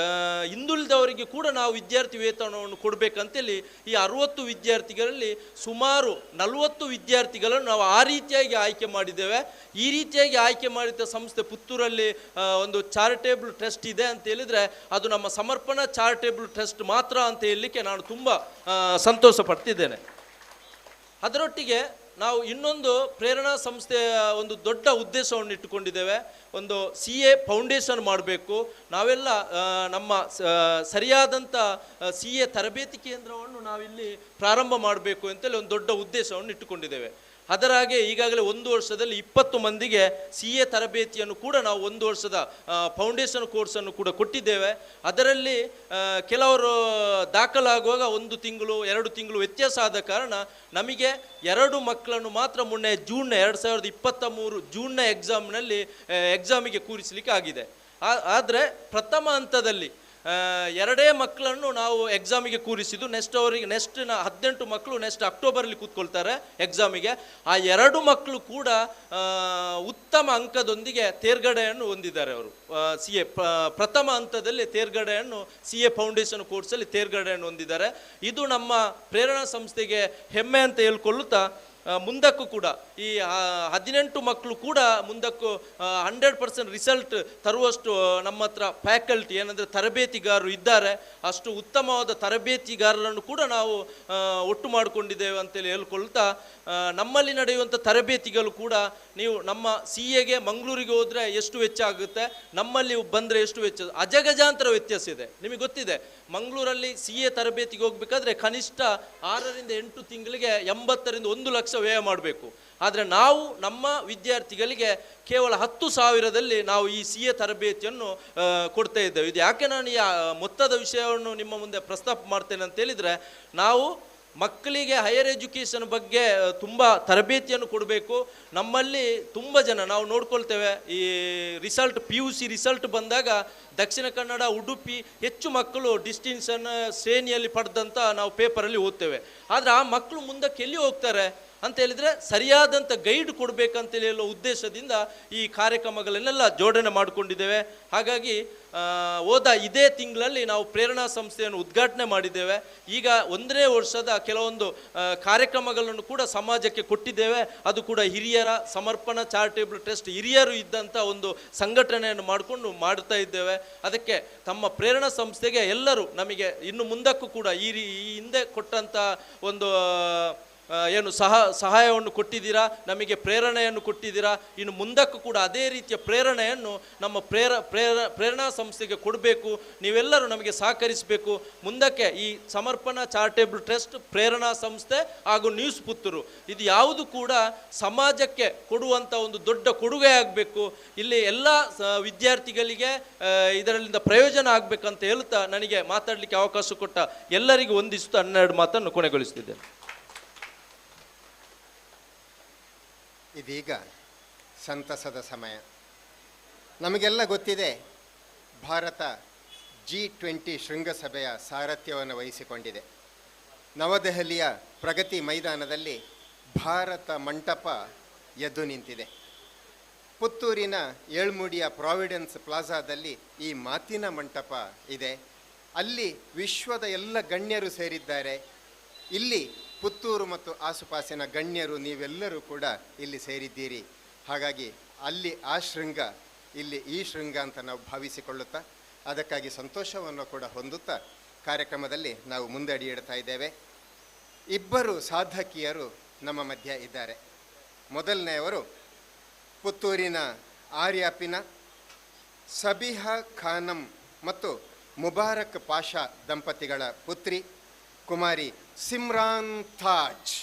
ಹಿಂದುಳಿದವರಿಗೆ ಕೂಡ ನಾವು ವಿದ್ಯಾರ್ಥಿ ವೇತನವನ್ನು ಕೊಡಬೇಕಂತೇಳಿ ಈ 60 ವಿದ್ಯಾರ್ಥಿಗಳಲ್ಲಿ ಸುಮಾರು 40 ವಿದ್ಯಾರ್ಥಿಗಳನ್ನು ನಾವು ಆ ರೀತಿಯಾಗಿ ಆಯ್ಕೆ ಮಾಡಿದ್ದೇವೆ. ಈ ರೀತಿಯಾಗಿ ಆಯ್ಕೆ ಮಾಡಿದ ಸಂಸ್ಥೆ ಪುತ್ತೂರಲ್ಲಿ ಒಂದು ಚಾರಿಟೇಬಲ್ ಟ್ರಸ್ಟ್ ಇದೆ ಅಂತ ಹೇಳಿದರೆ ಅದು ನಮ್ಮ ಸಮರ್ಪಣಾ ಚಾರಿಟೇಬಲ್ ಟ್ರಸ್ಟ್ ಮಾತ್ರ ಅಂತ ಹೇಳಲಿಕ್ಕೆ ನಾನು ತುಂಬ ಸಂತೋಷ ಪಡ್ತಿದ್ದೇನೆ. ಅದರೊಟ್ಟಿಗೆ ನಾವು ಇನ್ನೊಂದು ಪ್ರೇರಣಾ ಸಂಸ್ಥೆಯ ಒಂದು ದೊಡ್ಡ ಉದ್ದೇಶವನ್ನು ಇಟ್ಟುಕೊಂಡಿದ್ದೇವೆ. ಒಂದು CA ಫೌಂಡೇಶನ್ ಮಾಡಬೇಕು, ನಾವೆಲ್ಲ ನಮ್ಮ ಸರಿಯಾದಂಥ CA ತರಬೇತಿ ಕೇಂದ್ರವನ್ನು ನಾವಿಲ್ಲಿ ಪ್ರಾರಂಭ ಮಾಡಬೇಕು ಅಂತೇಳಿ ಒಂದು ದೊಡ್ಡ ಉದ್ದೇಶವನ್ನು ಇಟ್ಟುಕೊಂಡಿದ್ದೇವೆ. ಅದರಾಗೆ ಈಗಾಗಲೇ 1 ವರ್ಷದಲ್ಲಿ 20 ಮಂದಿಗೆ CA ತರಬೇತಿಯನ್ನು ಕೂಡ ನಾವು 1 ವರ್ಷದ ಫೌಂಡೇಶನ್ ಕೋರ್ಸನ್ನು ಕೂಡ ಕೊಟ್ಟಿದ್ದೇವೆ. ಅದರಲ್ಲಿ ಕೆಲವರು ದಾಖಲಾಗುವಾಗ 1 ತಿಂಗಳು 2 ತಿಂಗಳು ವ್ಯತ್ಯಾಸ ಆದ ಕಾರಣ ನಮಗೆ 2 ಮಕ್ಕಳನ್ನು ಮಾತ್ರ ಮೊನ್ನೆ ಜೂನ್ 2023 ಜೂನ್ನ ಎಕ್ಸಾಮಿಗೆ ಕೂರಿಸಲಿಕ್ಕೆ ಆಗಿದೆ. ಆದರೆ ಪ್ರಥಮ ಹಂತದಲ್ಲಿ 2 ಮಕ್ಕಳನ್ನು ನಾವು ಎಕ್ಸಾಮಿಗೆ ಕೂರಿಸಿದ್ದು. ನೆಕ್ಸ್ಟ್ 18 ಮಕ್ಕಳು ನೆಕ್ಸ್ಟ್ ಅಕ್ಟೋಬರಲ್ಲಿ ಕೂತ್ಕೊಳ್ತಾರೆ ಎಕ್ಸಾಮಿಗೆ. ಆ 2 ಮಕ್ಕಳು ಕೂಡ ಉತ್ತಮ ಅಂಕದೊಂದಿಗೆ ತೇರ್ಗಡೆಯನ್ನು ಹೊಂದಿದ್ದಾರೆ. ಅವರು CA ಪ್ರಥಮ ಹಂತದಲ್ಲಿ ತೇರ್ಗಡೆಯನ್ನು CA ಫೌಂಡೇಶನ್ ಕೋರ್ಸಲ್ಲಿ ತೇರ್ಗಡೆಯನ್ನು ಹೊಂದಿದ್ದಾರೆ. ಇದು ನಮ್ಮ ಪ್ರೇರಣಾ ಸಂಸ್ಥೆಗೆ ಹೆಮ್ಮೆ ಅಂತ ಹೇಳ್ಕೊಳ್ಳುತ್ತಾ ಮುಂದಕ್ಕೂ ಕೂಡ ಈ 18 ಮಕ್ಕಳು ಕೂಡ ಮುಂದಕ್ಕೂ 100% ರಿಸಲ್ಟ್ ತರುವಷ್ಟು ನಮ್ಮ ಹತ್ರ ಫ್ಯಾಕಲ್ಟಿ ಏನಂದರೆ ತರಬೇತಿಗಾರರು ಇದ್ದಾರೆ. ಅಷ್ಟು ಉತ್ತಮವಾದ ತರಬೇತಿಗಾರರನ್ನು ಕೂಡ ನಾವು ಒಟ್ಟು ಮಾಡಿಕೊಂಡಿದ್ದೇವೆ ಅಂತೇಳಿ ಹೇಳ್ಕೊಳ್ತಾ ನಮ್ಮಲ್ಲಿ ನಡೆಯುವಂಥ ತರಬೇತಿಗಳು ಕೂಡ ನೀವು ನಮ್ಮ CAಗೆ ಮಂಗಳೂರಿಗೆ ಹೋದರೆ ಎಷ್ಟು ವೆಚ್ಚ ಆಗುತ್ತೆ, ನಮ್ಮಲ್ಲಿ ಬಂದರೆ ಎಷ್ಟು ವೆಚ್ಚ, ಅಜಗಜಾಂತರ ವ್ಯತ್ಯಾಸ ಇದೆ. ನಿಮಗೆ ಗೊತ್ತಿದೆ, ಮಂಗಳೂರಲ್ಲಿ CA ತರಬೇತಿಗೆ ಹೋಗ್ಬೇಕಾದ್ರೆ ಕನಿಷ್ಠ 6ರಿಂದ 8 ತಿಂಗಳಿಗೆ 80ರಿಂದ 1 ಲಕ್ಷ ವ್ಯಯ ಮಾಡಬೇಕು. ಆದರೆ ನಾವು ನಮ್ಮ ವಿದ್ಯಾರ್ಥಿಗಳಿಗೆ ಕೇವಲ 10,000ದಲ್ಲಿ ನಾವು ಈ CA ತರಬೇತಿಯನ್ನು ಕೊಡ್ತಾ ಇದ್ದೇವೆ. ಇದು ಯಾಕೆ ನಾನು ಈ ಮೊತ್ತದ ವಿಷಯವನ್ನು ನಿಮ್ಮ ಮುಂದೆ ಪ್ರಸ್ತಾಪ ಮಾಡ್ತೇನೆ ಅಂತ ಹೇಳಿದರೆ, ನಾವು ಮಕ್ಕಳಿಗೆ ಹೈಯರ್ ಎಜುಕೇಷನ್ ಬಗ್ಗೆ ತುಂಬ ತರಬೇತಿಯನ್ನು ಕೊಡಬೇಕು. ನಮ್ಮಲ್ಲಿ ತುಂಬ ಜನ ನಾವು ನೋಡ್ಕೊಳ್ತೇವೆ, ಈ ರಿಸಲ್ಟ್ PUC ರಿಸಲ್ಟ್ ಬಂದಾಗ ದಕ್ಷಿಣ ಕನ್ನಡ, ಉಡುಪಿ ಹೆಚ್ಚು ಮಕ್ಕಳು ಡಿಸ್ಟಿಂಕ್ಷನ್ ಶ್ರೇಣಿಯಲ್ಲಿ ಪಡೆದಂಥ ನಾವು ಪೇಪರಲ್ಲಿ ಓದ್ತೇವೆ. ಆದರೆ ಆ ಮಕ್ಕಳು ಮುಂದಕ್ಕೆ ಎಲ್ಲಿ ಹೋಗ್ತಾರೆ ಅಂತ ಹೇಳಿದರೆ ಸರಿಯಾದಂಥ ಗೈಡ್ ಕೊಡಬೇಕಂತೇಳಿ ಹೇಳೋ ಉದ್ದೇಶದಿಂದ ಈ ಕಾರ್ಯಕ್ರಮಗಳನ್ನೆಲ್ಲ ಜೋಡಣೆ ಮಾಡಿಕೊಂಡಿದ್ದೇವೆ. ಹಾಗಾಗಿ ಇದೇ ತಿಂಗಳಲ್ಲಿ ನಾವು ಪ್ರೇರಣಾ ಸಂಸ್ಥೆಯನ್ನು ಉದ್ಘಾಟನೆ ಮಾಡಿದ್ದೇವೆ. ಈಗ 1ನೇ ವರ್ಷದ ಕೆಲವೊಂದು ಕಾರ್ಯಕ್ರಮಗಳನ್ನು ಕೂಡ ಸಮಾಜಕ್ಕೆ ಕೊಟ್ಟಿದ್ದೇವೆ. ಅದು ಕೂಡ ಹಿರಿಯರ ಸಮರ್ಪಣಾ ಚಾರಿಟೇಬಲ್ ಟ್ರಸ್ಟ್ ಹಿರಿಯರು ಇದ್ದಂಥ ಒಂದು ಸಂಘಟನೆಯನ್ನು ಮಾಡಿಕೊಂಡು ಮಾಡ್ತಾ ಇದ್ದೇವೆ. ಅದಕ್ಕೆ ತಮ್ಮ ಪ್ರೇರಣಾ ಸಂಸ್ಥೆಗೆ ಎಲ್ಲರೂ ನಮಗೆ ಇನ್ನು ಮುಂದಕ್ಕೂ ಕೂಡ ಈ ಹಿಂದೆ ಕೊಟ್ಟಂಥ ಒಂದು ಏನು ಸಹಾಯವನ್ನು ಕೊಟ್ಟಿದ್ದೀರಾ, ನಮಗೆ ಪ್ರೇರಣೆಯನ್ನು ಕೊಟ್ಟಿದ್ದೀರಾ. ಇನ್ನು ಮುಂದಕ್ಕೂ ಕೂಡ ಅದೇ ರೀತಿಯ ಪ್ರೇರಣೆಯನ್ನು ನಮ್ಮ ಪ್ರೇರಣಾ ಸಂಸ್ಥೆಗೆ ಕೊಡಬೇಕು. ನೀವೆಲ್ಲರೂ ನಮಗೆ ಸಹಕರಿಸಬೇಕು. ಮುಂದಕ್ಕೆ ಈ ಸಮರ್ಪಣಾ ಚಾರಿಟೇಬಲ್ ಟ್ರಸ್ಟ್, ಪ್ರೇರಣಾ ಸಂಸ್ಥೆ ಹಾಗೂ ನ್ಯೂಸ್ ಪುತ್ತೂರು ಇದು ಯಾವುದು ಕೂಡ ಸಮಾಜಕ್ಕೆ ಕೊಡುವಂಥ ಒಂದು ದೊಡ್ಡ ಕೊಡುಗೆ ಆಗಬೇಕು. ಇಲ್ಲಿ ಎಲ್ಲ ವಿದ್ಯಾರ್ಥಿಗಳಿಗೆ ಇದರಿಂದ ಪ್ರಯೋಜನ ಆಗಬೇಕಂತ ಹೇಳ್ತಾ ನನಗೆ ಮಾತಾಡಲಿಕ್ಕೆ ಅವಕಾಶ ಕೊಟ್ಟ ಎಲ್ಲರಿಗೂ ವಂದಿಸುತ್ತಾ 12 ಮಾತನ್ನು ಕೊನೆಗೊಳಿಸುತ್ತಿದ್ದೇನೆ. ಇದೀಗ ಸಂತಸದ ಸಮಯ. ನಮಗೆಲ್ಲ ಗೊತ್ತಿದೆ, ಭಾರತ G20 ಶೃಂಗಸಭೆಯ ಸಾರಥ್ಯವನ್ನು ವಹಿಸಿಕೊಂಡಿದೆ. ನವದೆಹಲಿಯ ಪ್ರಗತಿ ಮೈದಾನದಲ್ಲಿ ಭಾರತ ಮಂಟಪ ಎದ್ದು ನಿಂತಿದೆ. ಪುತ್ತೂರಿನ ಏಳ್ಮುಡಿಯ ಪ್ರಾವಿಡೆನ್ಸ್ ಪ್ಲಾಜಾದಲ್ಲಿ ಈ ಮಾತಿನ ಮಂಟಪ ಇದೆ. ಅಲ್ಲಿ ವಿಶ್ವದ ಎಲ್ಲ ಗಣ್ಯರು ಸೇರಿದ್ದಾರೆ. ಇಲ್ಲಿ ಪುತ್ತೂರು ಮತ್ತು ಆಸುಪಾಸಿನ ಗಣ್ಯರು ನೀವೆಲ್ಲರೂ ಕೂಡ ಇಲ್ಲಿ ಸೇರಿದ್ದೀರಿ. ಹಾಗಾಗಿ ಅಲ್ಲಿ ಆ ಶೃಂಗ, ಇಲ್ಲಿ ಈ ಶೃಂಗ ಅಂತ ನಾವು ಭಾವಿಸಿಕೊಳ್ಳುತ್ತಾ ಅದಕ್ಕಾಗಿ ಸಂತೋಷವನ್ನು ಕೂಡ ಹೊಂದುತ್ತಾ ಕಾರ್ಯಕ್ರಮದಲ್ಲಿ ನಾವು ಮುಂದೆ ಅಡಿ ಇಡ್ತಾ ಇದ್ದೇವೆ. 2 ಸಾಧಕಿಯರು ನಮ್ಮ ಮಧ್ಯೆ ಇದ್ದಾರೆ. ಮೊದಲನೆಯವರು ಪುತ್ತೂರಿನ ಆರ್ಯಾಪಿನ, ಸಬಿಹಾ ಖಾನಂ ಮತ್ತು ಮುಬಾರಕ್ ಪಾಷಾ ದಂಪತಿಗಳ ಪುತ್ರಿ ಕುಮಾರಿ ಸಿಮ್ರಾನ್ ತಾಜ್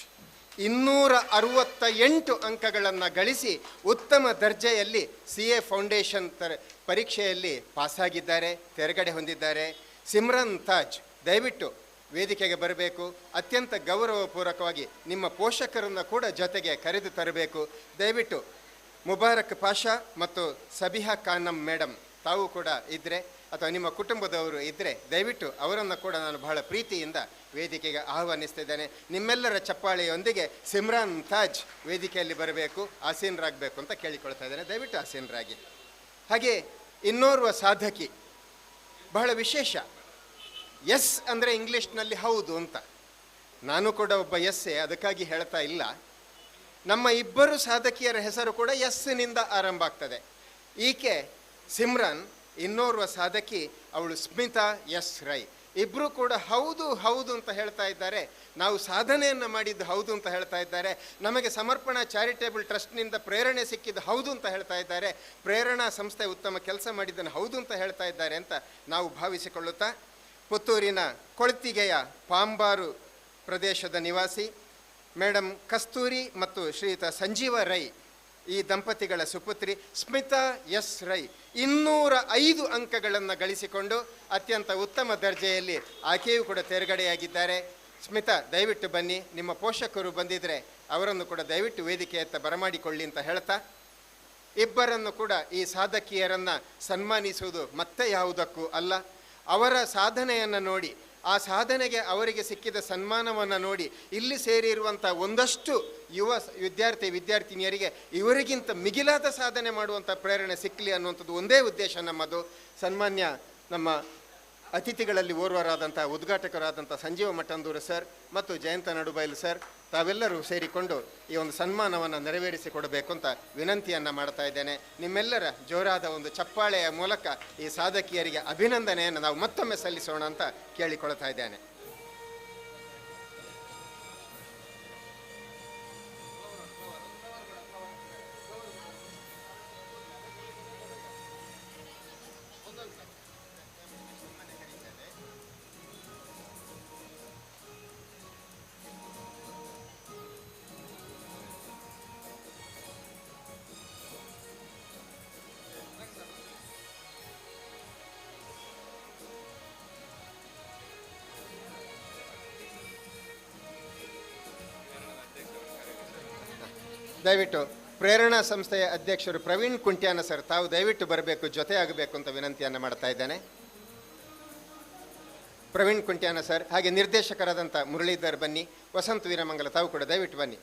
268 ಅಂಕಗಳನ್ನು ಗಳಿಸಿ ಉತ್ತಮ ದರ್ಜೆಯಲ್ಲಿ CA ಫೌಂಡೇಶನ್ ಪರೀಕ್ಷೆಯಲ್ಲಿ ಪಾಸಾಗಿದ್ದಾರೆ, ತೆರಗಡೆ ಹೊಂದಿದ್ದಾರೆ. ಸಿಮ್ರಾನ್ ತಾಜ್ ದಯವಿಟ್ಟು ವೇದಿಕೆಗೆ ಬರಬೇಕು. ಅತ್ಯಂತ ಗೌರವಪೂರ್ವಕವಾಗಿ ನಿಮ್ಮ ಪೋಷಕರನ್ನು ಕೂಡ ಜೊತೆಗೆ ಕರೆದು ತರಬೇಕು. ದಯವಿಟ್ಟು ಮುಬಾರಕ್ ಪಾಷಾ ಮತ್ತು ಸಬಿಹಾ ಖಾನಂ ಮೇಡಮ್ ತಾವು ಕೂಡ ಇದ್ದರೆ ಅಥವಾ ನಿಮ್ಮ ಕುಟುಂಬದವರು ಇದ್ದರೆ ದಯವಿಟ್ಟು ಅವರನ್ನು ಕೂಡ ನಾನು ಬಹಳ ಪ್ರೀತಿಯಿಂದ ವೇದಿಕೆಗೆ ಆಹ್ವಾನಿಸ್ತಿದ್ದೇನೆ. ನಿಮ್ಮೆಲ್ಲರ ಚಪ್ಪಾಳೆಯೊಂದಿಗೆ ಸಿಮ್ರಾನ್ ತಾಜ್ ವೇದಿಕೆಯಲ್ಲಿ ಬರಬೇಕು, ಆಸೀನರಾಗಬೇಕು ಅಂತ ಕೇಳಿಕೊಳ್ತಾ ಇದ್ದೇನೆ. ದಯವಿಟ್ಟು ಆಸೀನರಾಗಿ. ಹಾಗೆ ಇನ್ನೋರ್ವ ಸಾಧಕಿ ಬಹಳ ವಿಶೇಷ. ಎಸ್ ಅಂದರೆ ಇಂಗ್ಲೀಷ್ನಲ್ಲಿ ಹೌದು ಅಂತ. ನಾನು ಕೂಡ ಒಬ್ಬ ಎಸ್ಸೆ, ಅದಕ್ಕಾಗಿ ಹೇಳ್ತಾ ಇಲ್ಲ. ನಮ್ಮ ಇಬ್ಬರು ಸಾಧಕಿಯರ ಹೆಸರು ಕೂಡ ಎಸ್ನಿಂದ ಆರಂಭ ಆಗ್ತದೆ. ಈಕೆ ಸಿಮ್ರನ್, ಇನ್ನೋರ್ವ ಸಾಧಕಿ ಅವಳು ಸ್ಮಿತಾ ಎಸ್ ರೈ. ಇಬ್ಬರು ಕೂಡ ಹೌದು ಹೌದು ಅಂತ ಹೇಳ್ತಾ ಇದ್ದಾರೆ. ನಾವು ಸಾಧನೆಯನ್ನು ಮಾಡಿದ್ದು ಹೌದು ಅಂತ ಹೇಳ್ತಾ ಇದ್ದಾರೆ. ನಮಗೆ ಸಮರ್ಪಣಾ ಚಾರಿಟೇಬಲ್ ಟ್ರಸ್ಟ್ನಿಂದ ಪ್ರೇರಣೆ ಸಿಕ್ಕಿದ್ದು ಹೌದು ಅಂತ ಹೇಳ್ತಾ ಇದ್ದಾರೆ. ಪ್ರೇರಣಾ ಸಂಸ್ಥೆ ಉತ್ತಮ ಕೆಲಸ ಮಾಡಿದ್ದನ್ನು ಹೌದು ಅಂತ ಹೇಳ್ತಾ ಇದ್ದಾರೆ ಅಂತ ನಾವು ಭಾವಿಸಿಕೊಳ್ಳುತ್ತಾ, ಪುತ್ತೂರಿನ ಕೊಳ್ತಿಗೆಯ ಪಾಂಬಾರು ಪ್ರದೇಶದ ನಿವಾಸಿ ಮೇಡಮ್ ಕಸ್ತೂರಿ ಮತ್ತು ಶ್ರೀಯುತ ಸಂಜೀವ ರೈ ಈ ದಂಪತಿಗಳ ಸುಪುತ್ರಿ ಸ್ಮಿತಾ ಎಸ್ ರೈ 205 ಅಂಕಗಳನ್ನು ಗಳಿಸಿಕೊಂಡು ಅತ್ಯಂತ ಉತ್ತಮ ದರ್ಜೆಯಲ್ಲಿ ಆಕೆಯೂ ಕೂಡ ತೇರ್ಗಡೆಯಾಗಿದ್ದಾರೆ. ಸ್ಮಿತಾ ದಯವಿಟ್ಟು ಬನ್ನಿ, ನಿಮ್ಮ ಪೋಷಕರು ಬಂದಿದ್ದರೆ ಅವರನ್ನು ಕೂಡ ದಯವಿಟ್ಟು ವೇದಿಕೆಯತ್ತ ಬರಮಾಡಿಕೊಳ್ಳಿ ಅಂತ ಹೇಳ್ತಾ, ಇಬ್ಬರನ್ನು ಕೂಡ ಈ ಸಾಧಕಿಯರನ್ನು ಸನ್ಮಾನಿಸುವುದು ಮತ್ತೆ ಯಾವುದಕ್ಕೂ ಅಲ್ಲ, ಅವರ ಸಾಧನೆಯನ್ನು ನೋಡಿ, ಆ ಸಾಧನೆಗೆ ಅವರಿಗೆ ಸಿಕ್ಕಿದ ಸನ್ಮಾನವನ್ನು ನೋಡಿ ಇಲ್ಲಿ ಸೇರಿರುವಂಥ ಒಂದಷ್ಟು ಯುವ ವಿದ್ಯಾರ್ಥಿನಿಯರಿಗೆ ಇವರಿಗಿಂತ ಮಿಗಿಲಾದ ಸಾಧನೆ ಮಾಡುವಂಥ ಪ್ರೇರಣೆ ಸಿಕ್ಕಲಿ ಅನ್ನುವಂಥದ್ದು ಒಂದೇ ಉದ್ದೇಶ ನಮ್ಮದು. ಸನ್ಮಾನ್ಯ ನಮ್ಮ ಅತಿಥಿಗಳಲ್ಲಿ ಓರ್ವರಾದಂಥ ಉದ್ಘಾಟಕರಾದಂಥ ಸಂಜೀವ ಮಠಂದೂರು ಸರ್ ಮತ್ತು ಜಯಂತ ನಡುಬೈಲು ಸರ್ ತಾವೆಲ್ಲರೂ ಸೇರಿಕೊಂಡು ಈ ಒಂದು ಸನ್ಮಾನವನ್ನು ನೆರವೇರಿಸಿಕೊಡಬೇಕು ಅಂತ ವಿನಂತಿಯನ್ನು ಮಾಡ್ತಾ ಇದ್ದೇನೆ. ನಿಮ್ಮೆಲ್ಲರ ಜೋರಾದ ಒಂದು ಚಪ್ಪಾಳೆಯ ಮೂಲಕ ಈ ಸಾಧಕಿಯರಿಗೆ ಅಭಿನಂದನೆಯನ್ನು ನಾವು ಮತ್ತೊಮ್ಮೆ ಸಲ್ಲಿಸೋಣ ಅಂತ ಕೇಳಿಕೊಳ್ತಾ ಇದ್ದೇನೆ. ದಯವಿಟ್ಟು ಪ್ರೇರಣಾ ಸಂಸ್ಥೆಯ ಅಧ್ಯಕ್ಷರು ಪ್ರವೀಣ್ ಕುಂಟ್ಯಾನ ಸರ್ ತಾವು ದಯವಿಟ್ಟು ಬರಬೇಕು, ಜೊತೆ ಆಗಬೇಕು ಅಂತ ವಿನಂತಿಯನ್ನು ಮಾಡ್ತಾ ಇದ್ದೇನೆ. ಪ್ರವೀಣ್ ಕುಂಟ್ಯಾನ ಸರ್, ಹಾಗೆ ನಿರ್ದೇಶಕರಾದಂಥ ಮುರಳೀಧರ್ ಬನ್ನಿ. ವಸಂತ ವೀರಮಂಗಲ ತಾವು ಕೂಡ ದಯವಿಟ್ಟು ಬನ್ನಿ.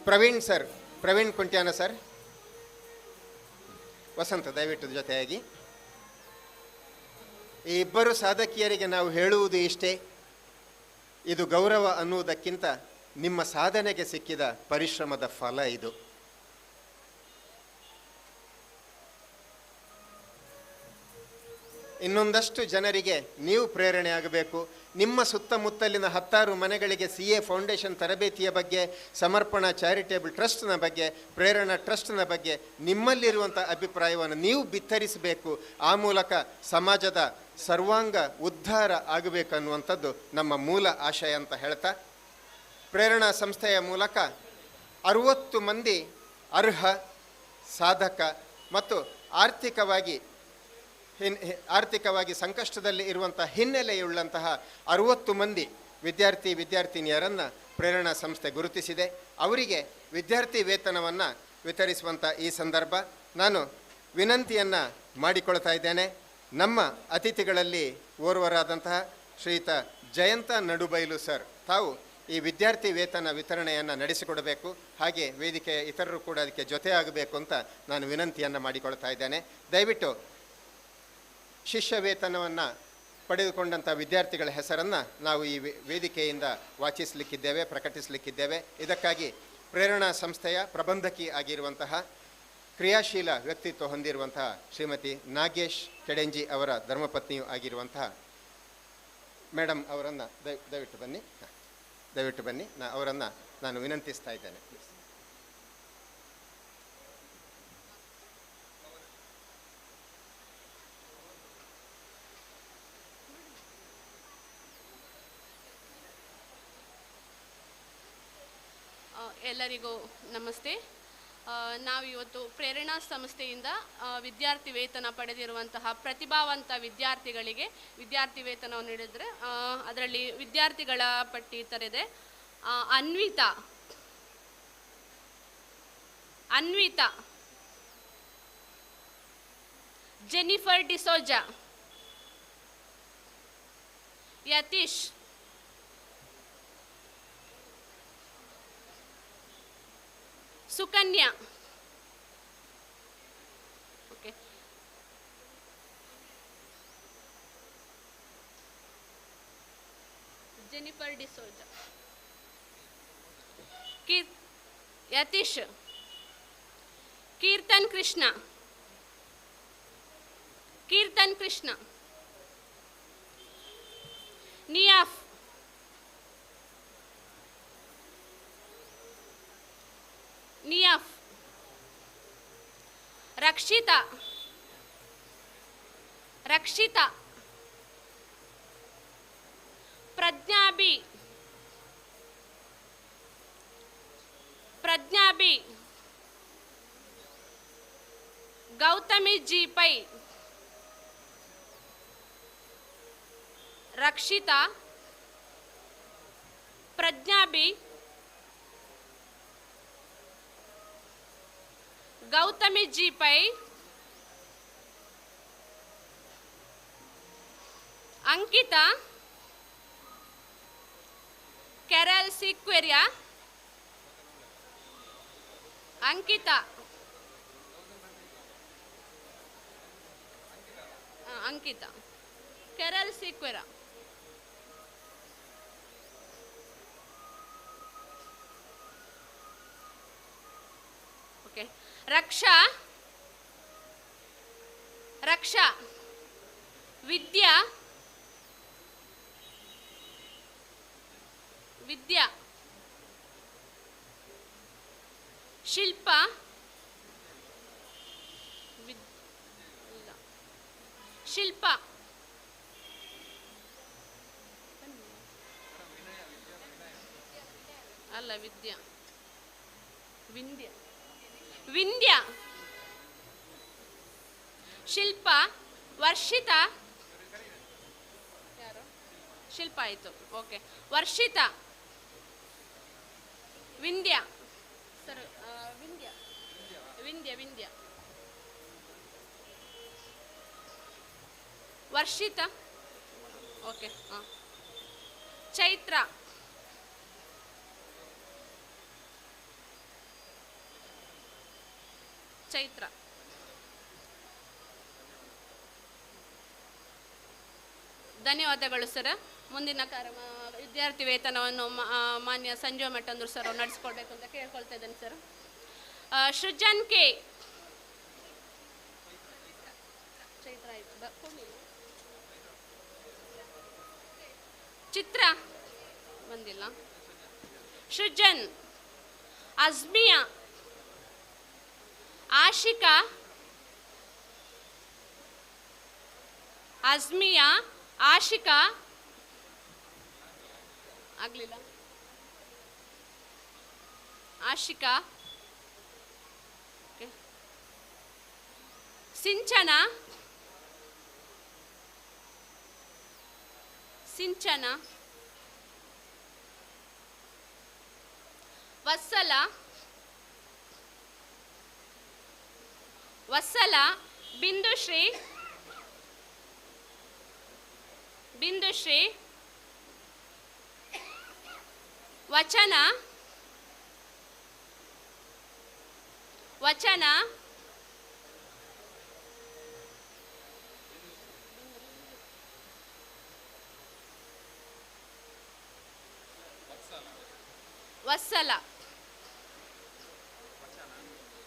ಪ್ರವೀಣ್ ಸರ್, ಪ್ರವೀಣ್ ಕುಂಟ್ಯಾನ ಸರ್, ವಸಂತ ದಯವಿಟ್ಟು ಜೊತೆಯಾಗಿ. ಈ ಇಬ್ಬರು ಸಾಧಕಿಯರಿಗೆ ನಾವು ಹೇಳುವುದು ಇಷ್ಟೇ, ಇದು ಗೌರವ ಅನ್ನುವುದಕ್ಕಿಂತ ನಿಮ್ಮ ಸಾಧನೆಗೆ ಸಿಕ್ಕಿದ ಪರಿಶ್ರಮದ ಫಲ ಇದು. ಇನ್ನೊಂದಷ್ಟು ಜನರಿಗೆ ನೀವು ಪ್ರೇರಣೆ ಆಗಬೇಕು. ನಿಮ್ಮ ಸುತ್ತಮುತ್ತಲಿನ 10 ಮನೆಗಳಿಗೆ CA ಫೌಂಡೇಶನ್ ತರಬೇತಿಯ ಬಗ್ಗೆ, ಸಮರ್ಪಣಾ ಚಾರಿಟೇಬಲ್ ಟ್ರಸ್ಟ್ನ ಬಗ್ಗೆ, ಪ್ರೇರಣಾ ಟ್ರಸ್ಟ್ನ ಬಗ್ಗೆ ನಿಮ್ಮಲ್ಲಿರುವಂಥ ಅಭಿಪ್ರಾಯವನ್ನು ನೀವು ಬಿತ್ತರಿಸಬೇಕು. ಆ ಮೂಲಕ ಸಮಾಜದ ಸರ್ವಾಂಗ ಉದ್ಧಾರ ಆಗಬೇಕನ್ನುವಂಥದ್ದು ನಮ್ಮ ಮೂಲ ಆಶಯ ಅಂತ ಹೇಳ್ತಾ, ಪ್ರೇರಣಾ ಸಂಸ್ಥೆಯ ಮೂಲಕ 60 ಮಂದಿ ಅರ್ಹ ಸಾಧಕ ಮತ್ತು ಆರ್ಥಿಕವಾಗಿ ಸಂಕಷ್ಟದಲ್ಲಿ ಇರುವಂಥ ಹಿನ್ನೆಲೆಯುಳ್ಳಂತಹ 60 ಮಂದಿ ವಿದ್ಯಾರ್ಥಿನಿಯರನ್ನು ಪ್ರೇರಣಾ ಸಂಸ್ಥೆ ಗುರುತಿಸಿದೆ. ಅವರಿಗೆ ವಿದ್ಯಾರ್ಥಿ ವೇತನವನ್ನು ವಿತರಿಸುವಂಥ ಈ ಸಂದರ್ಭ ನಾನು ವಿನಂತಿಯನ್ನು ಮಾಡಿಕೊಳ್ತಾ ಇದ್ದೇನೆ. ನಮ್ಮ ಅತಿಥಿಗಳಲ್ಲಿ ಓರ್ವರಾದಂತಹ ಶ್ರೀಯುತ ಜಯಂತ ನಡುಬೈಲು ಸರ್ ತಾವು ಈ ವಿದ್ಯಾರ್ಥಿ ವೇತನ ವಿತರಣೆಯನ್ನು ನಡೆಸಿಕೊಡಬೇಕು. ಹಾಗೆ ವೇದಿಕೆಯ ಇತರರು ಕೂಡ ಅದಕ್ಕೆ ಜೊತೆಯಾಗಬೇಕು ಅಂತ ನಾನು ವಿನಂತಿಯನ್ನು ಮಾಡಿಕೊಳ್ತಾ ಇದ್ದೇನೆ. ದಯವಿಟ್ಟು ಶಿಷ್ಯ ವೇತನವನ್ನು ಪಡೆದುಕೊಂಡಂಥ ವಿದ್ಯಾರ್ಥಿಗಳ ಹೆಸರನ್ನು ನಾವು ಈ ವೇದಿಕೆಯಿಂದ ವಾಚಿಸಲಿಕ್ಕಿದ್ದೇವೆ, ಪ್ರಕಟಿಸಲಿಕ್ಕಿದ್ದೇವೆ. ಇದಕ್ಕಾಗಿ ಪ್ರೇರಣಾ ಸಂಸ್ಥೆಯ ಪ್ರಬಂಧಕಿ ಆಗಿರುವಂತಹ ಕ್ರಿಯಾಶೀಲ ವ್ಯಕ್ತಿತ್ವ ಹೊಂದಿರುವಂತಹ ಶ್ರೀಮತಿ ನಾಗೇಶ್ ಕೆಡೆಂಜಿ ಅವರ ಧರ್ಮಪತ್ನಿಯೂ ಆಗಿರುವಂತಹ ಮೇಡಮ್ ಅವರನ್ನು ದಯವಿಟ್ಟು ಬನ್ನಿ, ಅವರನ್ನು ನಾನು ವಿನಂತಿಸ್ತಾ ಇದ್ದೇನೆ ಪ್ಲೀಸ್. ಎಲ್ಲರಿಗೂ ನಮಸ್ತೆ. ನಾವಿವತ್ತು ಪ್ರೇರಣಾ ಸಂಸ್ಥೆಯಿಂದ ವಿದ್ಯಾರ್ಥಿ ವೇತನ ಪಡೆದಿರುವಂತಹ ಪ್ರತಿಭಾವಂತ ವಿದ್ಯಾರ್ಥಿಗಳಿಗೆ ವಿದ್ಯಾರ್ಥಿ ವೇತನವನ್ನು ನೀಡಿದರೆ ಅದರಲ್ಲಿ ವಿದ್ಯಾರ್ಥಿಗಳ ಪಟ್ಟಿ ತೆರೆದೆ. Anvitha, Jennifer D'Souza, Yathish, Sukanya, okay, Jennifer D'Souza, Yathish, Keerthan Krishna, Niyaf, Rakshitha, Prajna B, Gauthami G Pai, Rakshitha, Prajna B, Gauthami G Pai, Ankitha, Carol Sequeira, Ankitha, Carol Sequeira, okay, Raksha, Vidya, Shilpa, ಅಲ್ಲ ವಿಂಧ್ಯ, ಶಿಲ್ಪಾ, ವರ್ಷಿತಾ, ಯಾರು ಶಿಲ್ಪಾ ಆಯಿತು, okay, Varshitha, Vindhya, sir Vindhya, Varshitha, okay, Chaitra, ಧನ್ಯವಾದಗಳು ಸರ್. ಮುಂದಿನ ವಿದ್ಯಾರ್ಥಿ ವೇತನವನ್ನು ಮಾನ್ಯ ಸಂಜೀವ ಮಠಂದ್ರು ಸರ್ ನಡೆಸ್ಕೊಡ್ಬೇಕು ಅಂತ ಕೇಳ್ಕೊಳ್ತಾ ಇದ್ದೇನೆ ಸರ್. ಸೃಜನ್ ಕೆ, ಚಿತ್ರ ಬಂದಿಲ್ಲ, ಸೃಜನ್, ಅಜ್ಮಿಯಾ, ಆಶಿಕಾ, ಆಗಲಿಲ್ಲ, ಆಶಿಕಾ, ಸಿಂಚನ, ವತ್ಸಲ, ಬಿಂದುಶ್ರೀ, ವಚನ,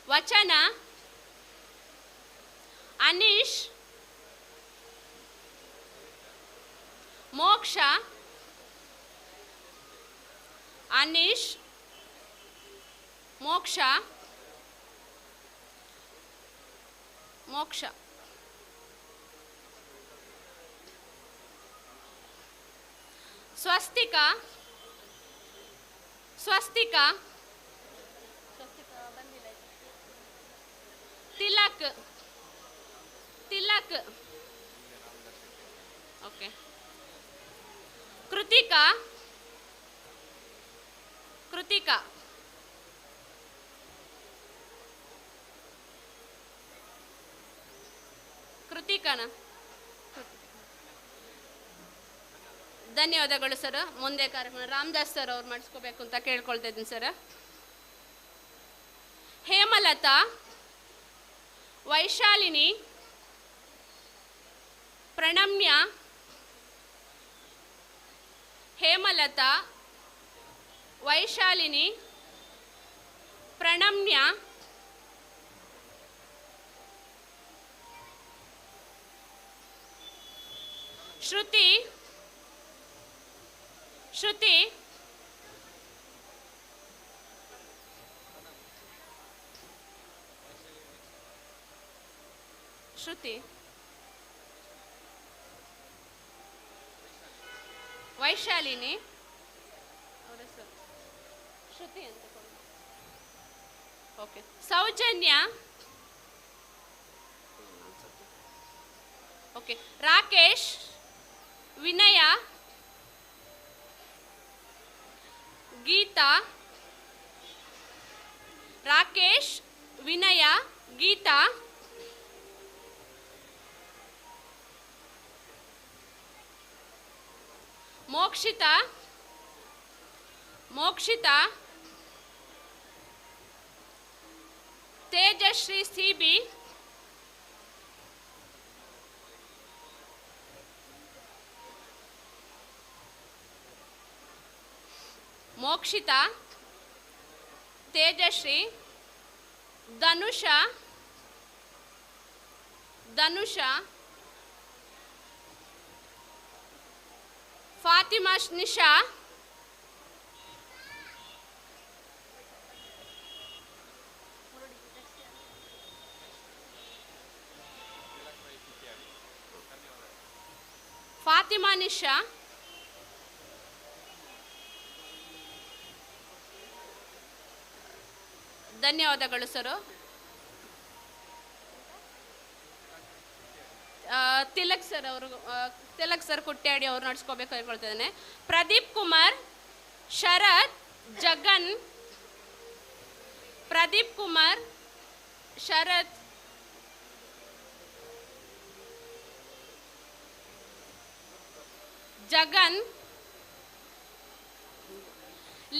ವಚನ, ಅನೀಶ್, ಮೋಕ್ಷ, ಸ್ವಸ್ತಿಕಾ, ತಿಲಕ್ ತಿಲಕ್. ಓಕೆ. ಕೃತಿಕಾ ಕೃತಿಕಾ. ಕೃತಿಕಾನ. ಧನ್ಯವಾದಗಳು ಸರ್. ಮುಂದೆ ಕಾರ್ಯಕ್ರಮ ರಾಮದಾಸ್ ಸರ್ ಅವ್ರು ಮಾಡಿಸ್ಕೋಬೇಕು ಅಂತ ಕೇಳ್ಕೊಳ್ತಾ ಇದ್ದೀನಿ ಸರ್. ಹೇಮಲತಾ, ವೈಶಾಲಿನಿ, ಪ್ರಣಮ್ಯ, ಹೇಮಲತಾ, ವೈಶಾಲಿನಿ, ಪ್ರಣಮ್ಯ, ಶ್ರುತಿ ಶ್ರುತಿ, ಶ್ರುತಿ, ವೈಶಾಲಿನಿ, ಅವರ ಹೆಸರು ಶ್ರುತಿ ಅಂತ. Okay. Soujanya, okay. Rakesh, Vinaya, Geetha, Rakesh, Vinaya, Geetha, Mokshitha, Mokshitha, Tejashree, C B, Mokshitha, Tejashree, Dhanusha, Dhanusha, Fatima, Nisha, Fatima, Nisha, ಧನ್ಯವಾದಗಳು ಸರ್. ತಿಲಕ್ ಸರ್ ಅವರು, ತಿಲಕ್ ಸರ್ ಕುಟ್ಯಾಡಿ ಅವರು ನಡೆಸ್ಕೋಬೇಕು ಹೇಳ್ಕೊಳ್ತಿದ್ದೇನೆ. Pradeep Kumar, Sharath, Jagan, Pradeep Kumar, Sharath, Jagan,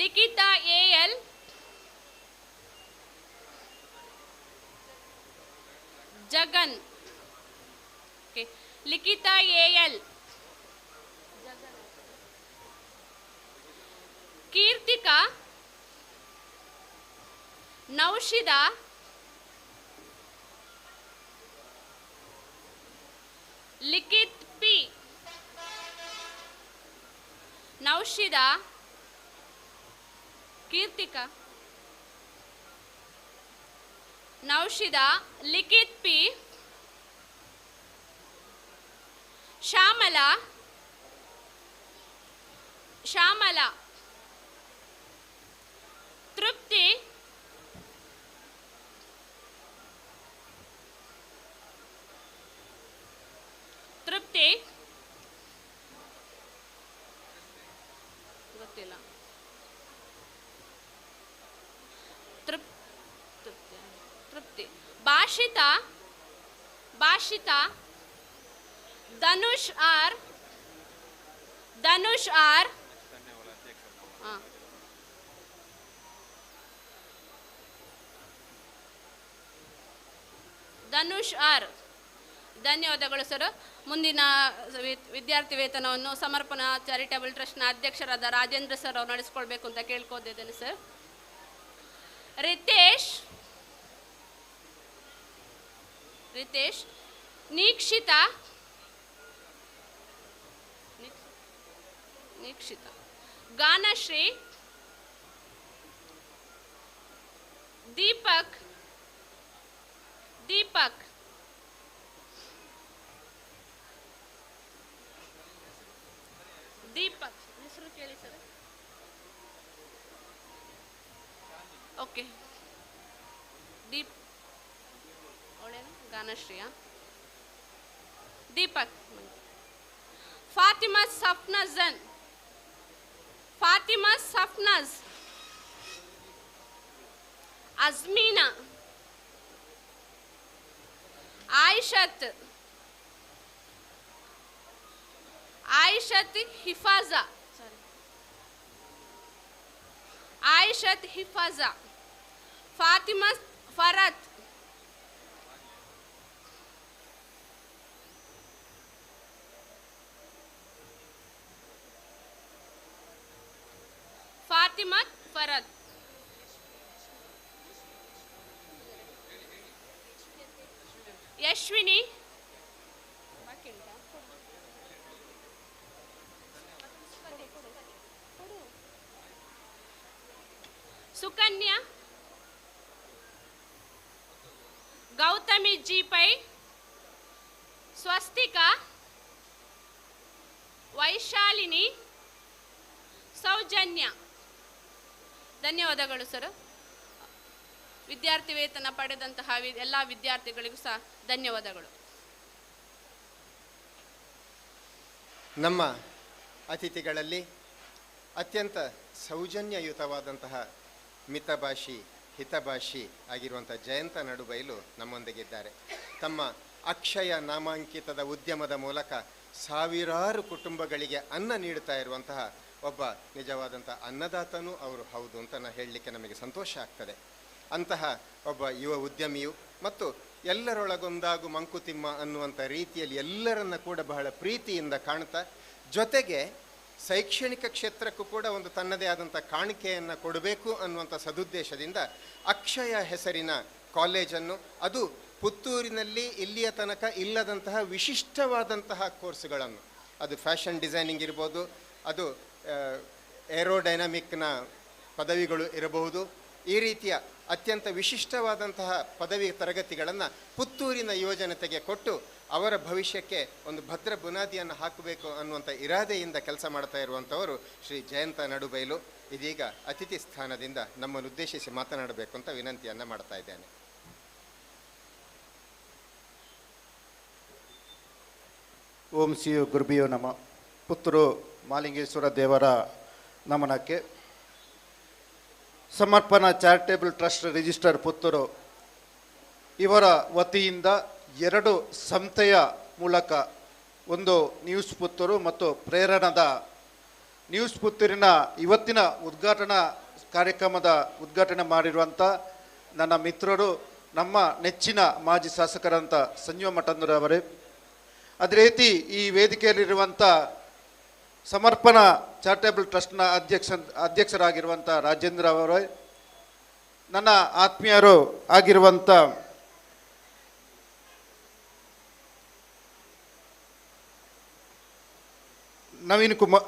Likhitha, A L, Jagan, okay. Likhitha, A L, Keerthika, Naushida, Likhith P, ನೌಶಿದಾ, Keerthika, Naushida, Likhith P, Shyamala, Shyamala, Trupti, Trupti, ಗೊತ್ತಿಲ್ಲ, Trupti, Bhashitha, Bhashitha, Dhanush R, Dhanush R, Dhanush R. ಧನ್ಯವಾದಗಳು ಸರ್. ಮುಂದಿನ ವಿದ್ಯಾರ್ಥಿ ವೇತನವನ್ನು ಸಮರ್ಪಣಾ ಚಾರಿಟಬಲ್ ಟ್ರಸ್ಟ್ನ ಅಧ್ಯಕ್ಷರಾದ ರಾಜೇಂದ್ರ ಸರ್ ಅವರು ನಡೆಸ್ಕೊಳ್ಬೇಕು ಅಂತ ಕೇಳ್ಕೋದಿದ್ದೇನೆ ಸರ್. ರಿತೇಶ್, ರಿತೇಶ್, ನೀಕ್ಷಿತಾ, ನೀಕ್ಷಿತಾ, ಗಾನಶ್ರೀ, ದೀಪಕ್, ದೀಪಕ್, ದೀಪಕ್ ಹೆಸರು ಕೇಳಿ ಸರ್. ಓಕೆ. ಗಾನಶ್ರೀಯ. ದೀಪಕ್. ಫಾತಿಮಾ ಸಫ್ನಜನ್. ಫಾತಿಮಾ ಸಫ್ನಜ್. ಅಜ್ಮೀನಾ. ಆಯಿಷತ್. ಆಯಿಷತ್ ಹಿಫಾಜಾ. ಆಯಿಷತ್ ಹಿಫಾಜಾ. ಫಾತಿಮಾ ಫರತ್. ಫಾತಿಮಾ ಫರತ್. ಯಶ್ವಿನಿ. ಸುಕನ್ಯಾ. ಗೌತಮಿ ಜಿ ಪೈ. ಸ್ವಸ್ತಿಕಾ. ವೈಶಾಲಿನಿ. ಸೌಜನ್ಯ. ಧನ್ಯವಾದಗಳು ಸರ್. ವಿದ್ಯಾರ್ಥಿ ವೇತನ ಪಡೆದಂತಹ ಎಲ್ಲ ವಿದ್ಯಾರ್ಥಿಗಳಿಗೂ ಸಹ ಧನ್ಯವಾದಗಳು. ನಮ್ಮ ಅತಿಥಿಗಳಲ್ಲಿ ಅತ್ಯಂತ ಸೌಜನ್ಯಯುತವಾದಂತಹ ಮಿತಭಾಷಿ ಹಿತಭಾಷಿ ಆಗಿರುವಂಥ ಜಯಂತ ನಡುಬೈಲು ನಮ್ಮೊಂದಿಗಿದ್ದಾರೆ. ತಮ್ಮ ಅಕ್ಷಯ ನಾಮಾಂಕಿತದ ಉದ್ಯಮದ ಮೂಲಕ ಸಾವಿರಾರು ಕುಟುಂಬಗಳಿಗೆ ಅನ್ನ ನೀಡುತ್ತಾ ಇರುವಂತಹ ಒಬ್ಬ ನಿಜವಾದಂಥ ಅನ್ನದಾತನೂ ಅವರು ಹೌದು ಅಂತ ಹೇಳಲಿಕ್ಕೆ ನಮಗೆ ಸಂತೋಷ ಆಗ್ತದೆ. ಅಂತಹ ಒಬ್ಬ ಯುವ ಉದ್ಯಮಿಯು ಮತ್ತು ಎಲ್ಲರೊಳಗೊಂದಾಗು ಮಂಕುತಿಮ್ಮ ಅನ್ನುವಂಥ ರೀತಿಯಲ್ಲಿ ಎಲ್ಲರನ್ನ ಕೂಡ ಬಹಳ ಪ್ರೀತಿಯಿಂದ ಕಾಣ್ತಾ, ಜೊತೆಗೆ ಶೈಕ್ಷಣಿಕ ಕ್ಷೇತ್ರಕ್ಕೂ ಕೂಡ ಒಂದು ತನ್ನದೇ ಆದಂಥ ಕಾಣಿಕೆಯನ್ನು ಕೊಡಬೇಕು ಅನ್ನುವಂಥ ಸದುದ್ದೇಶದಿಂದ ಅಕ್ಷಯ ಹೆಸರಿನ ಕಾಲೇಜನ್ನು, ಅದು ಪುತ್ತೂರಿನಲ್ಲಿ ಇಲ್ಲಿಯ ತನಕ ಇಲ್ಲದಂತಹ ವಿಶಿಷ್ಟವಾದಂತಹ ಕೋರ್ಸ್ಗಳನ್ನು, ಅದು ಫ್ಯಾಷನ್ ಡಿಸೈನಿಂಗ್ ಇರ್ಬೋದು, ಅದು ಏರೋಡೈನಮಿಕ್ನ ಪದವಿಗಳು ಇರಬಹುದು, ಈ ರೀತಿಯ ಅತ್ಯಂತ ವಿಶಿಷ್ಟವಾದಂತಹ ಪದವಿ ತರಗತಿಗಳನ್ನು ಪುತ್ತೂರಿನ ಯುವಜನತೆಗೆ ಕೊಟ್ಟು ಅವರ ಭವಿಷ್ಯಕ್ಕೆ ಒಂದು ಭದ್ರ ಬುನಾದಿಯನ್ನು ಹಾಕಬೇಕು ಅನ್ನುವಂಥ ಇರಾದೆಯಿಂದ ಕೆಲಸ ಮಾಡ್ತಾ ಇರುವಂಥವರು ಶ್ರೀ ಜಯಂತ ನಡುಬೈಲು. ಇದೀಗ ಅತಿಥಿ ಸ್ಥಾನದಿಂದ ನಮ್ಮನ್ನು ಉದ್ದೇಶಿಸಿ ಮಾತನಾಡಬೇಕು ಅಂತ ವಿನಂತಿಯನ್ನು ಮಾಡ್ತಾ ಇದ್ದೇನೆ. ಓಂ ಶ್ರೀ ಗುರುಭ್ಯೋ ನಮಃ. ಪುತ್ತೂರು ಮಾಲಿಂಗೇಶ್ವರ ದೇವರ ನಮನಕ್ಕೆ. ಸಮರ್ಪಣಾ ಚಾರಿಟೇಬಲ್ ಟ್ರಸ್ಟ್ ರಿಜಿಸ್ಟರ್ ಪುತ್ತೂರು ಇವರ ವತಿಯಿಂದ 2 ಸಂಸ್ಥೆಯ ಮೂಲಕ, ಒಂದು ನ್ಯೂಸ್ ಪುತ್ತೂರು ಮತ್ತು ಪ್ರೇರಣದ ನ್ಯೂಸ್ ಪುತ್ತೂರಿನ ಇವತ್ತಿನ ಉದ್ಘಾಟನಾ ಕಾರ್ಯಕ್ರಮದ ಉದ್ಘಾಟನೆ ಮಾಡಿರುವಂಥ ನನ್ನ ಮಿತ್ರರು, ನಮ್ಮ ನೆಚ್ಚಿನ ಮಾಜಿ ಶಾಸಕರಂಥ ಸಂಜೀವ ಮಠಂದೂರವರೇ, ಅದೇ ರೀತಿ ಈ ವೇದಿಕೆಯಲ್ಲಿರುವಂಥ ಸಮರ್ಪಣಾ ಚಾರಿಟೇಬಲ್ ಟ್ರಸ್ಟ್ನ ಅಧ್ಯಕ್ಷರಾಗಿರುವಂಥ ರಾಜೇಂದ್ರ ಅವರೇ, ನನ್ನ ಆತ್ಮೀಯರು ಆಗಿರುವಂಥ ನವೀನ್ ಕುಮಾರ್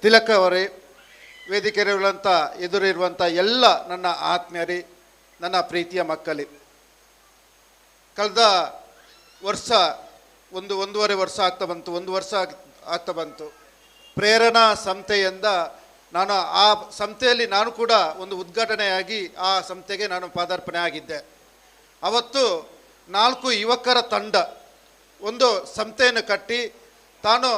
ತಿಲಕ್ ಅವರೇ, ವೇದಿಕೆಯಲ್ಲಿರುವಂಥ ಎದುರಿರುವಂಥ ಎಲ್ಲ ನನ್ನ ಆತ್ಮೀಯರೇ, ನನ್ನ ಪ್ರೀತಿಯ ಮಕ್ಕಳೇ, ಕಳೆದ ವರ್ಷ ಒಂದೂವರೆ ವರ್ಷ ಆಗ್ತಾ ಬಂತು, 1 ವರ್ಷ ಆಗ್ತಾ ಬಂತು. ಪ್ರೇರಣಾ ಸಂಸ್ಥೆಯಿಂದ ನಾನು ಆ ಸಂಸ್ಥೆಯಲ್ಲಿ ನಾನು ಕೂಡ ಒಂದು ಉದ್ಘಾಟನೆಯಾಗಿ ಆ ಸಂಸ್ಥೆಗೆ ನಾನು ಪಾದಾರ್ಪಣೆ ಆಗಿದ್ದೆ. ಅವತ್ತು 4 ಯುವಕರ ತಂಡ ಒಂದು ಸಂಸ್ಥೆಯನ್ನು ಕಟ್ಟಿ, ತಾನು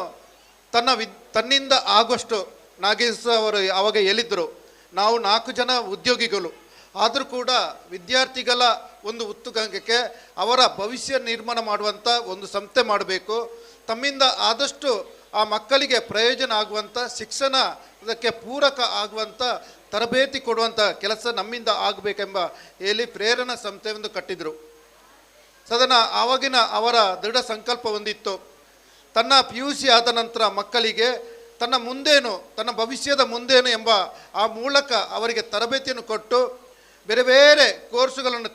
ತನ್ನಿಂದ ಆಗುವಷ್ಟು, ನಾಗೇಶ್ ಅವರು ಆವಾಗ ಹೇಳಿದ್ರು, ನಾವು 4 ಜನ ಉದ್ಯೋಗಿಗಳು, ಆದರೂ ಕೂಡ ವಿದ್ಯಾರ್ಥಿಗಳ ಒಂದು ಉತ್ತುಂಗಕ್ಕೆ ಅವರ ಭವಿಷ್ಯ ನಿರ್ಮಾಣ ಮಾಡುವಂಥ ಒಂದು ಸಂಸ್ಥೆ ಮಾಡಬೇಕು, ತಮ್ಮಿಂದ ಆದಷ್ಟು ಆ ಮಕ್ಕಳಿಗೆ ಪ್ರಯೋಜನ ಆಗುವಂಥ ಶಿಕ್ಷಣ, ಅದಕ್ಕೆ ಪೂರಕ ಆಗುವಂಥ ತರಬೇತಿ ಕೊಡುವಂಥ ಕೆಲಸ ನಮ್ಮಿಂದ ಆಗಬೇಕೆಂಬ ಹೇಳಿ ಪ್ರೇರಣಾ ಸಂಸ್ಥೆಯೊಂದು ಕಟ್ಟಿದರು. ಸದನ ಆವಾಗಿನ ಅವರ ದೃಢ ಸಂಕಲ್ಪ ಹೊಂದಿತ್ತು, ತನ್ನ PUC ಆದ ನಂತರ ಮಕ್ಕಳಿಗೆ ತನ್ನ ಮುಂದೇನು, ತನ್ನ ಭವಿಷ್ಯದ ಮುಂದೇನು ಎಂಬ ಆ ಮೂಲಕ ಅವರಿಗೆ ತರಬೇತಿಯನ್ನು ಕೊಟ್ಟು ಬೇರೆ ಬೇರೆ ಕೋರ್ಸುಗಳನ್ನು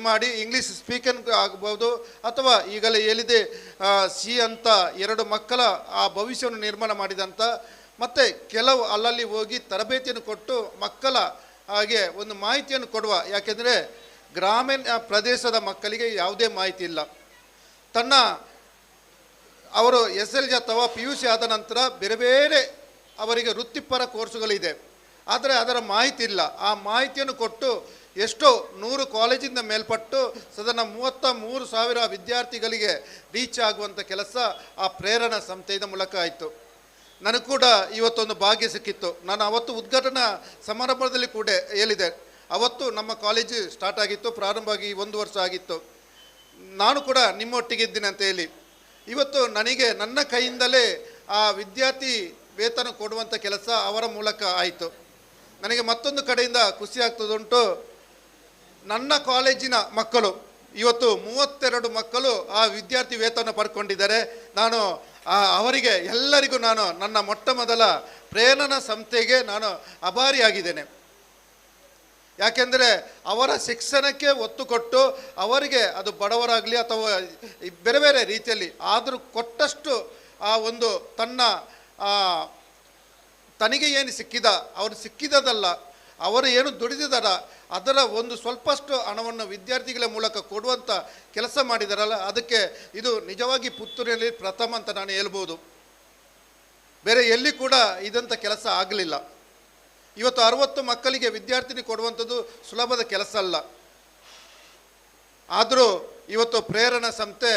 ಮಾಡಿ, ಇಂಗ್ಲೀಷ್ ಸ್ಪೀಕಿಂಗ್ ಆಗ್ಬೋದು ಅಥವಾ ಈಗಲೇ ಹೇಳಿದೆ ಸಿ ಅಂತ 2 ಮಕ್ಕಳ ಆ ಭವಿಷ್ಯವನ್ನು ನಿರ್ಮಾಣ ಮಾಡಿದಂಥ, ಮತ್ತು ಕೆಲವು ಅಲ್ಲಲ್ಲಿ ಹೋಗಿ ತರಬೇತಿಯನ್ನು ಕೊಟ್ಟು ಮಕ್ಕಳ ಹಾಗೆ ಒಂದು ಮಾಹಿತಿಯನ್ನು ಕೊಡುವ, ಯಾಕೆಂದರೆ ಗ್ರಾಮೀಣ ಪ್ರದೇಶದ ಮಕ್ಕಳಿಗೆ ಯಾವುದೇ ಮಾಹಿತಿ ಇಲ್ಲ. ಅವರು SLG ಅಥವಾ PUC ಆದ ನಂತರ ಬೇರೆ ಬೇರೆ ಅವರಿಗೆ ವೃತ್ತಿಪರ ಕೋರ್ಸುಗಳಿದೆ. ಆದರೆ ಅದರ ಮಾಹಿತಿ ಇಲ್ಲ. ಆ ಮಾಹಿತಿಯನ್ನು ಕೊಟ್ಟು ಎಷ್ಟೋ 100 ಕಾಲೇಜಿಂದ ಮೇಲ್ಪಟ್ಟು ಸದನ 33,000 ವಿದ್ಯಾರ್ಥಿಗಳಿಗೆ ರೀಚ್ ಆಗುವಂಥ ಕೆಲಸ ಆ ಪ್ರೇರಣಾ ಸಂಸ್ಥೆಯ ಮೂಲಕ ಆಯಿತು. ನನಗೆ ಕೂಡ ಇವತ್ತೊಂದು ಭಾಗ್ಯ ಸಿಕ್ಕಿತ್ತು. ನಾನು ಅವತ್ತು ಉದ್ಘಾಟನಾ ಸಮಾರಂಭದಲ್ಲಿ ಕೂಡ ಹೇಳಿದೆ, ಅವತ್ತು ನಮ್ಮ ಕಾಲೇಜು ಸ್ಟಾರ್ಟ್ ಆಗಿತ್ತು, ಪ್ರಾರಂಭ ಆಗಿ 1 ವರ್ಷ ಆಗಿತ್ತು, ನಾನು ಕೂಡ ನಿಮ್ಮೊಟ್ಟಿಗೆ ಇದ್ದೀನಿ ಅಂತ ಹೇಳಿ. ಇವತ್ತು ನನಗೆ ನನ್ನ ಕೈಯಿಂದಲೇ ಆ ವಿದ್ಯಾರ್ಥಿ ವೇತನ ಕೊಡುವಂಥ ಕೆಲಸ ಅವರ ಮೂಲಕ ಆಯಿತು. ನನಗೆ ಮತ್ತೊಂದು ಕಡೆಯಿಂದ ಖುಷಿ ಆಗ್ತದುಂಟು, ನನ್ನ ಕಾಲೇಜಿನ ಮಕ್ಕಳು ಇವತ್ತು 32 ಮಕ್ಕಳು ಆ ವಿದ್ಯಾರ್ಥಿ ವೇತನ ಪಡ್ಕೊಂಡಿದ್ದಾರೆ. ನಾನು ಅವರಿಗೆ ಎಲ್ಲರಿಗೂ ನಾನು ನನ್ನ ಮೊಟ್ಟ ಮೊದಲ ಪ್ರೇರಣಾ ಸಂಸ್ಥೆಗೆ ನಾನು ಆಭಾರಿಯಾಗಿದ್ದೇನೆ. ಯಾಕೆಂದರೆ ಅವರ ಶಿಕ್ಷಣಕ್ಕೆ ಒತ್ತು ಕೊಟ್ಟು ಅವರಿಗೆ ಅದು ಬಡವರಾಗಲಿ ಅಥವಾ ಬೇರೆ ಬೇರೆ ರೀತಿಯಲ್ಲಿ ಆದರೂ ಕೊಟ್ಟಷ್ಟು ಆ ಒಂದು ತನಗೆ ಏನು ಸಿಕ್ಕಿದ, ಅವರು ಸಿಕ್ಕಿದದಲ್ಲ, ಅವರು ಏನು ದುಡಿದಿದ್ದಾರ ಅದರ ಒಂದು ಸ್ವಲ್ಪಷ್ಟು ಹಣವನ್ನು ವಿದ್ಯಾರ್ಥಿಗಳ ಮೂಲಕ ಕೊಡುವಂಥ ಕೆಲಸ ಮಾಡಿದಾರಲ್ಲ, ಅದಕ್ಕೆ ಇದು ನಿಜವಾಗಿ ಪುತ್ತೂರಿನಲ್ಲಿ ಪ್ರಥಮ ಅಂತ ನಾನು ಹೇಳ್ಬೋದು. ಬೇರೆ ಎಲ್ಲಿ ಕೂಡ ಇದಂಥ ಕೆಲಸ ಆಗಲಿಲ್ಲ. ಇವತ್ತು 60 ಮಕ್ಕಳಿಗೆ ವಿದ್ಯಾರ್ಥಿನಿ ಕೊಡುವಂಥದ್ದು ಸುಲಭದ ಕೆಲಸ ಅಲ್ಲ. ಆದರೂ ಇವತ್ತು ಪ್ರೇರಣಾ ಸಂಸ್ಥೆ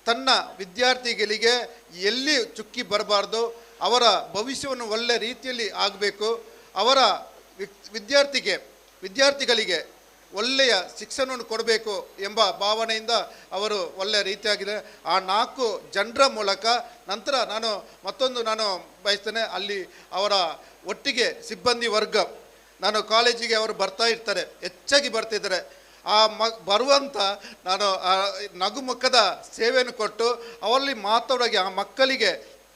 ತನ್ನ ವಿದ್ಯಾರ್ಥಿಗಳಿಗೆ ಎಲ್ಲಿ ಚುಕ್ಕಿ ಬರಬಾರ್ದು, ಅವರ ಭವಿಷ್ಯವನ್ನು ಒಳ್ಳೆ ರೀತಿಯಲ್ಲಿ ಆಗಬೇಕು, ಅವರ ವಿದ್ಯಾರ್ಥಿಗಳಿಗೆ ಒಳ್ಳೆಯ ಶಿಕ್ಷಣವನ್ನು ಕೊಡಬೇಕು ಎಂಬ ಭಾವನೆಯಿಂದ ಅವರು ಒಳ್ಳೆಯ ರೀತಿಯಾಗಿದೆ. ಆ 4 ಜನರ ಮೂಲಕ ನಂತರ ನಾನು ಬಯಸ್ತೇನೆ, ಅಲ್ಲಿ ಅವರ ಒಟ್ಟಿಗೆ ಸಿಬ್ಬಂದಿ ವರ್ಗ, ನಾನು ಕಾಲೇಜಿಗೆ ಅವರು ಬರ್ತಾ ಇರ್ತಾರೆ, ಹೆಚ್ಚಾಗಿ ಬರ್ತಿದ್ದಾರೆ. ಆ ಬರುವಂಥ ನಾನು ನಗುಮುಖದ ಸೇವೆಯನ್ನು ಕೊಟ್ಟು ಅವರಲ್ಲಿ ಮಾತಾಡೋಗಿ ಆ ಮಕ್ಕಳಿಗೆ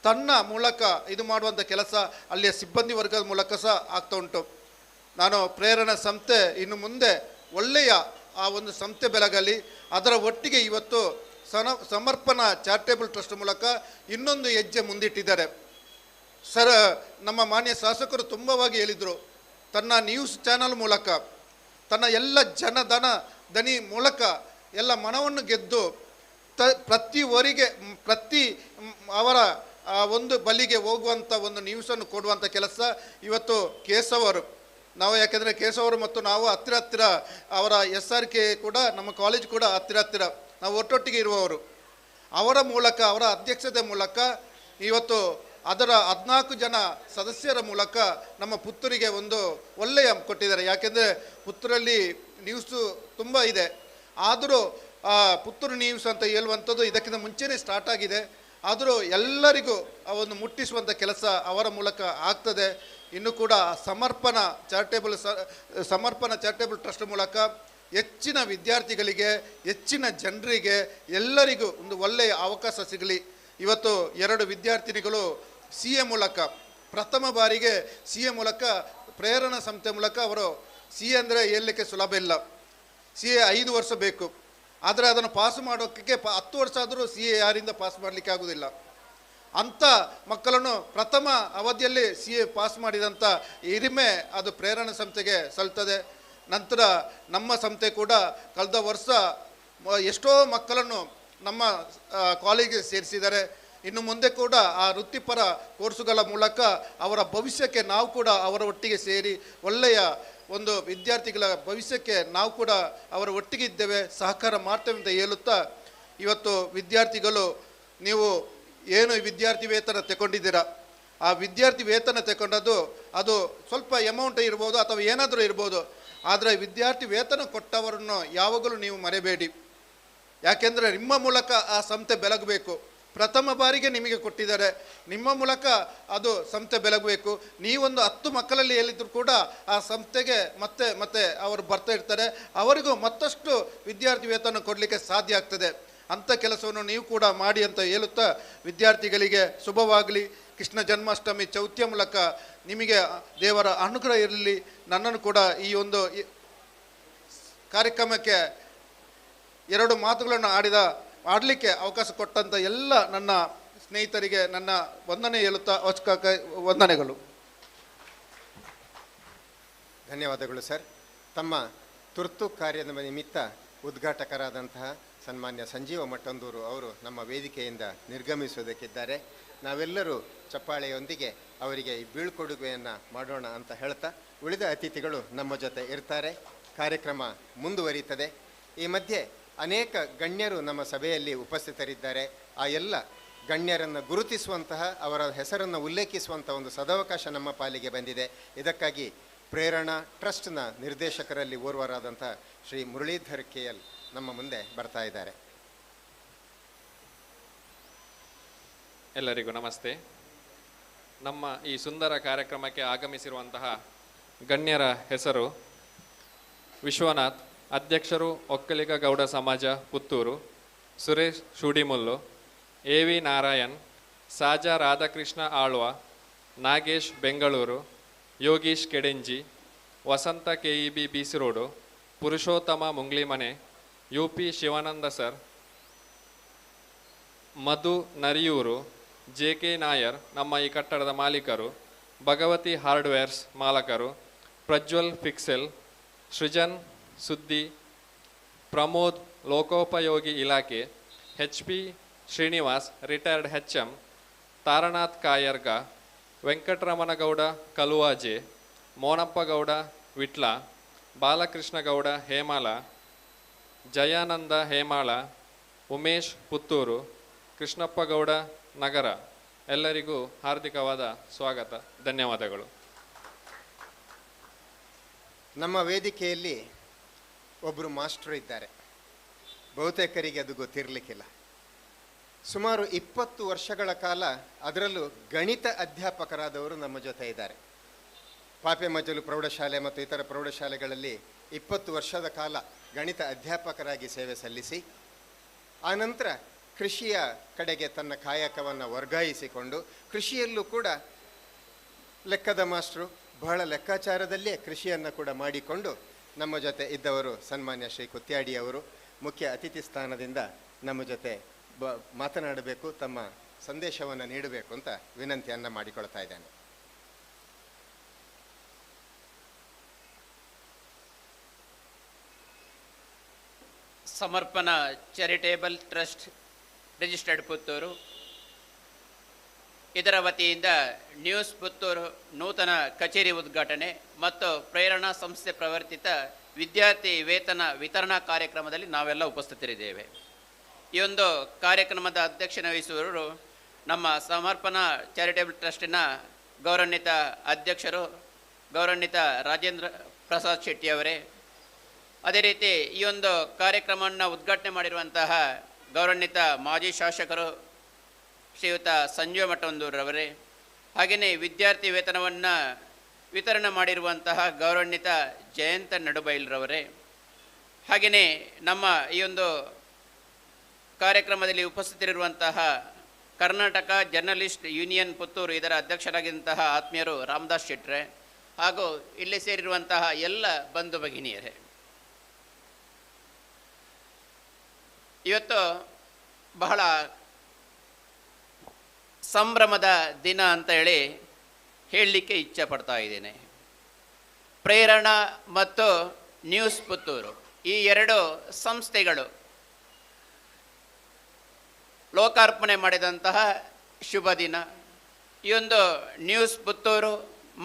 ತನ್ನ ಮೂಲಕ ಇದು ಮಾಡುವಂಥ ಕೆಲಸ ಅಲ್ಲಿಯ ಸಿಬ್ಬಂದಿ ವರ್ಗದ ಮೂಲಕ ಸಹ ಆಗ್ತಾ ಉಂಟು. ನಾನು ಪ್ರೇರಣಾ ಸಂಸ್ಥೆ ಇನ್ನು ಮುಂದೆ ಒಳ್ಳೆಯ ಆ ಒಂದು ಸಂಸ್ಥೆ ಬೆಳಗಲಿ, ಅದರ ಒಟ್ಟಿಗೆ ಇವತ್ತು ಸಮರ್ಪಣಾ ಚಾರಿಟೇಬಲ್ ಟ್ರಸ್ಟ್ ಮೂಲಕ ಇನ್ನೊಂದು ಹೆಜ್ಜೆ ಮುಂದಿಟ್ಟಿದ್ದಾರೆ. ನಮ್ಮ ಮಾನ್ಯ ಶಾಸಕರು ತುಂಬವಾಗಿ ಹೇಳಿದರು, ತನ್ನ ನ್ಯೂಸ್ ಚಾನಲ್ ಮೂಲಕ ತನ್ನ ಎಲ್ಲ ದನಿ ಮೂಲಕ ಎಲ್ಲ ಮನವನ್ನು ಗೆದ್ದು ಪ್ರತಿ ಅವರ ಒಂದು ಬಲಿಗೆ ಹೋಗುವಂಥ ಒಂದು ನ್ಯೂಸನ್ನು ಕೊಡುವಂಥ ಕೆಲಸ ಇವತ್ತು ಕೇಶವರು ನಾವು, ಯಾಕೆಂದರೆ ಕೇಶವರು ಮತ್ತು ನಾವು ಹತ್ತಿರ ಅವರ SRK ಕೂಡ ನಮ್ಮ ಕಾಲೇಜ್ ಕೂಡ ಹತ್ತಿರ ನಾವು ಒಟ್ಟೊಟ್ಟಿಗೆ ಇರುವವರು. ಅವರ ಮೂಲಕ ಅವರ ಅಧ್ಯಕ್ಷತೆ ಮೂಲಕ ಇವತ್ತು ಅದರ 14 ಜನ ಸದಸ್ಯರ ಮೂಲಕ ನಮ್ಮ ಪುತ್ತೂರಿಗೆ ಒಂದು ಒಳ್ಳೆಯ ಕೊಟ್ಟಿದ್ದಾರೆ. ಯಾಕೆಂದರೆ ಪುತ್ತೂರಲ್ಲಿ ನ್ಯೂಸು ತುಂಬ ಇದೆ, ಆದರೂ ಪುತ್ತೂರು ನ್ಯೂಸ್ ಅಂತ ಹೇಳುವಂಥದ್ದು ಇದಕ್ಕಿಂತ ಮುಂಚೆನೇ ಸ್ಟಾರ್ಟ್ ಆಗಿದೆ. ಆದರೂ ಎಲ್ಲರಿಗೂ ಒಂದು ಮುಟ್ಟಿಸುವಂಥ ಕೆಲಸ ಅವರ ಮೂಲಕ ಆಗ್ತದೆ. ಇನ್ನು ಕೂಡ ಸಮರ್ಪಣಾ ಚಾರಿಟೇಬಲ್ ಟ್ರಸ್ಟ್ ಮೂಲಕ ಹೆಚ್ಚಿನ ವಿದ್ಯಾರ್ಥಿಗಳಿಗೆ, ಹೆಚ್ಚಿನ ಜನರಿಗೆ, ಎಲ್ಲರಿಗೂ ಒಂದು ಒಳ್ಳೆಯ ಅವಕಾಶ ಸಿಗಲಿ. ಇವತ್ತು 2 ವಿದ್ಯಾರ್ಥಿನಿಗಳು CA ಮೂಲಕ ಪ್ರಥಮ ಬಾರಿಗೆ CA ಮೂಲಕ ಪ್ರೇರಣಾ ಸಂಸ್ಥೆ ಮೂಲಕ ಅವರು CA ಅಂದರೆ ಹೇಳಲಿಕ್ಕೆ ಸುಲಭ ಇಲ್ಲ. CA 5 ವರ್ಷ ಬೇಕು, ಆದರೆ ಅದನ್ನು ಪಾಸ್ ಮಾಡೋಕ್ಕೆ 10 ವರ್ಷ ಆದರೂ CA ಯಾರಿಂದ ಪಾಸ್ ಮಾಡಲಿಕ್ಕೆ ಆಗೋದಿಲ್ಲ. ಅಂಥ ಮಕ್ಕಳನ್ನು ಪ್ರಥಮ ಅವಧಿಯಲ್ಲಿ CA ಪಾಸ್ ಮಾಡಿದಂಥ ಹಿರಿಮೆ ಅದು ಪ್ರೇರಣಾ ಸಂಸ್ಥೆಗೆ ಸಲ್ತದೆ. ನಂತರ ನಮ್ಮ ಸಂಸ್ಥೆ ಕೂಡ ಕಳೆದ ವರ್ಷ ಎಷ್ಟೋ ಮಕ್ಕಳನ್ನು ನಮ್ಮ ಕಾಲೇಜಿಗೆ ಸೇರಿಸಿದ್ದಾರೆ. ಇನ್ನು ಮುಂದೆ ಕೂಡ ಆ ವೃತ್ತಿಪರ ಕೋರ್ಸುಗಳ ಮೂಲಕ ಅವರ ಭವಿಷ್ಯಕ್ಕೆ ನಾವು ಕೂಡ ಅವರ ಒಟ್ಟಿಗೆ ಸೇರಿ ಒಳ್ಳೆಯ ಒಂದು ವಿದ್ಯಾರ್ಥಿಗಳ ಭವಿಷ್ಯಕ್ಕೆ ನಾವು ಕೂಡ ಅವರ ಒಟ್ಟಿಗೆ ಇದ್ದೇವೆ, ಸಹಕಾರ ಮಾಡ್ತೇವೆ ಅಂತ ಹೇಳುತ್ತಾ, ಇವತ್ತು ವಿದ್ಯಾರ್ಥಿಗಳು ನೀವು ಏನು ವಿದ್ಯಾರ್ಥಿ ವೇತನ ತಗೊಂಡಿದ್ದೀರಾ, ಆ ವಿದ್ಯಾರ್ಥಿ ವೇತನ ತಗೊಂಡದ್ದು ಅದು ಸ್ವಲ್ಪ ಅಮೌಂಟ್ ಇರ್ಬೋದು ಅಥವಾ ಏನಾದರೂ ಇರ್ಬೋದು, ಆದರೆ ವಿದ್ಯಾರ್ಥಿ ವೇತನ ಕೊಟ್ಟವರನ್ನು ಯಾವಾಗಲೂ ನೀವು ಮರೆಯಬೇಡಿ. ಯಾಕೆಂದರೆ ನಿಮ್ಮ ಮೂಲಕ ಆ ಸಂಸ್ಥೆ ಬೆಳಗಬೇಕು. ಪ್ರಥಮ ಬಾರಿಗೆ ನಿಮಗೆ ಕೊಟ್ಟಿದ್ದಾರೆ, ನಿಮ್ಮ ಮೂಲಕ ಅದು ಸಂಸ್ಥೆ ಬೆಳಗಬೇಕು. ನೀವೊಂದು 10 ಮಕ್ಕಳಲ್ಲಿ ಹೇಳಿದ್ರು ಕೂಡ ಆ ಸಂಸ್ಥೆಗೆ ಮತ್ತೆ ಅವರು ಬರ್ತಾ ಇರ್ತಾರೆ, ಅವರಿಗೂ ಮತ್ತಷ್ಟು ವಿದ್ಯಾರ್ಥಿ ವೇತನ ಕೊಡಲಿಕ್ಕೆ ಸಾಧ್ಯ ಆಗ್ತದೆ. ಅಂಥ ಕೆಲಸವನ್ನು ನೀವು ಕೂಡ ಮಾಡಿ ಅಂತ ಹೇಳುತ್ತಾ, ವಿದ್ಯಾರ್ಥಿಗಳಿಗೆ ಶುಭವಾಗಲಿ. ಕೃಷ್ಣ ಜನ್ಮಾಷ್ಟಮಿ ಚೌತಿಯ ಮೂಲಕ ನಿಮಗೆ ದೇವರ ಅನುಗ್ರಹ ಇರಲಿ. ನನ್ನನ್ನು ಕೂಡ ಈ ಒಂದು ಕಾರ್ಯಕ್ರಮಕ್ಕೆ 2 ಮಾತುಗಳನ್ನು ಆಡಲಿಕ್ಕೆ ಅವಕಾಶ ಕೊಟ್ಟಂಥ ಎಲ್ಲ ನನ್ನ ಸ್ನೇಹಿತರಿಗೆ ನನ್ನ ವಂದನೆ ಹೇಳುತ್ತಾ ವಂದನೆಗಳು. ಧನ್ಯವಾದಗಳು ಸರ್. ತಮ್ಮ ತುರ್ತು ಕಾರ್ಯದ ನಿಮಿತ್ತ ಉದ್ಘಾಟಕರಾದಂತಹ ಸನ್ಮಾನ್ಯ ಸಂಜೀವ ಮಟ್ಟಂದೂರು ಅವರು ನಮ್ಮ ವೇದಿಕೆಯಿಂದ ನಿರ್ಗಮಿಸುವುದಕ್ಕಿದ್ದಾರೆ. ನಾವೆಲ್ಲರೂ ಚಪ್ಪಾಳೆಯೊಂದಿಗೆ ಅವರಿಗೆ ಈ ಬೀಳ್ಕೊಡುಗೆಯನ್ನು ಮಾಡೋಣ ಅಂತ ಹೇಳ್ತಾ ಉಳಿದ ಅತಿಥಿಗಳು ನಮ್ಮ ಜೊತೆ ಇರ್ತಾರೆ. ಕಾರ್ಯಕ್ರಮ ಮುಂದುವರಿಯುತ್ತದೆ. ಈ ಮಧ್ಯೆ ಅನೇಕ ಗಣ್ಯರು ನಮ್ಮ ಸಭೆಯಲ್ಲಿ ಉಪಸ್ಥಿತರಿದ್ದಾರೆ. ಆ ಎಲ್ಲ ಗಣ್ಯರನ್ನು ಗುರುತಿಸುವಂತಹ, ಅವರ ಹೆಸರನ್ನು ಉಲ್ಲೇಖಿಸುವಂಥ ಒಂದು ಸದವಕಾಶ ನಮ್ಮ ಪಾಲಿಗೆ ಬಂದಿದೆ. ಇದಕ್ಕಾಗಿ ಪ್ರೇರಣಾ ಟ್ರಸ್ಟ್ನ ನಿರ್ದೇಶಕರಲ್ಲಿ ಓರ್ವರಾದಂಥ ಶ್ರೀ ಮುರಳೀಧರ್ KL ನಮ್ಮ ಮುಂದೆ ಬರ್ತಾ ಇದ್ದಾರೆ. ಎಲ್ಲರಿಗೂ ನಮಸ್ತೆ. ನಮ್ಮ ಈ ಸುಂದರ ಕಾರ್ಯಕ್ರಮಕ್ಕೆ ಆಗಮಿಸಿರುವಂತಹ ಗಣ್ಯರ ಹೆಸರು: ವಿಶ್ವನಾಥ್, ಅಧ್ಯಕ್ಷರು Vokkaliga Gowda Samaja Puttur; Suresh Shudimullu; AV Narayan; Saja Radhakrishna Alva; Nagesh Bengaluru; Yogish Kedenji; Vasantha KEB BC Road; Purushottama Munglimane; UP Shivananda sir; Madhu Nariyuru; JK Nair ನಮ್ಮ ಈ ಕಟ್ಟಡದ ಮಾಲೀಕರು; ಭಗವತಿ ಹಾರ್ಡ್ವೇರ್ಸ್ ಮಾಲಕರು; ಪ್ರಜ್ವಲ್ ಫಿಕ್ಸೆಲ್; ಸೃಜನ್ ಸುದ್ದಿ; ಪ್ರಮೋದ್ ಲೋಕೋಪಯೋಗಿ ಇಲಾಖೆ; HP Srinivas retired HM; Taranath Kayarga; Venkataramanagowda Kaluvaje; Monappagowda Vitla; Balakrishnagowda Hemala; Jayananda Hemala; Umesh Puttur; Krishnappagowda Nagara. ಎಲ್ಲರಿಗೂ ಹಾರ್ದಿಕವಾದ ಸ್ವಾಗತ, ಧನ್ಯವಾದಗಳು. ನಮ್ಮ ವೇದಿಕೆಯಲ್ಲಿ ಒಬ್ಬರು ಮಾಸ್ಟರ್ ಇದ್ದಾರೆ. ಬಹುತೇಕರಿಗೆ ಅದು ಗೊತ್ತಿರಲಿಕ್ಕಿಲ್ಲ. ಸುಮಾರು 20 ವರ್ಷಗಳ ಕಾಲ ಅದರಲ್ಲೂ ಗಣಿತ ಅಧ್ಯಾಪಕರಾದವರು ನಮ್ಮ ಜೊತೆ ಇದ್ದಾರೆ. ಪಾಪೆ ಮಜ್ಜಲು ಪ್ರೌಢಶಾಲೆ ಮತ್ತು ಇತರ ಪ್ರೌಢಶಾಲೆಗಳಲ್ಲಿ 20 ವರ್ಷದ ಕಾಲ ಗಣಿತ ಅಧ್ಯಾಪಕರಾಗಿ ಸೇವೆ ಸಲ್ಲಿಸಿ ಆನಂತರ ಕೃಷಿಯ ಕಡೆಗೆ ತನ್ನ ಕಾಯಕವನ್ನು ವರ್ಗಾಯಿಸಿಕೊಂಡು ಕೃಷಿಯಲ್ಲೂ ಕೂಡ ಲೆಕ್ಕದ ಮಾಸ್ಟ್ರು, ಬಹಳ ಲೆಕ್ಕಾಚಾರದಲ್ಲೇ ಕೃಷಿಯನ್ನು ಕೂಡ ಮಾಡಿಕೊಂಡು ನಮ್ಮ ಜೊತೆ ಇದ್ದವರು ಸನ್ಮಾನ್ಯ ಶ್ರೀ ಕುತ್ಯಾಡಿಯವರು ಮುಖ್ಯ ಅತಿಥಿ ಸ್ಥಾನದಿಂದ ನಮ್ಮ ಜೊತೆ ಮಾತನಾಡಬೇಕು, ತಮ್ಮ ಸಂದೇಶವನ್ನು ನೀಡಬೇಕು ಅಂತ ವಿನಂತಿಯನ್ನು ಮಾಡಿಕೊಳ್ತಾ ಇದ್ದೇನೆ. ಸಮರ್ಪಣಾ ಚಾರಿಟೇಬಲ್ ಟ್ರಸ್ಟ್ ರಿಜಿಸ್ಟರ್ಡ್ ಪುತ್ತೂರು ಇದರ ವತಿಯಿಂದ ನ್ಯೂಸ್ ಪುತ್ತೂರು ನೂತನ ಕಚೇರಿ ಉದ್ಘಾಟನೆ ಮತ್ತು ಪ್ರೇರಣಾ ಸಂಸ್ಥೆ ಪ್ರವರ್ತಿತ ವಿದ್ಯಾರ್ಥಿ ವೇತನ ವಿತರಣಾ ಕಾರ್ಯಕ್ರಮದಲ್ಲಿ ನಾವೆಲ್ಲ ಉಪಸ್ಥಿತರಿದ್ದೇವೆ. ಈ ಒಂದು ಕಾರ್ಯಕ್ರಮದ ಅಧ್ಯಕ್ಷತೆ ವಹಿಸುವವರು ನಮ್ಮ ಸಮರ್ಪಣಾ ಚಾರಿಟೇಬಲ್ ಟ್ರಸ್ಟಿನ ಗೌರವಾನ್ವಿತ ಅಧ್ಯಕ್ಷರು ಗೌರವಾನ್ವಿತ ರಾಜೇಂದ್ರ ಪ್ರಸಾದ್ ಶೆಟ್ಟಿಯವರೇ. ಅದೇ ರೀತಿ ಈ ಒಂದು ಕಾರ್ಯಕ್ರಮವನ್ನು ಉದ್ಘಾಟನೆ ಮಾಡಿರುವಂತಹ ಗೌರವಾನ್ವಿತ ಮಾಜಿ ಶಾಸಕರು ಶ್ರೀಯುತ ಸಂಜೀವ ಮಠಂದೂರವರೇ, ಹಾಗೆಯೇ ವಿದ್ಯಾರ್ಥಿ ವೇತನವನ್ನು ವಿತರಣೆ ಮಾಡಿರುವಂತಹ ಗೌರವಾನ್ವಿತ ಜಯಂತ ನಡುಬೈಲ್ರವರೇ, ಹಾಗೆಯೇ ನಮ್ಮ ಈ ಒಂದು ಕಾರ್ಯಕ್ರಮದಲ್ಲಿ ಉಪಸ್ಥಿತರಿರುವಂತಹ ಕರ್ನಾಟಕ ಜರ್ನಲಿಸ್ಟ್ ಯೂನಿಯನ್ ಪುತ್ತೂರು ಇದರ ಅಧ್ಯಕ್ಷರಾಗಿದ್ದಂತಹ ಆತ್ಮೀಯರು ರಾಮದಾಸ್ ಶೆಟ್ರೆ ಹಾಗೂ ಇಲ್ಲಿ ಸೇರಿರುವಂತಹ ಎಲ್ಲ ಬಂಧು ಭಗಿನಿಯರೇ, ಇವತ್ತು ಬಹಳ ಸಂಭ್ರಮದ ದಿನ ಅಂತ ಹೇಳಲಿಕ್ಕೆ ಇಚ್ಛೆ ಪಡ್ತಾ ಇದ್ದೇನೆ. ಪ್ರೇರಣಾ ಮತ್ತು ನ್ಯೂಸ್ ಪುತ್ತೂರು ಈ ಎರಡು ಸಂಸ್ಥೆಗಳು ಲೋಕಾರ್ಪಣೆ ಮಾಡಿದಂತಹ ಶುಭ ದಿನ. ಈ ಒಂದು ನ್ಯೂಸ್ ಪುತ್ತೂರು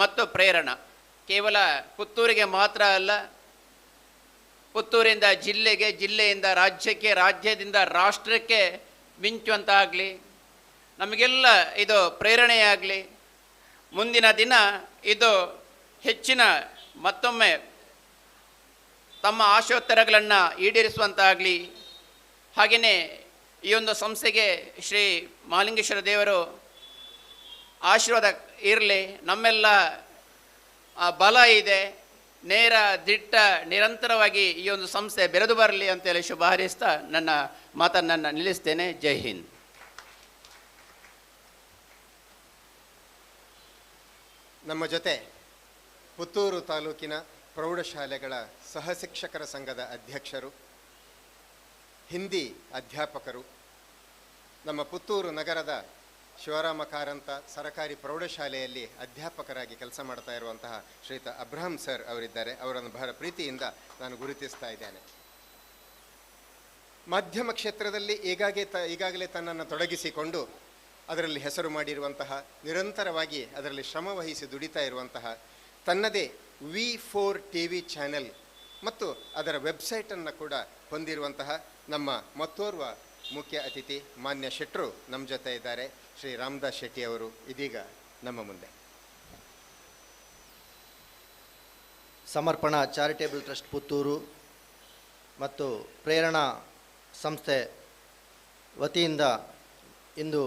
ಮತ್ತು ಪ್ರೇರಣಾ ಕೇವಲ ಪುತ್ತೂರಿಗೆ ಮಾತ್ರ ಅಲ್ಲ, ಪುತ್ತೂರಿಂದ ಜಿಲ್ಲೆಗೆ, ಜಿಲ್ಲೆಯಿಂದ ರಾಜ್ಯಕ್ಕೆ, ರಾಜ್ಯದಿಂದ ರಾಷ್ಟ್ರಕ್ಕೆ ಮಿಂಚುವಂತಾಗಲಿ, ನಮಗೆಲ್ಲ ಇದು ಪ್ರೇರಣೆಯಾಗಲಿ. ಮುಂದಿನ ದಿನ ಇದು ಹೆಚ್ಚಿನ ಮತ್ತೊಮ್ಮೆ ತಮ್ಮ ಆಶೋತ್ತರಗಳನ್ನು ಈಡೇರಿಸುವಂತಾಗಲಿ. ಹಾಗೆಯೇ ಈ ಒಂದು ಸಂಸ್ಥೆಗೆ ಶ್ರೀ ಮಹಾಲಿಂಗೇಶ್ವರ ದೇವರು ಆಶೀರ್ವಾದ ಇರಲಿ. ನಮ್ಮೆಲ್ಲ ಬಲ ಇದೆ, ನೇರ ದಿಟ್ಟ ನಿರಂತರವಾಗಿ ಈ ಒಂದು ಸಂಸ್ಥೆ ಬೆರೆದು ಬರಲಿ ಅಂತೇಳಿ ಶುಭ ಹಾರೈಸ್ತಾ ನನ್ನ ಮಾತನ್ನು ನಿಲ್ಲಿಸ್ತೇನೆ. ಜೈ ಹಿಂದ್. ನಮ್ಮ ಜೊತೆ ಪುತ್ತೂರು ತಾಲೂಕಿನ ಪ್ರೌಢಶಾಲೆಗಳ ಸಹಶಿಕ್ಷಕರ ಸಂಘದ ಅಧ್ಯಕ್ಷರು, ಹಿಂದಿ ಅಧ್ಯಾಪಕರು, ನಮ್ಮ ಪುತ್ತೂರು ನಗರದ ಶಿವರಾಮ ಕಾರಂತ ಸರಕಾರಿ ಪ್ರೌಢಶಾಲೆಯಲ್ಲಿ ಅಧ್ಯಾಪಕರಾಗಿ ಕೆಲಸ ಮಾಡ್ತಾ ಇರುವಂತಹ ಶ್ರೀಯುತ ಅಬ್ರಹಂ ಸರ್ ಅವರಿದ್ದಾರೆ. ಅವರನ್ನು ಬಹಳ ಪ್ರೀತಿಯಿಂದ ನಾನು ಗುರುತಿಸ್ತಾ ಇದ್ದೇನೆ. ಮಾಧ್ಯಮ ಕ್ಷೇತ್ರದಲ್ಲಿ ಈಗಾಗಲೇ ತನ್ನನ್ನು ತೊಡಗಿಸಿಕೊಂಡು ಅದರಲ್ಲಿ ಹೆಸರು ಮಾಡಿರುವಂತಹ, ನಿರಂತರವಾಗಿ ಅದರಲ್ಲಿ ಶ್ರಮ ವಹಿಸಿ ದುಡಿತಾ ಇರುವಂತಹ, ತನ್ನದೇ V4 TV ಚಾನೆಲ್ ಮತ್ತು ಅದರ ವೆಬ್ಸೈಟನ್ನು ಕೂಡ ಹೊಂದಿರುವಂತಹ ನಮ್ಮ ಮತ್ತೋರ್ವ ಮುಖ್ಯ ಅತಿಥಿ ಮಾನ್ಯ ಶೆಟ್ಟರು ನಮ್ಮ ಜೊತೆ ಇದ್ದಾರೆ. ಶ್ರೀ ರಾಮದಾಸ್ ಶೆಟ್ಟಿ ಅವರು ಇದೀಗ ನಮ್ಮ ಮುಂದೆ. ಸಮರ್ಪಣಾ ಚಾರಿಟೇಬಲ್ ಟ್ರಸ್ಟ್ ಪುತ್ತೂರು ಮತ್ತು ಪ್ರೇರಣಾ ಸಂಸ್ಥೆ ವತಿಯಿಂದ ಇಂದು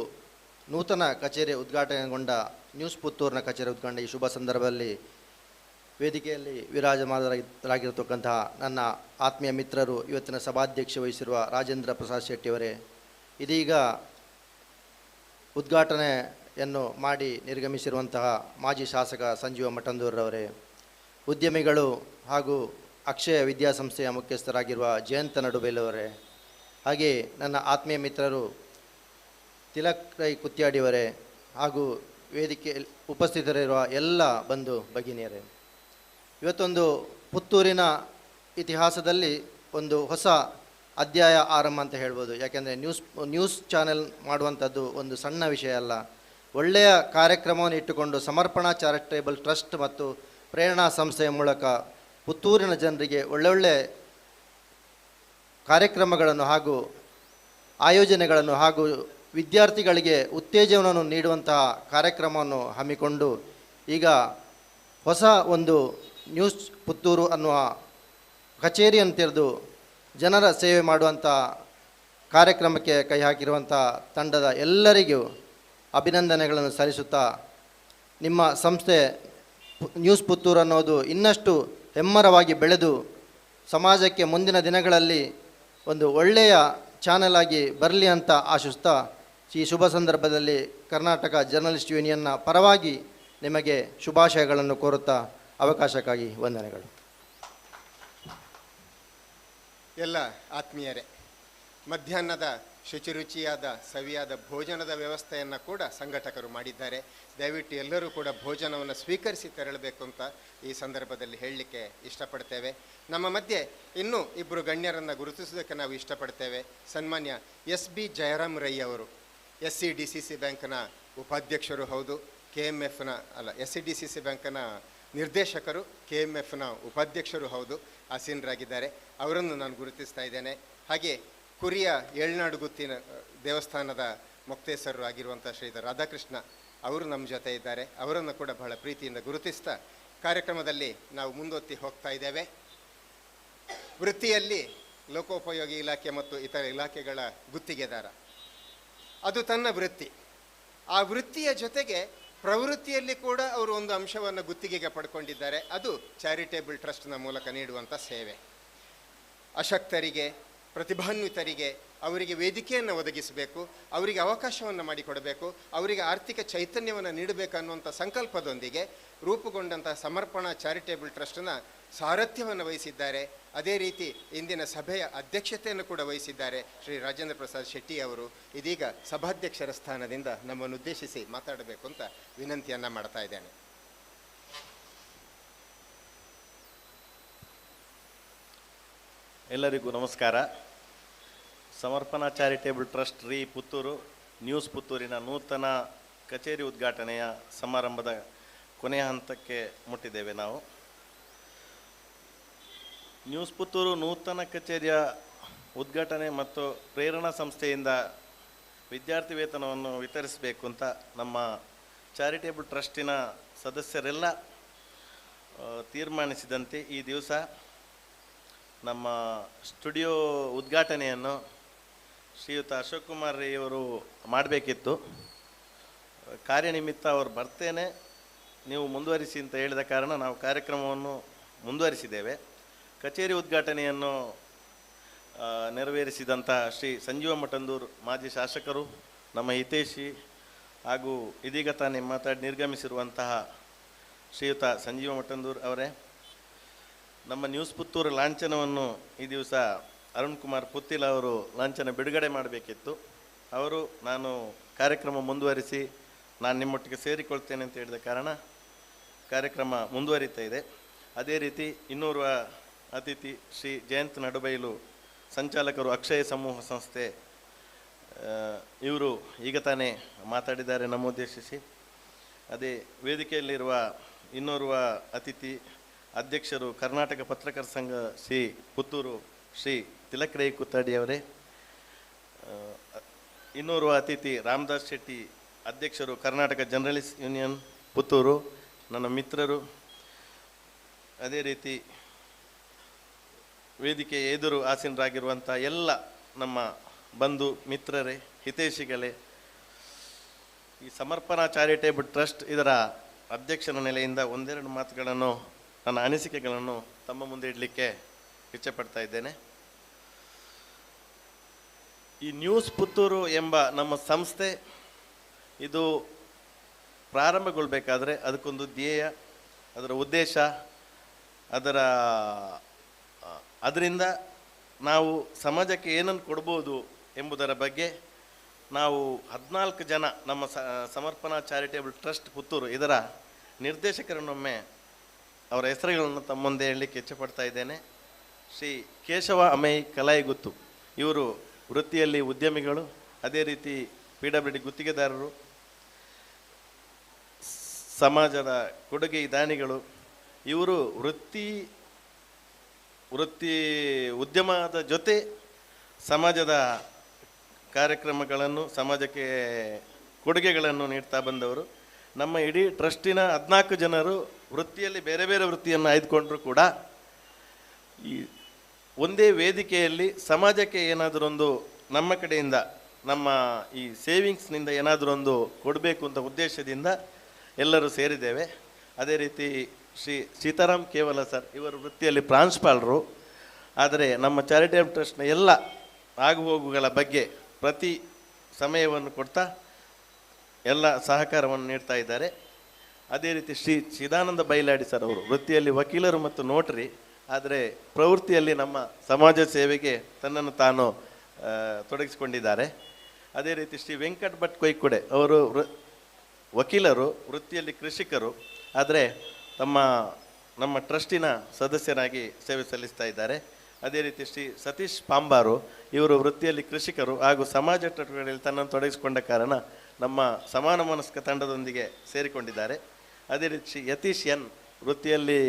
ನೂತನ ಕಚೇರಿ ಉದ್ಘಾಟನೆಗೊಂಡ ನ್ಯೂಸ್ ಪುತ್ತೂರಿನ ಕಚೇರಿ ಉದ್ಘಾಟನೆ ಈ ಶುಭ ಸಂದರ್ಭದಲ್ಲಿ ವೇದಿಕೆಯಲ್ಲಿ ವಿರಾಜಮಾನರಾಗಿರತಕ್ಕಂತಹ ನನ್ನ ಆತ್ಮೀಯ ಮಿತ್ರರು, ಇವತ್ತಿನ ಸಭಾಧ್ಯಕ್ಷ ವಹಿಸಿರುವ ರಾಜೇಂದ್ರ ಪ್ರಸಾದ್ ಶೆಟ್ಟಿಯವರೇ, ಇದೀಗ ಉದ್ಘಾಟನೆಯನ್ನು ಮಾಡಿ ನಿರ್ಗಮಿಸಿರುವಂತಹ ಮಾಜಿ ಶಾಸಕ ಸಂಜೀವ ಮಠಂದೂರವರೇ, ಉದ್ಯಮಿಗಳು ಹಾಗೂ ಅಕ್ಷಯ ವಿದ್ಯಾಸಂಸ್ಥೆಯ ಮುಖ್ಯಸ್ಥರಾಗಿರುವ ಜಯಂತ ನಡುಬೇಲವರೇ, ಹಾಗೆ ನನ್ನ ಆತ್ಮೀಯ ಮಿತ್ರರು ತಿಲಕ್ ರೈ ಕುತ್ಯಾಡಿಯವರೇ ಹಾಗೂ ವೇದಿಕೆ ಉಪಸ್ಥಿತರಿರುವ ಎಲ್ಲ ಬಂಧು ಭಗಿನಿಯರೇ, ಇವತ್ತೊಂದು ಪುತ್ತೂರಿನ ಇತಿಹಾಸದಲ್ಲಿ ಒಂದು ಹೊಸ ಅಧ್ಯಾಯ ಆರಂಭ ಅಂತ ಹೇಳ್ಬೋದು. ಯಾಕೆಂದರೆ ನ್ಯೂಸ್ ಚಾನೆಲ್ ಮಾಡುವಂಥದ್ದು ಒಂದು ಸಣ್ಣ ವಿಷಯ ಅಲ್ಲ. ಒಳ್ಳೆಯ ಕಾರ್ಯಕ್ರಮವನ್ನು ಇಟ್ಟುಕೊಂಡು ಸಮರ್ಪಣಾ ಚಾರಿಟೇಬಲ್ ಟ್ರಸ್ಟ್ ಮತ್ತು ಪ್ರೇರಣಾ ಸಂಸ್ಥೆಯ ಮೂಲಕ ಪುತ್ತೂರಿನ ಜನರಿಗೆ ಒಳ್ಳೊಳ್ಳೆ ಕಾರ್ಯಕ್ರಮಗಳನ್ನು ಹಾಗೂ ಆಯೋಜನೆಗಳನ್ನು ಹಾಗೂ ವಿದ್ಯಾರ್ಥಿಗಳಿಗೆ ಉತ್ತೇಜನವನ್ನು ನೀಡುವಂತಹ ಕಾರ್ಯಕ್ರಮವನ್ನು ಹಮ್ಮಿಕೊಂಡು ಈಗ ಹೊಸ ಒಂದು ನ್ಯೂಸ್ ಪುತ್ತೂರು ಅನ್ನುವ ಕಚೇರಿಯನ್ನು ತೆರೆದು ಜನರ ಸೇವೆ ಮಾಡುವಂಥ ಕಾರ್ಯಕ್ರಮಕ್ಕೆ ಕೈ ಹಾಕಿರುವಂಥ ತಂಡದ ಎಲ್ಲರಿಗೂ ಅಭಿನಂದನೆಗಳನ್ನು ಸಲ್ಲಿಸುತ್ತಾ, ನಿಮ್ಮ ಸಂಸ್ಥೆ ನ್ಯೂಸ್ ಪುತ್ತೂರು ಅನ್ನೋದು ಇನ್ನಷ್ಟು ಹೆಮ್ಮರವಾಗಿ ಬೆಳೆದು ಸಮಾಜಕ್ಕೆ ಮುಂದಿನ ದಿನಗಳಲ್ಲಿ ಒಂದು ಒಳ್ಳೆಯ ಚಾನೆಲ್ ಆಗಿ ಬರಲಿ ಅಂತ ಆಶಿಸ್ತಾ, ಈ ಶುಭ ಸಂದರ್ಭದಲ್ಲಿ ಕರ್ನಾಟಕ ಜರ್ನಲಿಸ್ಟ್ ಯೂನಿಯನ್ನ ಪರವಾಗಿ ನಿಮಗೆ ಶುಭಾಶಯಗಳನ್ನು ಕೋರುತ್ತಾ ಅವಕಾಶಕ್ಕಾಗಿ ವಂದನೆಗಳು. ಎಲ್ಲ ಆತ್ಮೀಯರೇ, ಮಧ್ಯಾಹ್ನದ ಶುಚಿರುಚಿಯಾದ ಸವಿಯಾದ ಭೋಜನದ ವ್ಯವಸ್ಥೆಯನ್ನು ಕೂಡ ಸಂಘಟಕರು ಮಾಡಿದ್ದಾರೆ. ದಯವಿಟ್ಟು ಎಲ್ಲರೂ ಕೂಡ ಭೋಜನವನ್ನು ಸ್ವೀಕರಿಸಿ ತೆರಳಬೇಕು ಅಂತ ಈ ಸಂದರ್ಭದಲ್ಲಿ ಹೇಳಲಿಕ್ಕೆ ಇಷ್ಟಪಡ್ತೇವೆ. ನಮ್ಮ ಮಧ್ಯೆ ಇನ್ನೂ ಇಬ್ಬರು ಗಣ್ಯರನ್ನು ಗುರುತಿಸೋದಕ್ಕೆ ನಾವು ಇಷ್ಟಪಡ್ತೇವೆ. ಸನ್ಮಾನ್ಯ SB ಜಯರಾಮ್ ರೈ ಅವರು SCDCC ಬ್ಯಾಂಕ್ನ ಉಪಾಧ್ಯಕ್ಷರು ಹೌದು, KMFನ SCDCC ಬ್ಯಾಂಕ್ನ ನಿರ್ದೇಶಕರು, KMFನ ಉಪಾಧ್ಯಕ್ಷರು ಹೌದು, ಆಸೀನರಾಗಿದ್ದಾರೆ. ಅವರನ್ನು ನಾನು ಗುರುತಿಸ್ತಾ ಇದ್ದೇನೆ. ಹಾಗೆ ಕುರಿಯ ಏಳ್ನಾಡುಗುತ್ತಿನ ದೇವಸ್ಥಾನದ ಮೊಕ್ತೇಸರರು ಆಗಿರುವಂಥ ಶ್ರೀಧರ ರಾಧಾಕೃಷ್ಣ ಅವರು ನಮ್ಮ ಜೊತೆ ಇದ್ದಾರೆ. ಅವರನ್ನು ಕೂಡ ಬಹಳ ಪ್ರೀತಿಯಿಂದ ಗುರುತಿಸ್ತಾ ಕಾರ್ಯಕ್ರಮದಲ್ಲಿ ನಾವು ಮುಂದೊತ್ತಿ ಹೋಗ್ತಾ ಇದ್ದೇವೆ. ವೃತ್ತಿಯಲ್ಲಿ ಲೋಕೋಪಯೋಗಿ ಇಲಾಖೆ ಮತ್ತು ಇತರ ಇಲಾಖೆಗಳ ಗುತ್ತಿಗೆದಾರ, ಅದು ತನ್ನ ವೃತ್ತಿ. ಆ ವೃತ್ತಿಯ ಜೊತೆಗೆ ಪ್ರವೃತ್ತಿಯಲ್ಲಿ ಕೂಡ ಅವರು ಒಂದು ಅಂಶವನ್ನು ಗುತ್ತಿಗೆಗೆ ಪಡ್ಕೊಂಡಿದ್ದಾರೆ. ಅದು ಚಾರಿಟೇಬಲ್ ಟ್ರಸ್ಟ್ನ ಮೂಲಕ ನೀಡುವಂಥ ಸೇವೆ. ಅಶಕ್ತರಿಗೆ, ಪ್ರತಿಭಾನ್ವಿತರಿಗೆ ಅವರಿಗೆ ವೇದಿಕೆಯನ್ನು ಒದಗಿಸಬೇಕು, ಅವರಿಗೆ ಅವಕಾಶವನ್ನು ಮಾಡಿಕೊಡಬೇಕು, ಅವರಿಗೆ ಆರ್ಥಿಕ ಚೈತನ್ಯವನ್ನು ನೀಡಬೇಕು ಅನ್ನುವಂಥ ಸಂಕಲ್ಪದೊಂದಿಗೆ ರೂಪುಗೊಂಡಂಥ ಸಮರ್ಪಣಾ ಚಾರಿಟೇಬಲ್ ಟ್ರಸ್ಟ್ನ ಸಾರಥ್ಯವನ್ನು ವಹಿಸಿದ್ದಾರೆ. ಅದೇ ರೀತಿ ಇಂದಿನ ಸಭೆಯ ಅಧ್ಯಕ್ಷತೆಯನ್ನು ಕೂಡ ವಹಿಸಿದ್ದಾರೆ ಶ್ರೀ ರಾಜೇಂದ್ರ ಪ್ರಸಾದ್ ಶೆಟ್ಟಿ ಅವರು. ಇದೀಗ ಸಭಾಧ್ಯಕ್ಷರ ಸ್ಥಾನದಿಂದ ನಮ್ಮನ್ನು ಉದ್ದೇಶಿಸಿ ಮಾತಾಡಬೇಕು ಅಂತ ವಿನಂತಿಯನ್ನು ಮಾಡ್ತಾ ಇದ್ದೇನೆ. ಎಲ್ಲರಿಗೂ ನಮಸ್ಕಾರ. ಸಮರ್ಪಣಾ ಚಾರಿಟೇಬಲ್ ಟ್ರಸ್ಟ್ ಪುತ್ತೂರು ನ್ಯೂಸ್ ಪುತ್ತೂರಿನ ನೂತನ ಕಚೇರಿ ಉದ್ಘಾಟನೆಯ ಸಮಾರಂಭದ ಕೊನೆಯ ಹಂತಕ್ಕೆ ಮುಟ್ಟಿದ್ದೇವೆ ನಾವು. ನ್ಯೂಸ್ ಪುತ್ತೂರು ನೂತನ ಕಚೇರಿಯ ಉದ್ಘಾಟನೆ ಮತ್ತು ಪ್ರೇರಣಾ ಸಂಸ್ಥೆಯಿಂದ ವಿದ್ಯಾರ್ಥಿ ವೇತನವನ್ನು ವಿತರಿಸಬೇಕು ಅಂತ ನಮ್ಮ ಚಾರಿಟೇಬಲ್ ಟ್ರಸ್ಟಿನ ಸದಸ್ಯರೆಲ್ಲ ತೀರ್ಮಾನಿಸಿದಂತೆ ಈ ದಿವಸ ನಮ್ಮ ಸ್ಟುಡಿಯೋ ಉದ್ಘಾಟನೆಯನ್ನು ಶ್ರೀಯುತ ಅಶೋಕ್ ಕುಮಾರ್ ರೈ ಅವರು ಮಾಡಬೇಕಿತ್ತು. ಕಾರ್ಯನಿಮಿತ್ತ ಅವರು ಬರ್ತೇನೆ, ನೀವು ಮುಂದುವರಿಸಿ ಅಂತ ಹೇಳಿದ ಕಾರಣ ನಾವು ಕಾರ್ಯಕ್ರಮವನ್ನು ಮುಂದುವರಿಸಿದ್ದೇವೆ. ಕಚೇರಿ ಉದ್ಘಾಟನೆಯನ್ನು ನೆರವೇರಿಸಿದಂಥ ಶ್ರೀ ಸಂಜೀವ ಮಠಂದೂರ್ ಮಾಜಿ ಶಾಸಕರು, ನಮ್ಮ ಹಿತೈಷಿ ಹಾಗೂ ಇದೀಗ ತಾನೇ ಮಾತಾಡಿ ನಿರ್ಗಮಿಸಿರುವಂತಹ ಶ್ರೀಯುತ ಸಂಜೀವ ಮಠಂದೂರ್ ಅವರೇ, ನಮ್ಮ ನ್ಯೂಸ್ ಪುತ್ತೂರು ಲಾಂಛನವನ್ನು ಈ ದಿವಸ ಅರುಣ್ ಕುಮಾರ್ ಪುತ್ತಿಲ ಅವರು ಲಾಂಛನ ಬಿಡುಗಡೆ ಮಾಡಬೇಕಿತ್ತು. ಅವರು ನಾನು ಕಾರ್ಯಕ್ರಮ ಮುಂದುವರಿಸಿ ನಾನು ನಿಮ್ಮೊಟ್ಟಿಗೆ ಸೇರಿಕೊಳ್ತೇನೆ ಅಂತ ಹೇಳಿದ ಕಾರಣ ಕಾರ್ಯಕ್ರಮ ಮುಂದುವರಿತಾ ಇದೆ. ಅದೇ ರೀತಿ ಇನ್ನೋರ್ವ ಅತಿಥಿ ಶ್ರೀ ಜಯಂತ್ ನಡುಬೈಲು, ಸಂಚಾಲಕರು ಅಕ್ಷಯ ಸಮೂಹ ಸಂಸ್ಥೆ, ಇವರು ಈಗ ತಾನೇ ಮಾತಾಡಿದ್ದಾರೆ ನಮ್ಮ ಉದ್ದೇಶಿಸಿ. ಅದೇ ವೇದಿಕೆಯಲ್ಲಿರುವ ಇನ್ನೋರ್ವ ಅತಿಥಿ ಅಧ್ಯಕ್ಷರು ಕರ್ನಾಟಕ ಪತ್ರಕರ್ತರ ಸಂಘ ಶ್ರೀ ಪುತ್ತೂರು ಶ್ರೀ ತಿಲಕ್ ರೈ ಕುತ್ತಾಡಿ ಅವರೇ, ಇನ್ನೋರ್ವ ಅತಿಥಿ ರಾಮದಾಸ್ ಶೆಟ್ಟಿ, ಅಧ್ಯಕ್ಷರು ಕರ್ನಾಟಕ ಜರ್ನಲಿಸ್ಟ್ ಯೂನಿಯನ್ ಪುತ್ತೂರು, ನನ್ನ ಮಿತ್ರರು, ಅದೇ ರೀತಿ ವೇದಿಕೆ ಎದುರು ಆಸೀನರಾಗಿರುವಂಥ ಎಲ್ಲ ನಮ್ಮ ಬಂಧು ಮಿತ್ರರೇ, ಹಿತೈಷಿಗಳೇ, ಈ ಸಮರ್ಪಣಾ ಚಾರಿಟೇಬಲ್ ಟ್ರಸ್ಟ್ ಇದರ ಅಧ್ಯಕ್ಷನ ನೆಲೆಯಿಂದ ಒಂದೆರಡು ಮಾತುಗಳನ್ನು, ನನ್ನ ಅನಿಸಿಕೆಗಳನ್ನು ತಮ್ಮ ಮುಂದೆ ಇಡಲಿಕ್ಕೆ ಇಚ್ಛೆಪಡ್ತಾ ಇದ್ದೇನೆ. ಈ ನ್ಯೂಸ್ ಪುತ್ತೂರು ಎಂಬ ನಮ್ಮ ಸಂಸ್ಥೆ ಇದು ಪ್ರಾರಂಭಗೊಳ್ಬೇಕಾದ್ರೆ ಅದಕ್ಕೊಂದು ಧ್ಯೇಯ, ಅದರ ಉದ್ದೇಶ, ಅದರಿಂದ ನಾವು ಸಮಾಜಕ್ಕೆ ಏನನ್ನು ಕೊಡ್ಬೋದು ಎಂಬುದರ ಬಗ್ಗೆ ನಾವು 14 ಜನ ನಮ್ಮ ಸಮರ್ಪಣಾ ಚಾರಿಟೇಬಲ್ ಟ್ರಸ್ಟ್ ಪುತ್ತೂರು ಇದರ ನಿರ್ದೇಶಕರನ್ನೊಮ್ಮೆ ಅವರ ಹೆಸರುಗಳನ್ನು ತಮ್ಮ ಮುಂದೆ ಹೇಳಲಿಕ್ಕೆ ಇಚ್ಛೆಪಡ್ತಾ ಇದ್ದೇನೆ. ಶ್ರೀ ಕೇಶವ ಅಮೈ ಕಲಾಯಿಗುತ್ತು, ಇವರು ವೃತ್ತಿಯಲ್ಲಿ ಉದ್ಯಮಿಗಳು, ಅದೇ ರೀತಿ PWD ಗುತ್ತಿಗೆದಾರರು, ಸಮಾಜದ ಕೊಡುಗೆ ದಾನಿಗಳು. ಇವರು ವೃತ್ತಿ ಉದ್ಯಮದ ಜೊತೆ ಸಮಾಜದ ಕಾರ್ಯಕ್ರಮಗಳನ್ನು, ಸಮಾಜಕ್ಕೆ ಕೊಡುಗೆಗಳನ್ನು ನೀಡ್ತಾ ಬಂದವರು. ನಮ್ಮ ಇಡೀ ಟ್ರಸ್ಟಿನ 14 ಜನರು ವೃತ್ತಿಯಲ್ಲಿ ಬೇರೆ ಬೇರೆ ವೃತ್ತಿಯನ್ನು ಆಯ್ದುಕೊಂಡ್ರು ಕೂಡ ಈ ಒಂದೇ ವೇದಿಕೆಯಲ್ಲಿ ಸಮಾಜಕ್ಕೆ ಏನಾದರೂ ಒಂದು ನಮ್ಮ ಕಡೆಯಿಂದ, ನಮ್ಮ ಈ ಸೇವಿಂಗ್ಸ್ನಿಂದ ಏನಾದರೂ ಒಂದು ಕೊಡಬೇಕು ಅಂತ ಉದ್ದೇಶದಿಂದ ಎಲ್ಲರೂ ಸೇರಿದ್ದೇವೆ. ಅದೇ ರೀತಿ ಶ್ರೀ ಸೀತಾರಾಮ್ ಕೇವಲ ಸರ್, ಇವರು ವೃತ್ತಿಯಲ್ಲಿ ಪ್ರಾಂಶುಪಾಲರು, ಆದರೆ ನಮ್ಮ ಚಾರಿಟೇಬಲ್ ಟ್ರಸ್ಟ್ನ ಎಲ್ಲ ಆಗುಹೋಗುಗಳ ಬಗ್ಗೆ ಪ್ರತಿ ಸಮಯವನ್ನು ಕೊಡ್ತಾ ಎಲ್ಲ ಸಹಕಾರವನ್ನು ನೀಡ್ತಾ ಇದ್ದಾರೆ. ಅದೇ ರೀತಿ ಶ್ರೀ ಚಿದಾನಂದ ಬೈಲಾಡಿ ಸರ್, ಅವರು ವೃತ್ತಿಯಲ್ಲಿ ವಕೀಲರು ಮತ್ತು ನೋಟ್ರಿ, ಆದರೆ ಪ್ರವೃತ್ತಿಯಲ್ಲಿ ನಮ್ಮ ಸಮಾಜ ಸೇವೆಗೆ ತನ್ನನ್ನು ತಾನು ತೊಡಗಿಸಿಕೊಂಡಿದ್ದಾರೆ. ಅದೇ ರೀತಿ ಶ್ರೀ ವೆಂಕಟ್ ಭಟ್ ಕೊಯ್ಕುಡೆ, ಅವರು ವಕೀಲರು, ವೃತ್ತಿಯಲ್ಲಿ ಕೃಷಿಕರು, ಆದರೆ ನಮ್ಮ ಟ್ರಸ್ಟಿನ ಸದಸ್ಯರಾಗಿ ಸೇವೆ ಸಲ್ಲಿಸ್ತಾ ಇದ್ದಾರೆ. ಅದೇ ರೀತಿ ಶ್ರೀ ಸತೀಶ್ ಪಾಂಬಾರು, ಇವರು ವೃತ್ತಿಯಲ್ಲಿ ಕೃಷಿಕರು ಹಾಗೂ ಸಮಾಜ ಚಟುವಟಿಕೆಗಳಲ್ಲಿ ತನ್ನನ್ನು ತೊಡಗಿಸಿಕೊಂಡ ಕಾರಣ ನಮ್ಮ ಸಮಾನ ಮನಸ್ಕ ತಂಡದೊಂದಿಗೆ ಸೇರಿಕೊಂಡಿದ್ದಾರೆ. ಅದೇ ರೀತಿ ಶ್ರೀ ಯತೀಶ್ ಎನ್, ವೃತ್ತಿಯಲ್ಲಿ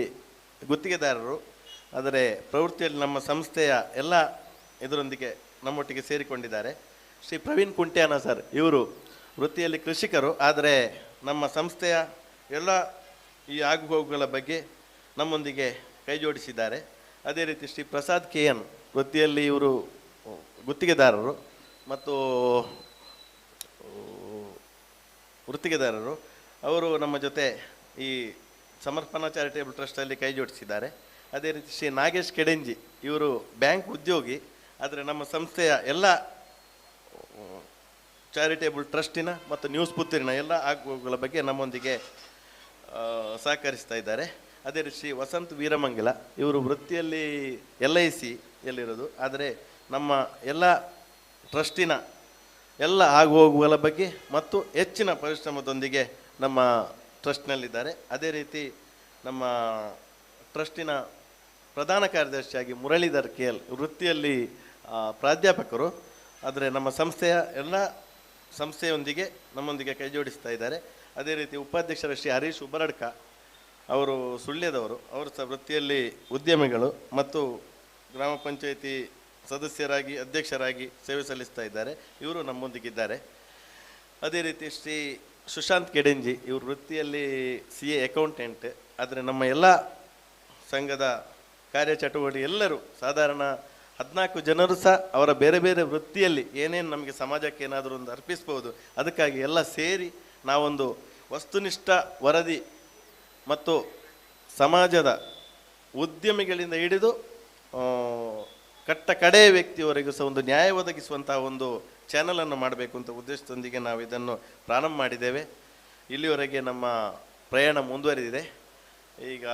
ಗುತ್ತಿಗೆದಾರರು, ಆದರೆ ಪ್ರವೃತ್ತಿಯಲ್ಲಿ ನಮ್ಮ ಸಂಸ್ಥೆಯ ಎಲ್ಲ ಇದರೊಂದಿಗೆ ನಮ್ಮೊಟ್ಟಿಗೆ ಸೇರಿಕೊಂಡಿದ್ದಾರೆ. ಶ್ರೀ ಪ್ರವೀಣ್ ಕುಂಟ್ಯಾನ ಸರ್, ಇವರು ವೃತ್ತಿಯಲ್ಲಿ ಕೃಷಿಕರು, ಆದರೆ ನಮ್ಮ ಸಂಸ್ಥೆಯ ಎಲ್ಲ ಈ ಆಗುಹೋಗುಗಳ ಬಗ್ಗೆ ನಮ್ಮೊಂದಿಗೆ ಕೈ ಜೋಡಿಸಿದ್ದಾರೆ. ಅದೇ ರೀತಿ ಶ್ರೀ ಪ್ರಸಾದ್ KN, ವೃತ್ತಿಯಲ್ಲಿ ಇವರು ಗುತ್ತಿಗೆದಾರರು ಮತ್ತು ವೃತ್ತಿಗೆದಾರರು, ಅವರು ನಮ್ಮ ಜೊತೆ ಈ ಸಮರ್ಪಣಾ ಚಾರಿಟೇಬಲ್ ಟ್ರಸ್ಟಲ್ಲಿ ಕೈ ಜೋಡಿಸಿದ್ದಾರೆ. ಅದೇ ರೀತಿ ಶ್ರೀ ನಾಗೇಶ್ ಕೆಡೆಂಜಿ, ಇವರು ಬ್ಯಾಂಕ್ ಉದ್ಯೋಗಿ, ಆದರೆ ನಮ್ಮ ಸಂಸ್ಥೆಯ ಎಲ್ಲ ಚಾರಿಟೇಬಲ್ ಟ್ರಸ್ಟಿನ ಮತ್ತು ನ್ಯೂಸ್ ಪುತ್ತೂರಿನ ಎಲ್ಲ ಆಗುಗಳ ಬಗ್ಗೆ ನಮ್ಮೊಂದಿಗೆ ಸಹಕರಿಸ್ತಾ ಇದ್ದಾರೆ. ಅದೇ ರೀತಿ ಶ್ರೀ ವಸಂತ್ ವೀರಮಂಗಲ, ಇವರು ವೃತ್ತಿಯಲ್ಲಿ LIC ಯಲ್ಲಿರೋದು, ಆದರೆ ನಮ್ಮ ಎಲ್ಲ ಟ್ರಸ್ಟಿನ ಎಲ್ಲ ಆಗುಹೋಗುಗಳ ಬಗ್ಗೆ ಮತ್ತು ಹೆಚ್ಚಿನ ಪರಿಶ್ರಮದೊಂದಿಗೆ ನಮ್ಮ ಟ್ರಸ್ಟ್ನಲ್ಲಿದ್ದಾರೆ. ಅದೇ ರೀತಿ ನಮ್ಮ ಟ್ರಸ್ಟಿನ ಪ್ರಧಾನ ಕಾರ್ಯದರ್ಶಿಯಾಗಿ ಮುರಳೀಧರ್ KL, ವೃತ್ತಿಯಲ್ಲಿ ಪ್ರಾಧ್ಯಾಪಕರು, ಆದರೆ ನಮ್ಮ ಸಂಸ್ಥೆಯ ಎಲ್ಲ ಸಂಸ್ಥೆಯೊಂದಿಗೆ ನಮ್ಮೊಂದಿಗೆ ಕೈ ಜೋಡಿಸ್ತಾ ಇದ್ದಾರೆ. ಅದೇ ರೀತಿ ಉಪಾಧ್ಯಕ್ಷರ ಶ್ರೀ ಹರೀಶ್ ಉಬರಡ್ಕ, ಅವರು ಸುಳ್ಯದವರು, ಅವರು ಸಹ ವೃತ್ತಿಯಲ್ಲಿ ಉದ್ಯಮಿಗಳು ಮತ್ತು ಗ್ರಾಮ ಪಂಚಾಯಿತಿ ಸದಸ್ಯರಾಗಿ ಅಧ್ಯಕ್ಷರಾಗಿ ಸೇವೆ ಸಲ್ಲಿಸ್ತಾ ಇದ್ದಾರೆ, ಇವರು ನಮ್ಮೊಂದಿಗಿದ್ದಾರೆ. ಅದೇ ರೀತಿ ಶ್ರೀ ಸುಶಾಂತ್ ಕೆಡೆಂಜಿ, ಇವರು ವೃತ್ತಿಯಲ್ಲಿ CA ಅಕೌಂಟೆಂಟ್, ಆದರೆ ನಮ್ಮ ಎಲ್ಲ ಸಂಘದ ಕಾರ್ಯಚಟುವಟಿಕೆ ಎಲ್ಲರೂ ಸಾಧಾರಣ 14 ಜನರು ಸಹ ಅವರ ಬೇರೆ ಬೇರೆ ವೃತ್ತಿಯಲ್ಲಿ ಏನೇನು ನಮಗೆ ಸಮಾಜಕ್ಕೆ ಏನಾದರೂ ಒಂದು ಅರ್ಪಿಸ್ಬೋದು, ಅದಕ್ಕಾಗಿ ಎಲ್ಲ ಸೇರಿ ನಾವೊಂದು ವಸ್ತುನಿಷ್ಠ ವರದಿ ಮತ್ತು ಸಮಾಜದ ಉದ್ಯಮಿಗಳಿಂದ ಹಿಡಿದು ಕಡೆಯ ವ್ಯಕ್ತಿಯವರೆಗೂ ಸಹ ಒಂದು ನ್ಯಾಯ ಒದಗಿಸುವಂತಹ ಒಂದು ಚಾನಲನ್ನು ಮಾಡಬೇಕು ಅಂತ ಉದ್ದೇಶದೊಂದಿಗೆ ನಾವು ಇದನ್ನು ಪ್ರಾರಂಭ ಮಾಡಿದ್ದೇವೆ. ಇಲ್ಲಿವರೆಗೆ ನಮ್ಮ ಪ್ರಯಾಣ ಮುಂದುವರಿದಿದೆ. ಈಗ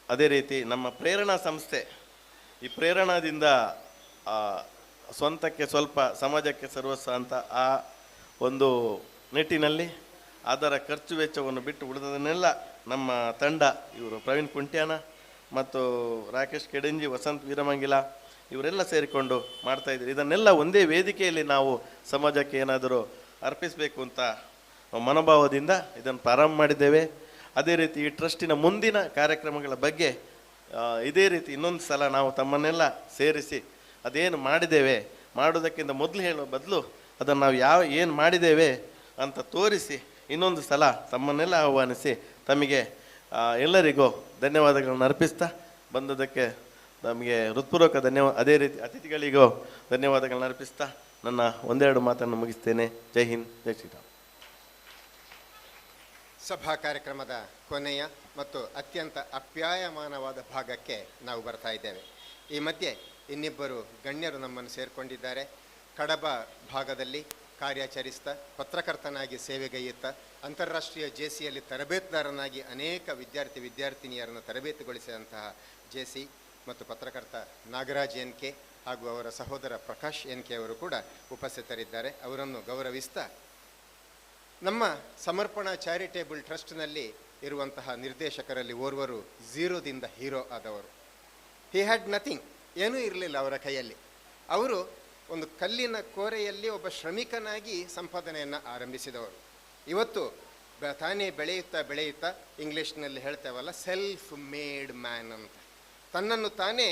ಅದೇ ರೀತಿ ನಮ್ಮ ಪ್ರೇರಣಾ ಸಂಸ್ಥೆ, ಈ ಪ್ರೇರಣಾದಿಂದ ಸ್ವಂತಕ್ಕೆ ಸ್ವಲ್ಪ ಸಮಾಜಕ್ಕೆ ಸರ್ವಸ್ವ ಅಂತ ಆ ಒಂದು ನಿಟ್ಟಿನಲ್ಲಿ ಅದರ ಖರ್ಚು ವೆಚ್ಚವನ್ನು ಬಿಟ್ಟು ಉಳಿದದನ್ನೆಲ್ಲ ನಮ್ಮ ತಂಡ, ಇವರು ಪ್ರವೀಣ್ ಕುಂಟ್ಯಾನ ಮತ್ತು ರಾಕೇಶ್ ಕೆಡೆಂಜಿ, ವಸಂತ್ ವೀರಮಂಗಿಲ, ಇವರೆಲ್ಲ ಸೇರಿಕೊಂಡು ಮಾಡ್ತಾಯಿದ್ದೀರಿ. ಇದನ್ನೆಲ್ಲ ಒಂದೇ ವೇದಿಕೆಯಲ್ಲಿ ನಾವು ಸಮಾಜಕ್ಕೆ ಏನಾದರೂ ಅರ್ಪಿಸಬೇಕು ಅಂತ ಮನೋಭಾವದಿಂದ ಇದನ್ನು ಪ್ರಾರಂಭ ಮಾಡಿದ್ದೇವೆ. ಅದೇ ರೀತಿ ಈ ಟ್ರಸ್ಟಿನ ಮುಂದಿನ ಕಾರ್ಯಕ್ರಮಗಳ ಬಗ್ಗೆ ಇದೇ ರೀತಿ ಇನ್ನೊಂದು ಸಲ ನಾವು ತಮ್ಮನ್ನೆಲ್ಲ ಸೇರಿಸಿ ಅದೇನು ಮಾಡಿದ್ದೇವೆ ಮಾಡೋದಕ್ಕಿಂತ ಮೊದಲು ಹೇಳೋ ಬದಲು ಅದನ್ನು ನಾವು ಏನು ಮಾಡಿದ್ದೇವೆ ಅಂತ ತೋರಿಸಿ ಇನ್ನೊಂದು ಸಲ ತಮ್ಮನ್ನೆಲ್ಲ ಆಹ್ವಾನಿಸಿ ತಮಗೆ ಎಲ್ಲರಿಗೂ ಧನ್ಯವಾದಗಳನ್ನು ಅರ್ಪಿಸ್ತಾ ಬಂದದಕ್ಕೆ ನಮಗೆ ಹೃತ್ಪೂರ್ವಕ ಧನ್ಯವಾದ. ಅದೇ ರೀತಿ ಅತಿಥಿಗಳಿಗೂ ಧನ್ಯವಾದಗಳನ್ನು ಅರ್ಪಿಸ್ತಾ ನನ್ನ ಒಂದೆರಡು ಮಾತನ್ನು ಮುಗಿಸ್ತೇನೆ. ಜೈ ಹಿಂದ್, ಜೈ ಶ್ರೀರಾಮ್. ಸಭಾ ಕಾರ್ಯಕ್ರಮದ ಕೊನೆಯ ಮತ್ತು ಅತ್ಯಂತ ಅಪ್ಯಾಯಮಾನವಾದ ಭಾಗಕ್ಕೆ ನಾವು ಬರ್ತಾ ಇದ್ದೇವೆ. ಈ ಮಧ್ಯೆ ಇನ್ನಿಬ್ಬರು ಗಣ್ಯರು ನಮ್ಮನ್ನು ಸೇರಿಕೊಂಡಿದ್ದಾರೆ. ಕಡಬ ಭಾಗದಲ್ಲಿ ಕಾರ್ಯಾಚರಿಸ್ತಾ ಪತ್ರಕರ್ತನಾಗಿ ಸೇವೆಗೈಯುತ್ತಾ ಅಂತಾರಾಷ್ಟ್ರೀಯ ಜೆಸಿಯಲ್ಲಿ ತರಬೇತುದಾರನಾಗಿ ಅನೇಕ ವಿದ್ಯಾರ್ಥಿನಿಯರನ್ನು ತರಬೇತುಗೊಳಿಸಿದಂತಹ ಜೆಸಿ ಮತ್ತು ಪತ್ರಕರ್ತ ನಾಗರಾಜ್ ಎನ್ ಕೆ ಹಾಗೂ ಅವರ ಸಹೋದರ ಪ್ರಕಾಶ್ ಎನ್ ಕೆ ಅವರು ಕೂಡ ಉಪಸ್ಥಿತರಿದ್ದಾರೆ. ಅವರನ್ನು ಗೌರವಿಸ್ತಾ ನಮ್ಮ ಸಮರ್ಪಣಾ ಚಾರಿಟೇಬಲ್ ಟ್ರಸ್ಟ್ನಲ್ಲಿ ಇರುವಂತಹ ನಿರ್ದೇಶಕರಲ್ಲಿ ಓರ್ವರು ಝೀರೋದಿಂದ ಹೀರೋ ಆದವರು. ಹಿ ಹ್ಯಾಡ್ ನಥಿಂಗ್, ಏನೂ ಇರಲಿಲ್ಲ ಅವರ ಕೈಯಲ್ಲಿ. ಅವರು ಒಂದು ಕಲ್ಲಿನ ಕೋರೆಯಲ್ಲಿ ಒಬ್ಬ ಶ್ರಮಿಕನಾಗಿ ಸಂಪಾದನೆಯನ್ನು ಆರಂಭಿಸಿದವರು. ಇವತ್ತು ತಾನೇ ಬೆಳೆಯುತ್ತಾ ಇಂಗ್ಲೀಷ್ನಲ್ಲಿ ಹೇಳ್ತೇವಲ್ಲ, ಸೆಲ್ಫ್ ಮೇಡ್ ಮ್ಯಾನ್ ಅಂತ, ತನ್ನನ್ನು ತಾನೇ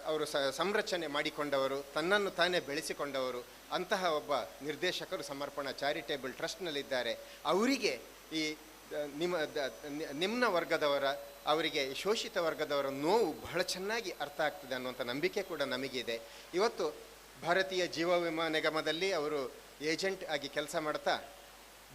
ಅವರು ಸಂರಚನೆ ಮಾಡಿಕೊಂಡವರು, ತನ್ನನ್ನು ತಾನೇ ಬೆಳೆಸಿಕೊಂಡವರು. ಅಂತಹ ಒಬ್ಬ ನಿರ್ದೇಶಕರು ಸಮರ್ಪಣಾ ಚಾರಿಟೇಬಲ್ ಟ್ರಸ್ಟ್ನಲ್ಲಿದ್ದಾರೆ. ಅವರಿಗೆ ಈ ನಿಮ್ನ ವರ್ಗದವರ, ಅವರಿಗೆ ಶೋಷಿತ ವರ್ಗದವರ ನೋವು ಬಹಳ ಚೆನ್ನಾಗಿ ಅರ್ಥ ಆಗ್ತದೆ ಅನ್ನುವಂಥ ನಂಬಿಕೆ ಕೂಡ ನಮಗಿದೆ. ಇವತ್ತು ಭಾರತೀಯ ಜೀವ ವಿಮಾ ನಿಗಮದಲ್ಲಿ ಅವರು ಏಜೆಂಟ್ ಆಗಿ ಕೆಲಸ ಮಾಡ್ತಾ,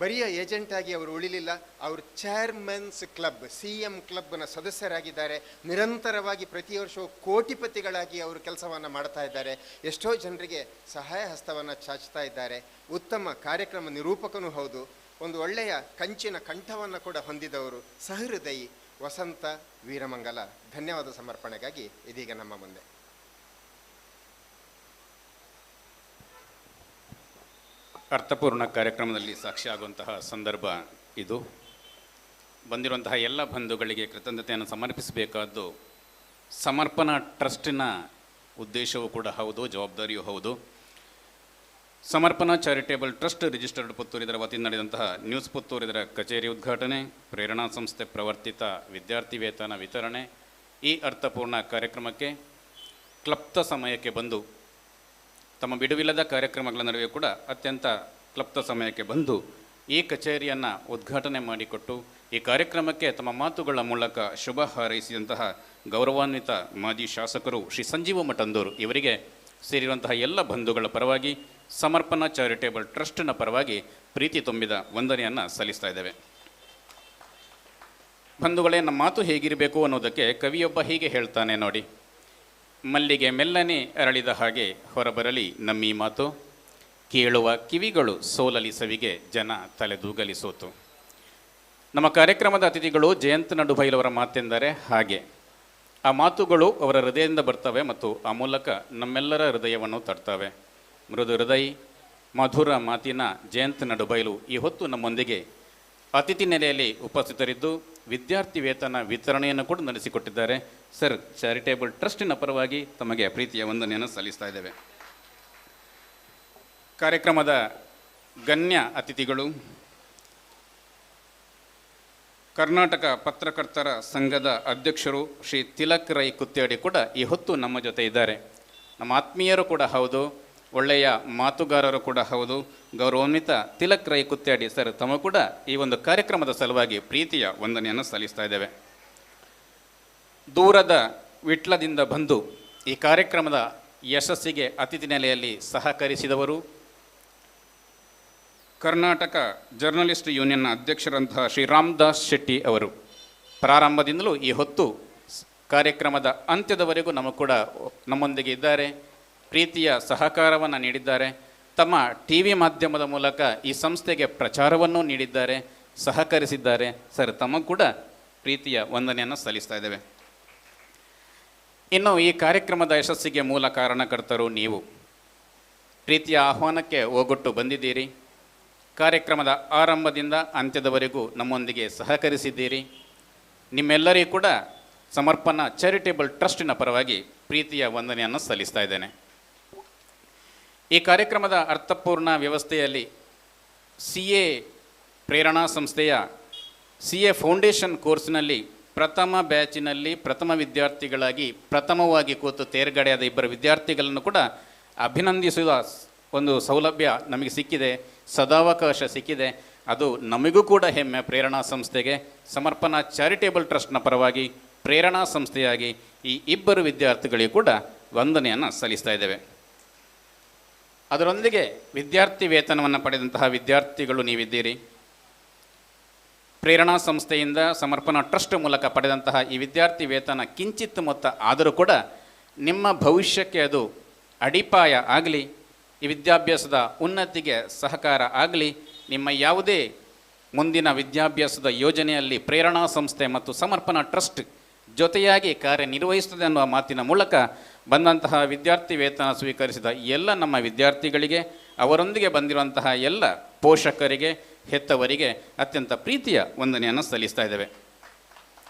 ಬರಿಯ ಏಜೆಂಟ್ ಆಗಿ ಅವರು ಉಳಿಲಿಲ್ಲ, ಅವರು ಚೇರ್ಮನ್ಸ್ ಕ್ಲಬ್ CM ಕ್ಲಬ್ನ ಸದಸ್ಯರಾಗಿದ್ದಾರೆ. ನಿರಂತರವಾಗಿ ಪ್ರತಿ ವರ್ಷವೂ ಕೋಟಿಪತಿಗಳಾಗಿ ಅವರು ಕೆಲಸವನ್ನು ಮಾಡ್ತಾ ಇದ್ದಾರೆ. ಎಷ್ಟೋ ಜನರಿಗೆ ಸಹಾಯ ಹಸ್ತವನ್ನು ಚಾಚ್ತಾ ಇದ್ದಾರೆ. ಉತ್ತಮ ಕಾರ್ಯಕ್ರಮ ನಿರೂಪಕನೂ ಹೌದು. ಒಂದು ಒಳ್ಳೆಯ ಕಂಚಿನ ಕಂಠವನ್ನು ಕೂಡ ಹೊಂದಿದವರು ಸಹೃದಯಿ ವಸಂತ ವೀರಮಂಗಲ. ಧನ್ಯವಾದ ಸಮರ್ಪಣೆಗಾಗಿ ಇದೀಗ ನಮ್ಮ ಮುಂದೆ. ಅರ್ಥಪೂರ್ಣ ಕಾರ್ಯಕ್ರಮದಲ್ಲಿ ಸಾಕ್ಷಿಯಾಗುವಂತಹ ಸಂದರ್ಭ ಇದು. ಬಂದಿರುವಂತಹ ಎಲ್ಲ ಬಂಧುಗಳಿಗೆ ಕೃತಜ್ಞತೆಯನ್ನು ಸಮರ್ಪಿಸಬೇಕಾದ್ದು ಸಮರ್ಪಣಾ ಟ್ರಸ್ಟಿನ ಉದ್ದೇಶವೂ ಕೂಡ ಹೌದು, ಜವಾಬ್ದಾರಿಯೂ ಹೌದು. ಸಮರ್ಪಣಾ ಚಾರಿಟೇಬಲ್ ಟ್ರಸ್ಟ್ ರಿಜಿಸ್ಟರ್ಡ್ ಪುತ್ತೂರು ಇದರ ವತಿಯಿಂದ ನಡೆದಂತಹ ನ್ಯೂಸ್ ಪುತ್ತೂರು ಇದರ ಕಚೇರಿ ಉದ್ಘಾಟನೆ, ಪ್ರೇರಣಾ ಸಂಸ್ಥೆ ಪ್ರವರ್ತಿತ ವಿದ್ಯಾರ್ಥಿ ವೇತನ ವಿತರಣೆ, ಈ ಅರ್ಥಪೂರ್ಣ ಕಾರ್ಯಕ್ರಮಕ್ಕೆ ಕ್ಲಪ್ತ ಸಮಯಕ್ಕೆ ಬಂದು ತಮ್ಮ ಬಿಡುವಿಲ್ಲದ ಕಾರ್ಯಕ್ರಮಗಳ ನಡುವೆ ಕೂಡ ಅತ್ಯಂತ ಕ್ಲಪ್ತ ಸಮಯಕ್ಕೆ ಬಂದು ಈ ಕಚೇರಿಯನ್ನು ಉದ್ಘಾಟನೆ ಮಾಡಿಕೊಟ್ಟು ಈ ಕಾರ್ಯಕ್ರಮಕ್ಕೆ ತಮ್ಮ ಮಾತುಗಳ ಮೂಲಕ ಶುಭ ಹಾರೈಸಿದಂತಹ ಗೌರವಾನ್ವಿತ ಮಾಜಿ ಶಾಸಕರು ಶ್ರೀ ಸಂಜೀವ ಮಠಂದೂರು ಇವರಿಗೆ ಸೇರಿರುವಂತಹ ಎಲ್ಲ ಬಂಧುಗಳ ಪರವಾಗಿ ಸಮರ್ಪಣಾ ಚಾರಿಟೇಬಲ್ ಟ್ರಸ್ಟ್ನ ಪರವಾಗಿ ಪ್ರೀತಿ ತುಂಬಿದ ವಂದನೆಯನ್ನು ಸಲ್ಲಿಸ್ತಾ ಇದ್ದೇವೆ. ಬಂಧುಗಳೇ, ನಮ್ಮ ಮಾತು ಹೇಗಿರಬೇಕು ಅನ್ನೋದಕ್ಕೆ ಕವಿಯೊಬ್ಬ ಹೀಗೆ ಹೇಳ್ತಾನೆ ನೋಡಿ: ಮಲ್ಲಿಗೆ ಮೆಲ್ಲನೆ ಅರಳಿದ ಹಾಗೆ ಹೊರಬರಲಿ ನಮ್ಮೀ ಮಾತು, ಕೇಳುವ ಕಿವಿಗಳು ಸೋಲಲಿ ಸವಿಗೆ ಜನ ತಲೆದೂಗಲಿ ಸೋತು. ನಮ್ಮ ಕಾರ್ಯಕ್ರಮದ ಅತಿಥಿಗಳು ಜಯಂತ್ ನಡುಬೈಲವರ ಮಾತೆಂದರೆ ಹಾಗೆ. ಆ ಮಾತುಗಳು ಅವರ ಹೃದಯದಿಂದ ಬರ್ತವೆ ಮತ್ತು ಆ ಮೂಲಕ ನಮ್ಮೆಲ್ಲರ ಹೃದಯವನ್ನು ತಡ್ತವೆ. ಮೃದು ಹೃದಯಿ ಮಧುರ ಮಾತಿನ ಜಯಂತ್ ನಡುಬೈಲು ಈ ಹೊತ್ತು ನಮ್ಮೊಂದಿಗೆ ಅತಿಥಿ ನೆಲೆಯಲ್ಲಿ ಉಪಸ್ಥಿತರಿದ್ದು ವಿದ್ಯಾರ್ಥಿ ವೇತನ ವಿತರಣೆಯನ್ನು ಕೂಡ ನಡೆಸಿಕೊಟ್ಟಿದ್ದಾರೆ. ಸರ್, ಚಾರಿಟೇಬಲ್ ಟ್ರಸ್ಟಿನ ಪರವಾಗಿ ತಮಗೆ ಪ್ರೀತಿಯ ವಂದನೆಯನ್ನು ಸಲ್ಲಿಸ್ತಾ ಇದ್ದೇವೆ. ಕಾರ್ಯಕ್ರಮದ ಗಣ್ಯ ಅತಿಥಿಗಳು ಕರ್ನಾಟಕ ಪತ್ರಕರ್ತರ ಸಂಘದ ಅಧ್ಯಕ್ಷರು ಶ್ರೀ ತಿಲಕ್ ರೈ ಕುತ್ತೇಡಿ ಕೂಡ ಈ ಹೊತ್ತು ನಮ್ಮ ಜೊತೆ ಇದ್ದಾರೆ. ನಮ್ಮ ಆತ್ಮೀಯರು ಕೂಡ ಹೌದು, ಒಳ್ಳೆಯ ಮಾತುಗಾರರು ಕೂಡ ಹೌದು. ಗೌರವಾನ್ವಿತ ತಿಲಕ್ ರೈ ಕುತ್ತೇಡಿ ಸರ್, ತಮ್ಮ ಕೂಡ ಈ ಒಂದು ಕಾರ್ಯಕ್ರಮದ ಸಲುವಾಗಿ ಪ್ರೀತಿಯ ವಂದನೆಯನ್ನು ಸಲ್ಲಿಸ್ತಾ ಇದ್ದೇವೆ. ದೂರದ ವಿಟ್ಲದಿಂದ ಬಂದು ಈ ಕಾರ್ಯಕ್ರಮದ ಯಶಸ್ಸಿಗೆ ಅತಿಥಿ ನೆಲೆಯಲ್ಲಿ ಸಹಕರಿಸಿದವರು ಕರ್ನಾಟಕ ಜರ್ನಲಿಸ್ಟ್ ಯೂನಿಯನ್ನ ಅಧ್ಯಕ್ಷರಂತಹ ಶ್ರೀ ರಾಮದಾಸ್ ಶೆಟ್ಟಿ ಅವರು. ಪ್ರಾರಂಭದಿಂದಲೂ ಈ ಹೊತ್ತು ಕಾರ್ಯಕ್ರಮದ ಅಂತ್ಯದವರೆಗೂ ನಮ್ಮೊಂದಿಗೆ ಇದ್ದಾರೆ, ಪ್ರೀತಿಯ ಸಹಕಾರವನ್ನು ನೀಡಿದ್ದಾರೆ. ತಮ್ಮ TV ಮಾಧ್ಯಮದ ಮೂಲಕ ಈ ಸಂಸ್ಥೆಗೆ ಪ್ರಚಾರವನ್ನು ನೀಡಿದ್ದಾರೆ, ಸಹಕರಿಸಿದ್ದಾರೆ. ಸರ್, ತಮಗೂ ಕೂಡ ಪ್ರೀತಿಯ ವಂದನೆಯನ್ನು ಸಲ್ಲಿಸ್ತಾ ಇದ್ದೇವೆ. ಇನ್ನು ಈ ಕಾರ್ಯಕ್ರಮದ ಯಶಸ್ಸಿಗೆ ಮೂಲ ಕಾರಣಕರ್ತರು ನೀವು. ಪ್ರೀತಿಯ ಆಹ್ವಾನಕ್ಕೆ ಓಗೊಟ್ಟು ಬಂದಿದ್ದೀರಿ. ಕಾರ್ಯಕ್ರಮದ ಆರಂಭದಿಂದ ಅಂತ್ಯದವರೆಗೂ ನಮ್ಮೊಂದಿಗೆ ಸಹಕರಿಸಿದ್ದೀರಿ. ನಿಮ್ಮೆಲ್ಲರಿಗೂ ಕೂಡ ಸಮರ್ಪಣಾ ಚಾರಿಟೇಬಲ್ ಟ್ರಸ್ಟಿನ ಪರವಾಗಿ ಪ್ರೀತಿಯ ವಂದನೆಯನ್ನು ಸಲ್ಲಿಸ್ತಾ ಇದ್ದೇನೆ. ಈ ಕಾರ್ಯಕ್ರಮದ ಅರ್ಥಪೂರ್ಣ ವ್ಯವಸ್ಥೆಯಲ್ಲಿ CA ಪ್ರೇರಣಾ ಸಂಸ್ಥೆಯ CA ಫೌಂಡೇಶನ್ ಕೋರ್ಸ್ನಲ್ಲಿ ಪ್ರಥಮ ಬ್ಯಾಚಿನಲ್ಲಿ ಪ್ರಥಮ ವಿದ್ಯಾರ್ಥಿಗಳಾಗಿ ಪ್ರಥಮವಾಗಿ ಕೂತು ತೇರ್ಗಡೆಯಾದ ಇಬ್ಬರು ವಿದ್ಯಾರ್ಥಿಗಳನ್ನು ಕೂಡ ಅಭಿನಂದಿಸುವ ಒಂದು ಸೌಲಭ್ಯ ನಮಗೆ ಸಿಕ್ಕಿದೆ, ಸದಾವಕಾಶ ಸಿಕ್ಕಿದೆ. ಅದು ನಮಗೂ ಕೂಡ ಹೆಮ್ಮೆ. ಪ್ರೇರಣಾ ಸಂಸ್ಥೆಗೆ, ಸಮರ್ಪಣಾ ಚಾರಿಟೇಬಲ್ ಟ್ರಸ್ಟ್ನ ಪರವಾಗಿ ಪ್ರೇರಣಾ ಸಂಸ್ಥೆಯಾಗಿ ಈ ಇಬ್ಬರು ವಿದ್ಯಾರ್ಥಿಗಳಿಗೂ ಕೂಡ ವಂದನೆಯನ್ನು ಸಲ್ಲಿಸ್ತಾ ಇದ್ದೇವೆ. ಅದರೊಂದಿಗೆ ವಿದ್ಯಾರ್ಥಿ ವೇತನವನ್ನು ಪಡೆದಂತಹ ವಿದ್ಯಾರ್ಥಿಗಳು ನೀವಿದ್ದೀರಿ. ಪ್ರೇರಣಾ ಸಂಸ್ಥೆಯಿಂದ ಸಮರ್ಪಣಾ ಟ್ರಸ್ಟ್ ಮೂಲಕ ಪಡೆದಂತಹ ಈ ವಿದ್ಯಾರ್ಥಿ ವೇತನ ಕಿಂಚಿತ್ ಮೊತ್ತ ಆದರೂ ಕೂಡ ನಿಮ್ಮ ಭವಿಷ್ಯಕ್ಕೆ ಅದು ಅಡಿಪಾಯ ಆಗಲಿ, ಈ ವಿದ್ಯಾಭ್ಯಾಸದ ಉನ್ನತಿಗೆ ಸಹಕಾರ ಆಗಲಿ, ನಿಮ್ಮ ಯಾವುದೇ ಮುಂದಿನ ವಿದ್ಯಾಭ್ಯಾಸದ ಯೋಜನೆಯಲ್ಲಿ ಪ್ರೇರಣಾ ಸಂಸ್ಥೆ ಮತ್ತು ಸಮರ್ಪಣಾ ಟ್ರಸ್ಟ್ ಜೊತೆಯಾಗಿ ಕಾರ್ಯನಿರ್ವಹಿಸುತ್ತದೆ ಅನ್ನುವ ಮಾತಿನ ಮೂಲಕ ಬಂದಂತಹ ವಿದ್ಯಾರ್ಥಿ ವೇತನ ಸ್ವೀಕರಿಸಿದ ಎಲ್ಲ ನಮ್ಮ ವಿದ್ಯಾರ್ಥಿಗಳಿಗೆ, ಅವರೊಂದಿಗೆ ಬಂದಿರುವಂತಹ ಎಲ್ಲ ಪೋಷಕರಿಗೆ, ಹೆತ್ತವರಿಗೆ ಅತ್ಯಂತ ಪ್ರೀತಿಯ ವಂದನೆಯನ್ನು ಸಲ್ಲಿಸ್ತಾ ಇದ್ದೇವೆ.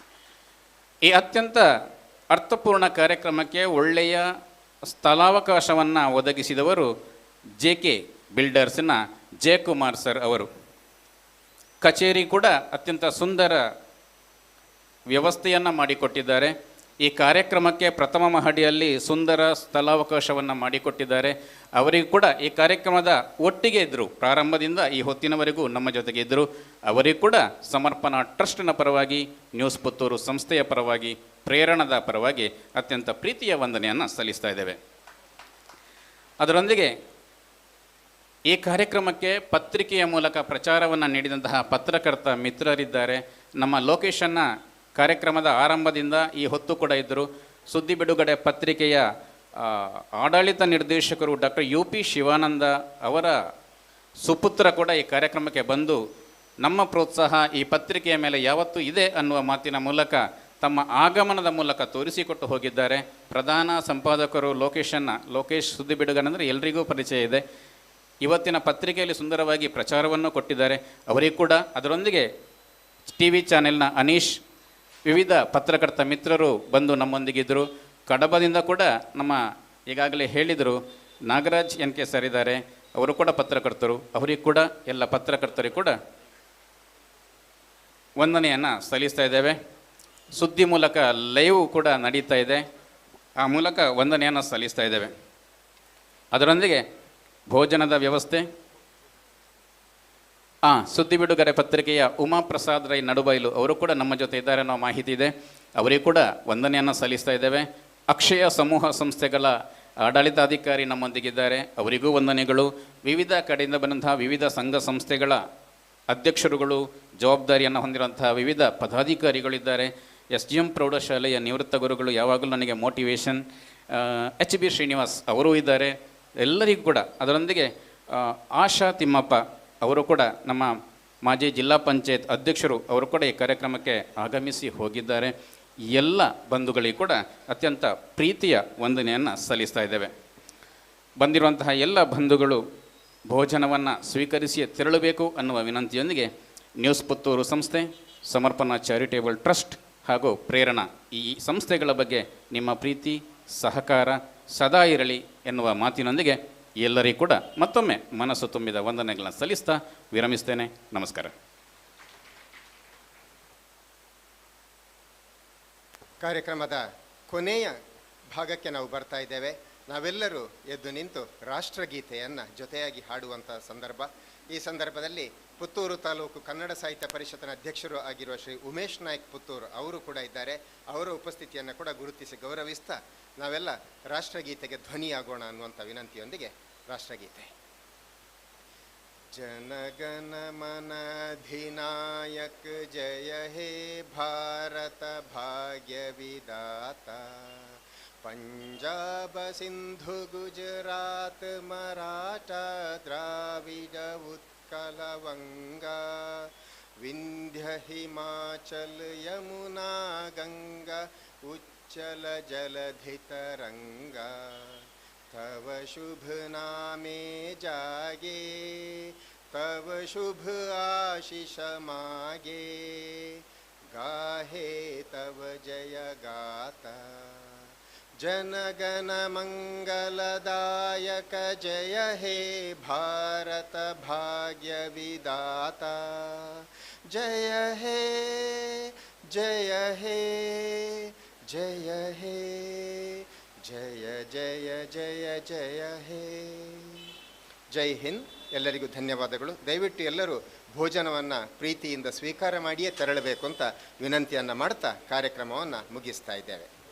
ಈ ಅತ್ಯಂತ ಅರ್ಥಪೂರ್ಣ ಕಾರ್ಯಕ್ರಮಕ್ಕೆ ಒಳ್ಳೆಯ ಸ್ಥಳಾವಕಾಶವನ್ನು ಒದಗಿಸಿದವರು JK ಬಿಲ್ಡರ್ಸ್ನ ಜಯಕುಮಾರ್ ಸರ್ ಅವರು. ಕಚೇರಿ ಕೂಡ ಅತ್ಯಂತ ಸುಂದರ ವ್ಯವಸ್ಥೆಯನ್ನು ಮಾಡಿಕೊಟ್ಟಿದ್ದಾರೆ. ಈ ಕಾರ್ಯಕ್ರಮಕ್ಕೆ ಪ್ರಥಮ ಮಹಡಿಯಲ್ಲಿ ಸುಂದರ ಸ್ಥಳಾವಕಾಶವನ್ನು ಮಾಡಿಕೊಟ್ಟಿದ್ದಾರೆ. ಅವರಿಗೂ ಕೂಡ ಈ ಕಾರ್ಯಕ್ರಮದ ಒಟ್ಟಿಗೆ ಇದ್ದರು, ಪ್ರಾರಂಭದಿಂದ ಈ ಹೊತ್ತಿನವರೆಗೂ ನಮ್ಮ ಜೊತೆಗೆ ಇದ್ದರು. ಅವರಿಗೂ ಕೂಡ ಸಮರ್ಪಣಾ ಟ್ರಸ್ಟ್ನ ಪರವಾಗಿ, ನ್ಯೂಸ್ ಪುತ್ತೂರು ಸಂಸ್ಥೆಯ ಪರವಾಗಿ, ಪ್ರೇರಣದ ಪರವಾಗಿ ಅತ್ಯಂತ ಪ್ರೀತಿಯ ವಂದನೆಯನ್ನು ಸಲ್ಲಿಸ್ತಾ ಇದ್ದೇವೆ. ಅದರೊಂದಿಗೆ ಈ ಕಾರ್ಯಕ್ರಮಕ್ಕೆ ಪತ್ರಿಕೆಯ ಮೂಲಕ ಪ್ರಚಾರವನ್ನು ನೀಡಿದಂತಹ ಪತ್ರಕರ್ತ ಮಿತ್ರರಿದ್ದಾರೆ. ನಮ್ಮ ಲೊಕೇಶನ್ನ ಕಾರ್ಯಕ್ರಮದ ಆರಂಭದಿಂದ ಈ ಹೊತ್ತು ಕೂಡ ಇದ್ದರು. ಸುದ್ದಿ ಬಿಡುಗಡೆ ಪತ್ರಿಕೆಯ ಆಡಳಿತ ನಿರ್ದೇಶಕರು ಡಾಕ್ಟರ್ UP ಶಿವಾನಂದ ಅವರ ಸುಪುತ್ರ ಕೂಡ ಈ ಕಾರ್ಯಕ್ರಮಕ್ಕೆ ಬಂದು ನಮ್ಮ ಪ್ರೋತ್ಸಾಹ ಈ ಪತ್ರಿಕೆಯ ಮೇಲೆ ಯಾವತ್ತೂ ಇದೆ ಅನ್ನುವ ಮಾತಿನ ಮೂಲಕ ತಮ್ಮ ಆಗಮನದ ಮೂಲಕ ತೋರಿಸಿಕೊಟ್ಟು ಹೋಗಿದ್ದಾರೆ. ಪ್ರಧಾನ ಸಂಪಾದಕರು ಲೋಕೇಶ್ ಸುದ್ದಿ ಬಿಡುಗಡೆ ಅಂದರೆ ಎಲ್ರಿಗೂ ಪರಿಚಯ ಇದೆ. ಇವತ್ತಿನ ಪತ್ರಿಕೆಯಲ್ಲಿ ಸುಂದರವಾಗಿ ಪ್ರಚಾರವನ್ನು ಕೊಟ್ಟಿದ್ದಾರೆ. ಅವರಿಗೂ ಕೂಡ, ಅದರೊಂದಿಗೆ TV ಚಾನೆಲ್ನ ಅನೀಶ್, ವಿವಿಧ ಪತ್ರಕರ್ತ ಮಿತ್ರರು ಬಂದು ನಮ್ಮೊಂದಿಗಿದ್ದರು. ಕಡಬದಿಂದ ಕೂಡ ನಮ್ಮ ಈಗಾಗಲೇ ಹೇಳಿದರು ನಾಗರಾಜ್ NK ಸರ್ ಇದ್ದಾರೆ, ಅವರು ಕೂಡ ಪತ್ರಕರ್ತರು. ಅವರಿಗೂ ಕೂಡ ಎಲ್ಲ ಪತ್ರಕರ್ತರಿಗೂ ಕೂಡ ವಂದನೆಯನ್ನು ಸಲ್ಲಿಸ್ತಾ ಇದ್ದೇವೆ. ಸುದ್ದಿ ಮೂಲಕ ಲೈವ್ ಕೂಡ ನಡೀತಾ ಇದೆ, ಆ ಮೂಲಕ ವಂದನೆಯನ್ನು ಸಲ್ಲಿಸ್ತಾ ಇದ್ದೇವೆ. ಅದರೊಂದಿಗೆ ಭೋಜನದ ವ್ಯವಸ್ಥೆ, ಸುದ್ದಿ ಬಿಡುಗಡೆ ಪತ್ರಿಕೆಯ ಉಮಾಪ್ರಸಾದ್ ರೈ ನಡುಬೈಲು ಅವರು ಕೂಡ ನಮ್ಮ ಜೊತೆ ಇದ್ದಾರೆ ಅನ್ನೋ ಮಾಹಿತಿ ಇದೆ. ಅವರಿಗೂ ಕೂಡ ವಂದನೆಯನ್ನು ಸಲ್ಲಿಸ್ತಾ ಇದ್ದೇವೆ. ಅಕ್ಷಯ ಸಮೂಹ ಸಂಸ್ಥೆಗಳ ಆಡಳಿತಾಧಿಕಾರಿ ನಮ್ಮೊಂದಿಗಿದ್ದಾರೆ, ಅವರಿಗೂ ವಂದನೆಗಳು. ವಿವಿಧ ಕಡೆಯಿಂದ ಬಂದಂತಹ ವಿವಿಧ ಸಂಘ ಸಂಸ್ಥೆಗಳ ಅಧ್ಯಕ್ಷರುಗಳು, ಜವಾಬ್ದಾರಿಯನ್ನು ಹೊಂದಿರುವಂತಹ ವಿವಿಧ ಪದಾಧಿಕಾರಿಗಳಿದ್ದಾರೆ. SGM ಪ್ರೌಢಶಾಲೆಯ ನಿವೃತ್ತ ಗುರುಗಳು, ಯಾವಾಗಲೂ ನನಗೆ ಮೋಟಿವೇಶನ್, HB ಶ್ರೀನಿವಾಸ್ ಅವರು ಇದ್ದಾರೆ, ಎಲ್ಲರಿಗೂ ಕೂಡ. ಅದರೊಂದಿಗೆ ಆಶಾ ತಿಮ್ಮಪ್ಪ ಅವರು ಕೂಡ ನಮ್ಮ ಮಾಜಿ ಜಿಲ್ಲಾ ಪಂಚಾಯತ್ ಅಧ್ಯಕ್ಷರು, ಅವರು ಕೂಡ ಈ ಕಾರ್ಯಕ್ರಮಕ್ಕೆ ಆಗಮಿಸಿ ಹೋಗಿದ್ದಾರೆ. ಎಲ್ಲ ಬಂಧುಗಳಿಗೂ ಕೂಡ ಅತ್ಯಂತ ಪ್ರೀತಿಯ ವಂದನೆಯನ್ನು ಸಲ್ಲಿಸ್ತಾ ಇದ್ದೇವೆ. ಬಂದಿರುವಂತಹ ಎಲ್ಲ ಬಂಧುಗಳು ಭೋಜನವನ್ನು ಸ್ವೀಕರಿಸಿ ತೆರಳಬೇಕು ಅನ್ನುವ ವಿನಂತಿಯೊಂದಿಗೆ ನ್ಯೂಸ್ ಪುತ್ತೂರು ಸಂಸ್ಥೆ, ಸಮರ್ಪಣಾ ಚಾರಿಟೇಬಲ್ ಟ್ರಸ್ಟ್ ಹಾಗೂ ಪ್ರೇರಣಾ ಈ ಸಂಸ್ಥೆಗಳ ಬಗ್ಗೆ ನಿಮ್ಮ ಪ್ರೀತಿ ಸಹಕಾರ ಸದಾ ಇರಲಿ ಎನ್ನುವ ಮಾತಿನೊಂದಿಗೆ ಎಲ್ಲರಿಗೂ ಕೂಡ ಮತ್ತೊಮ್ಮೆ ಮನಸ್ಸು ತುಂಬಿದ ವಂದನೆಗಳನ್ನು ಸಲ್ಲಿಸ್ತಾ ವಿರಮಿಸ್ತೇನೆ. ನಮಸ್ಕಾರ. ಕಾರ್ಯಕ್ರಮದ ಕೊನೆಯ ಭಾಗಕ್ಕೆ ನಾವು ಬರ್ತಾ ಇದ್ದೇವೆ. ನಾವೆಲ್ಲರೂ ಎದ್ದು ನಿಂತು ರಾಷ್ಟ್ರಗೀತೆಯನ್ನು ಜೊತೆಯಾಗಿ ಹಾಡುವಂಥ ಸಂದರ್ಭ. ಈ ಸಂದರ್ಭದಲ್ಲಿ ಪುತ್ತೂರು ತಾಲೂಕು ಕನ್ನಡ ಸಾಹಿತ್ಯ ಪರಿಷತ್ತಿನ ಅಧ್ಯಕ್ಷರು ಆಗಿರುವ ಶ್ರೀ ಉಮೇಶ್ ನಾಯ್ಕ್ ಪುತ್ತೂರು ಅವರು ಕೂಡ ಇದ್ದಾರೆ. ಅವರ ಉಪಸ್ಥಿತಿಯನ್ನು ಕೂಡ ಗುರುತಿಸಿ ಗೌರವಿಸ್ತಾ ನಾವೆಲ್ಲ ರಾಷ್ಟ್ರಗೀತೆಗೆ ಧ್ವನಿಯಾಗೋಣ ಅನ್ನುವಂಥ ವಿನಂತಿಯೊಂದಿಗೆ ರಾಷ್ಟ್ರಗೀತೆ. ಜನಗಣ ಮನ ಅಧಿನಾಯಕ ಜಯ ಹೇ ಭಾರತ ಭಾಗ್ಯ ವಿದಾತ, ಪಂಜಾಬ ಸಿಂಧು ಗುಜರಾತ್ ಮರಾಠ ದ್ರಾವಿಡ ಉತ್ಕಲ ವಂಗಾ, ವಿಂಧ್ಯ ಹಿಮಾಚಲ ಯಮುನಾ ಗಂಗಾ ಉಚ್ಚಲ ಜಲಧಿ ತರಂಗಾ, तव शुभ नामे जागे तव शुभ आशीष मागे, गाहे तव जय गाता। जनगण मंगलदायक जय हे भारत भाग्य विदाता, जय हे जय हे जय हे जय जय जय जय हे. ಜೈ ಹಿಂದ್. ಎಲ್ಲರಿಗೂ ಧನ್ಯವಾದಗಳು. ದಯವಿಟ್ಟು ಎಲ್ಲರೂ ಭೋಜನವನ್ನು ಪ್ರೀತಿಯಿಂದ ಸ್ವೀಕಾರ ಮಾಡಿಯೇ ತೆರಳಬೇಕು ಅಂತ ವಿನಂತಿಯನ್ನು ಮಾಡ್ತಾ ಕಾರ್ಯಕ್ರಮವನ್ನು ಮುಗಿಸ್ತಾ ಇದ್ದೇವೆ.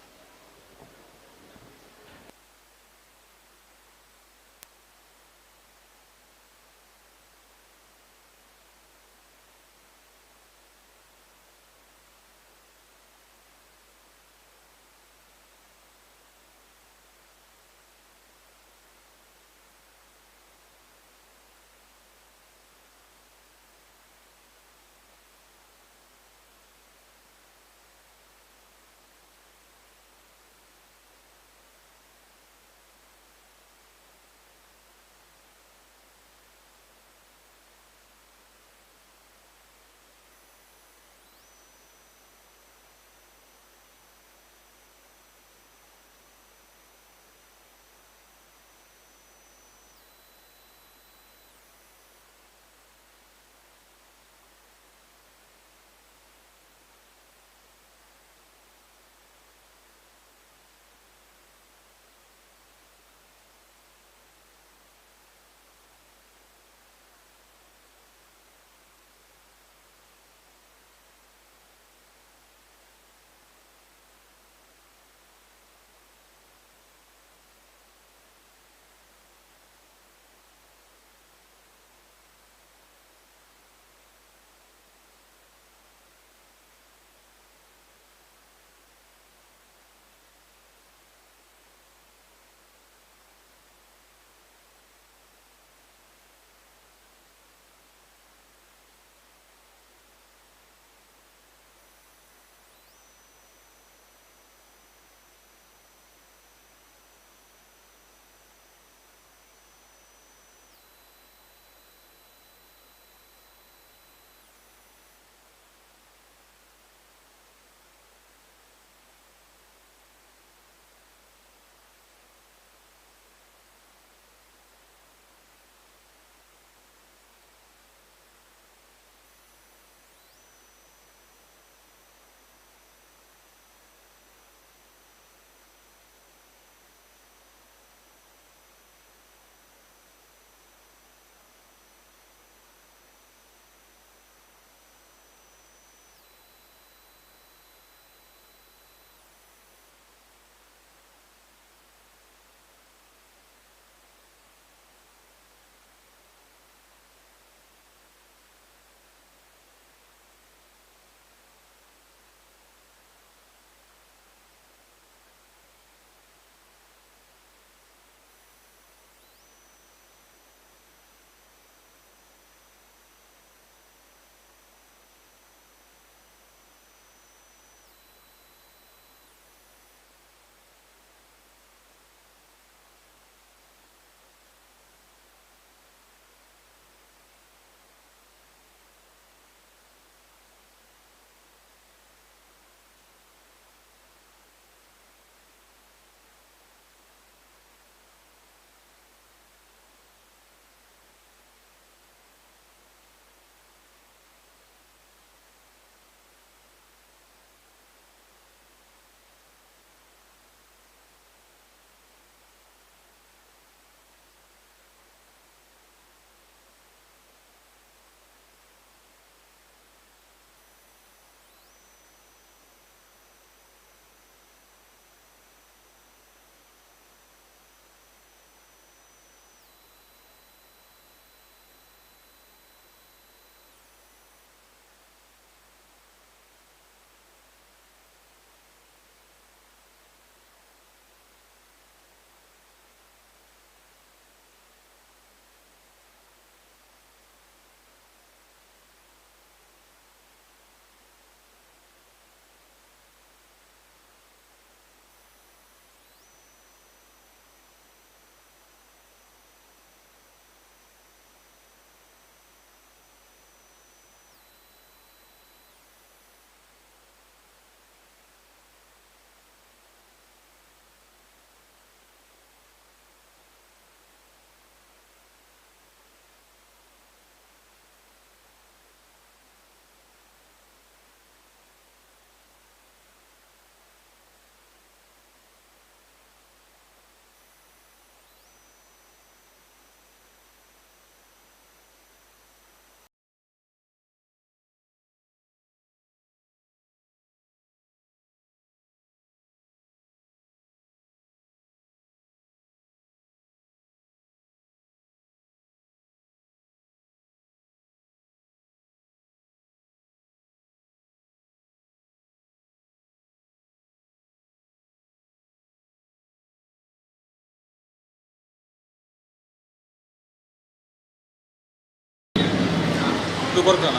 ಇದು ಬರ್ತಾನ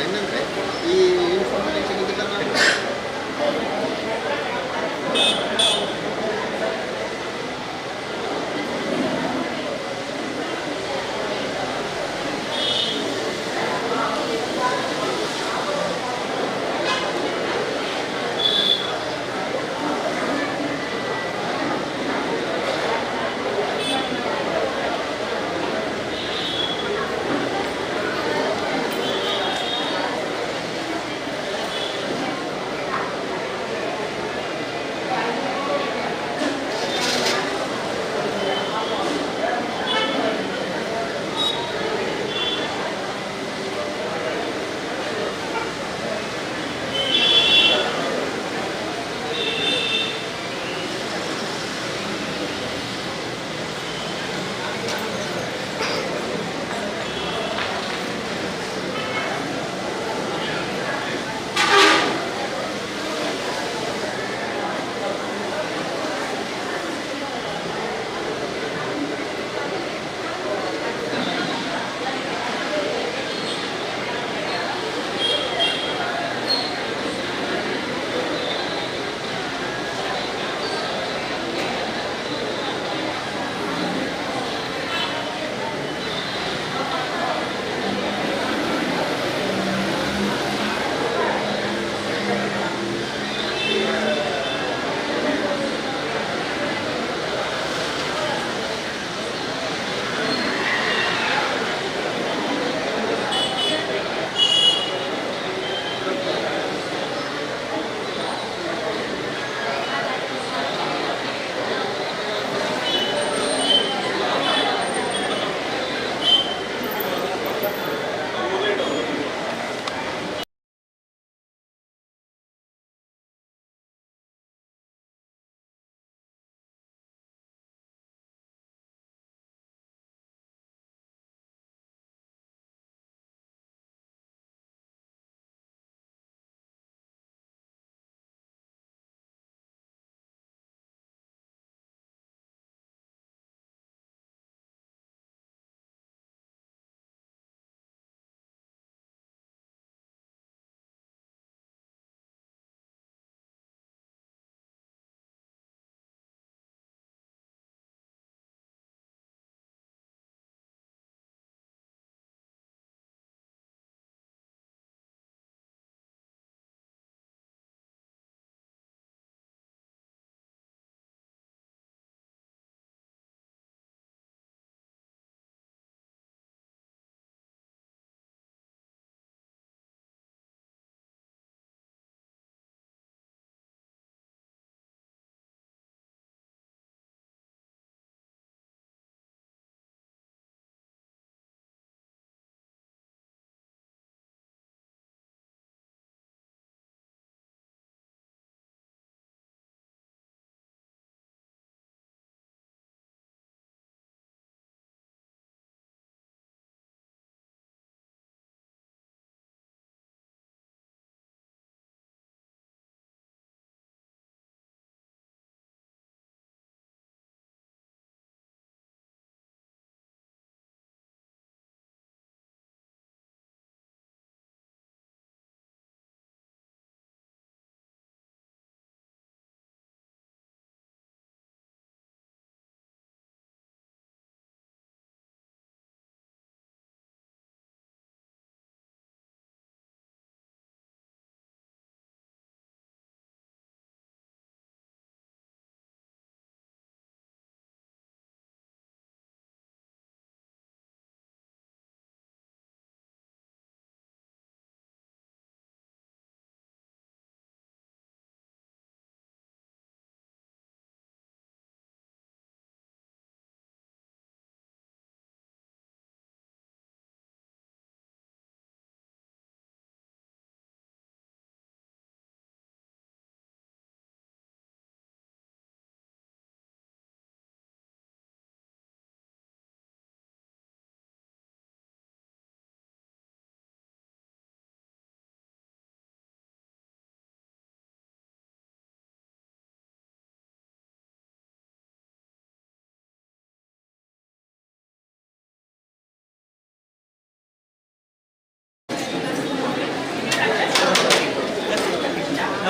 ಇನ್ನಂದ್ರೆ ಈ ಇನ್ಫಾರ್ಮೇಷನ್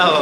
ನಾವು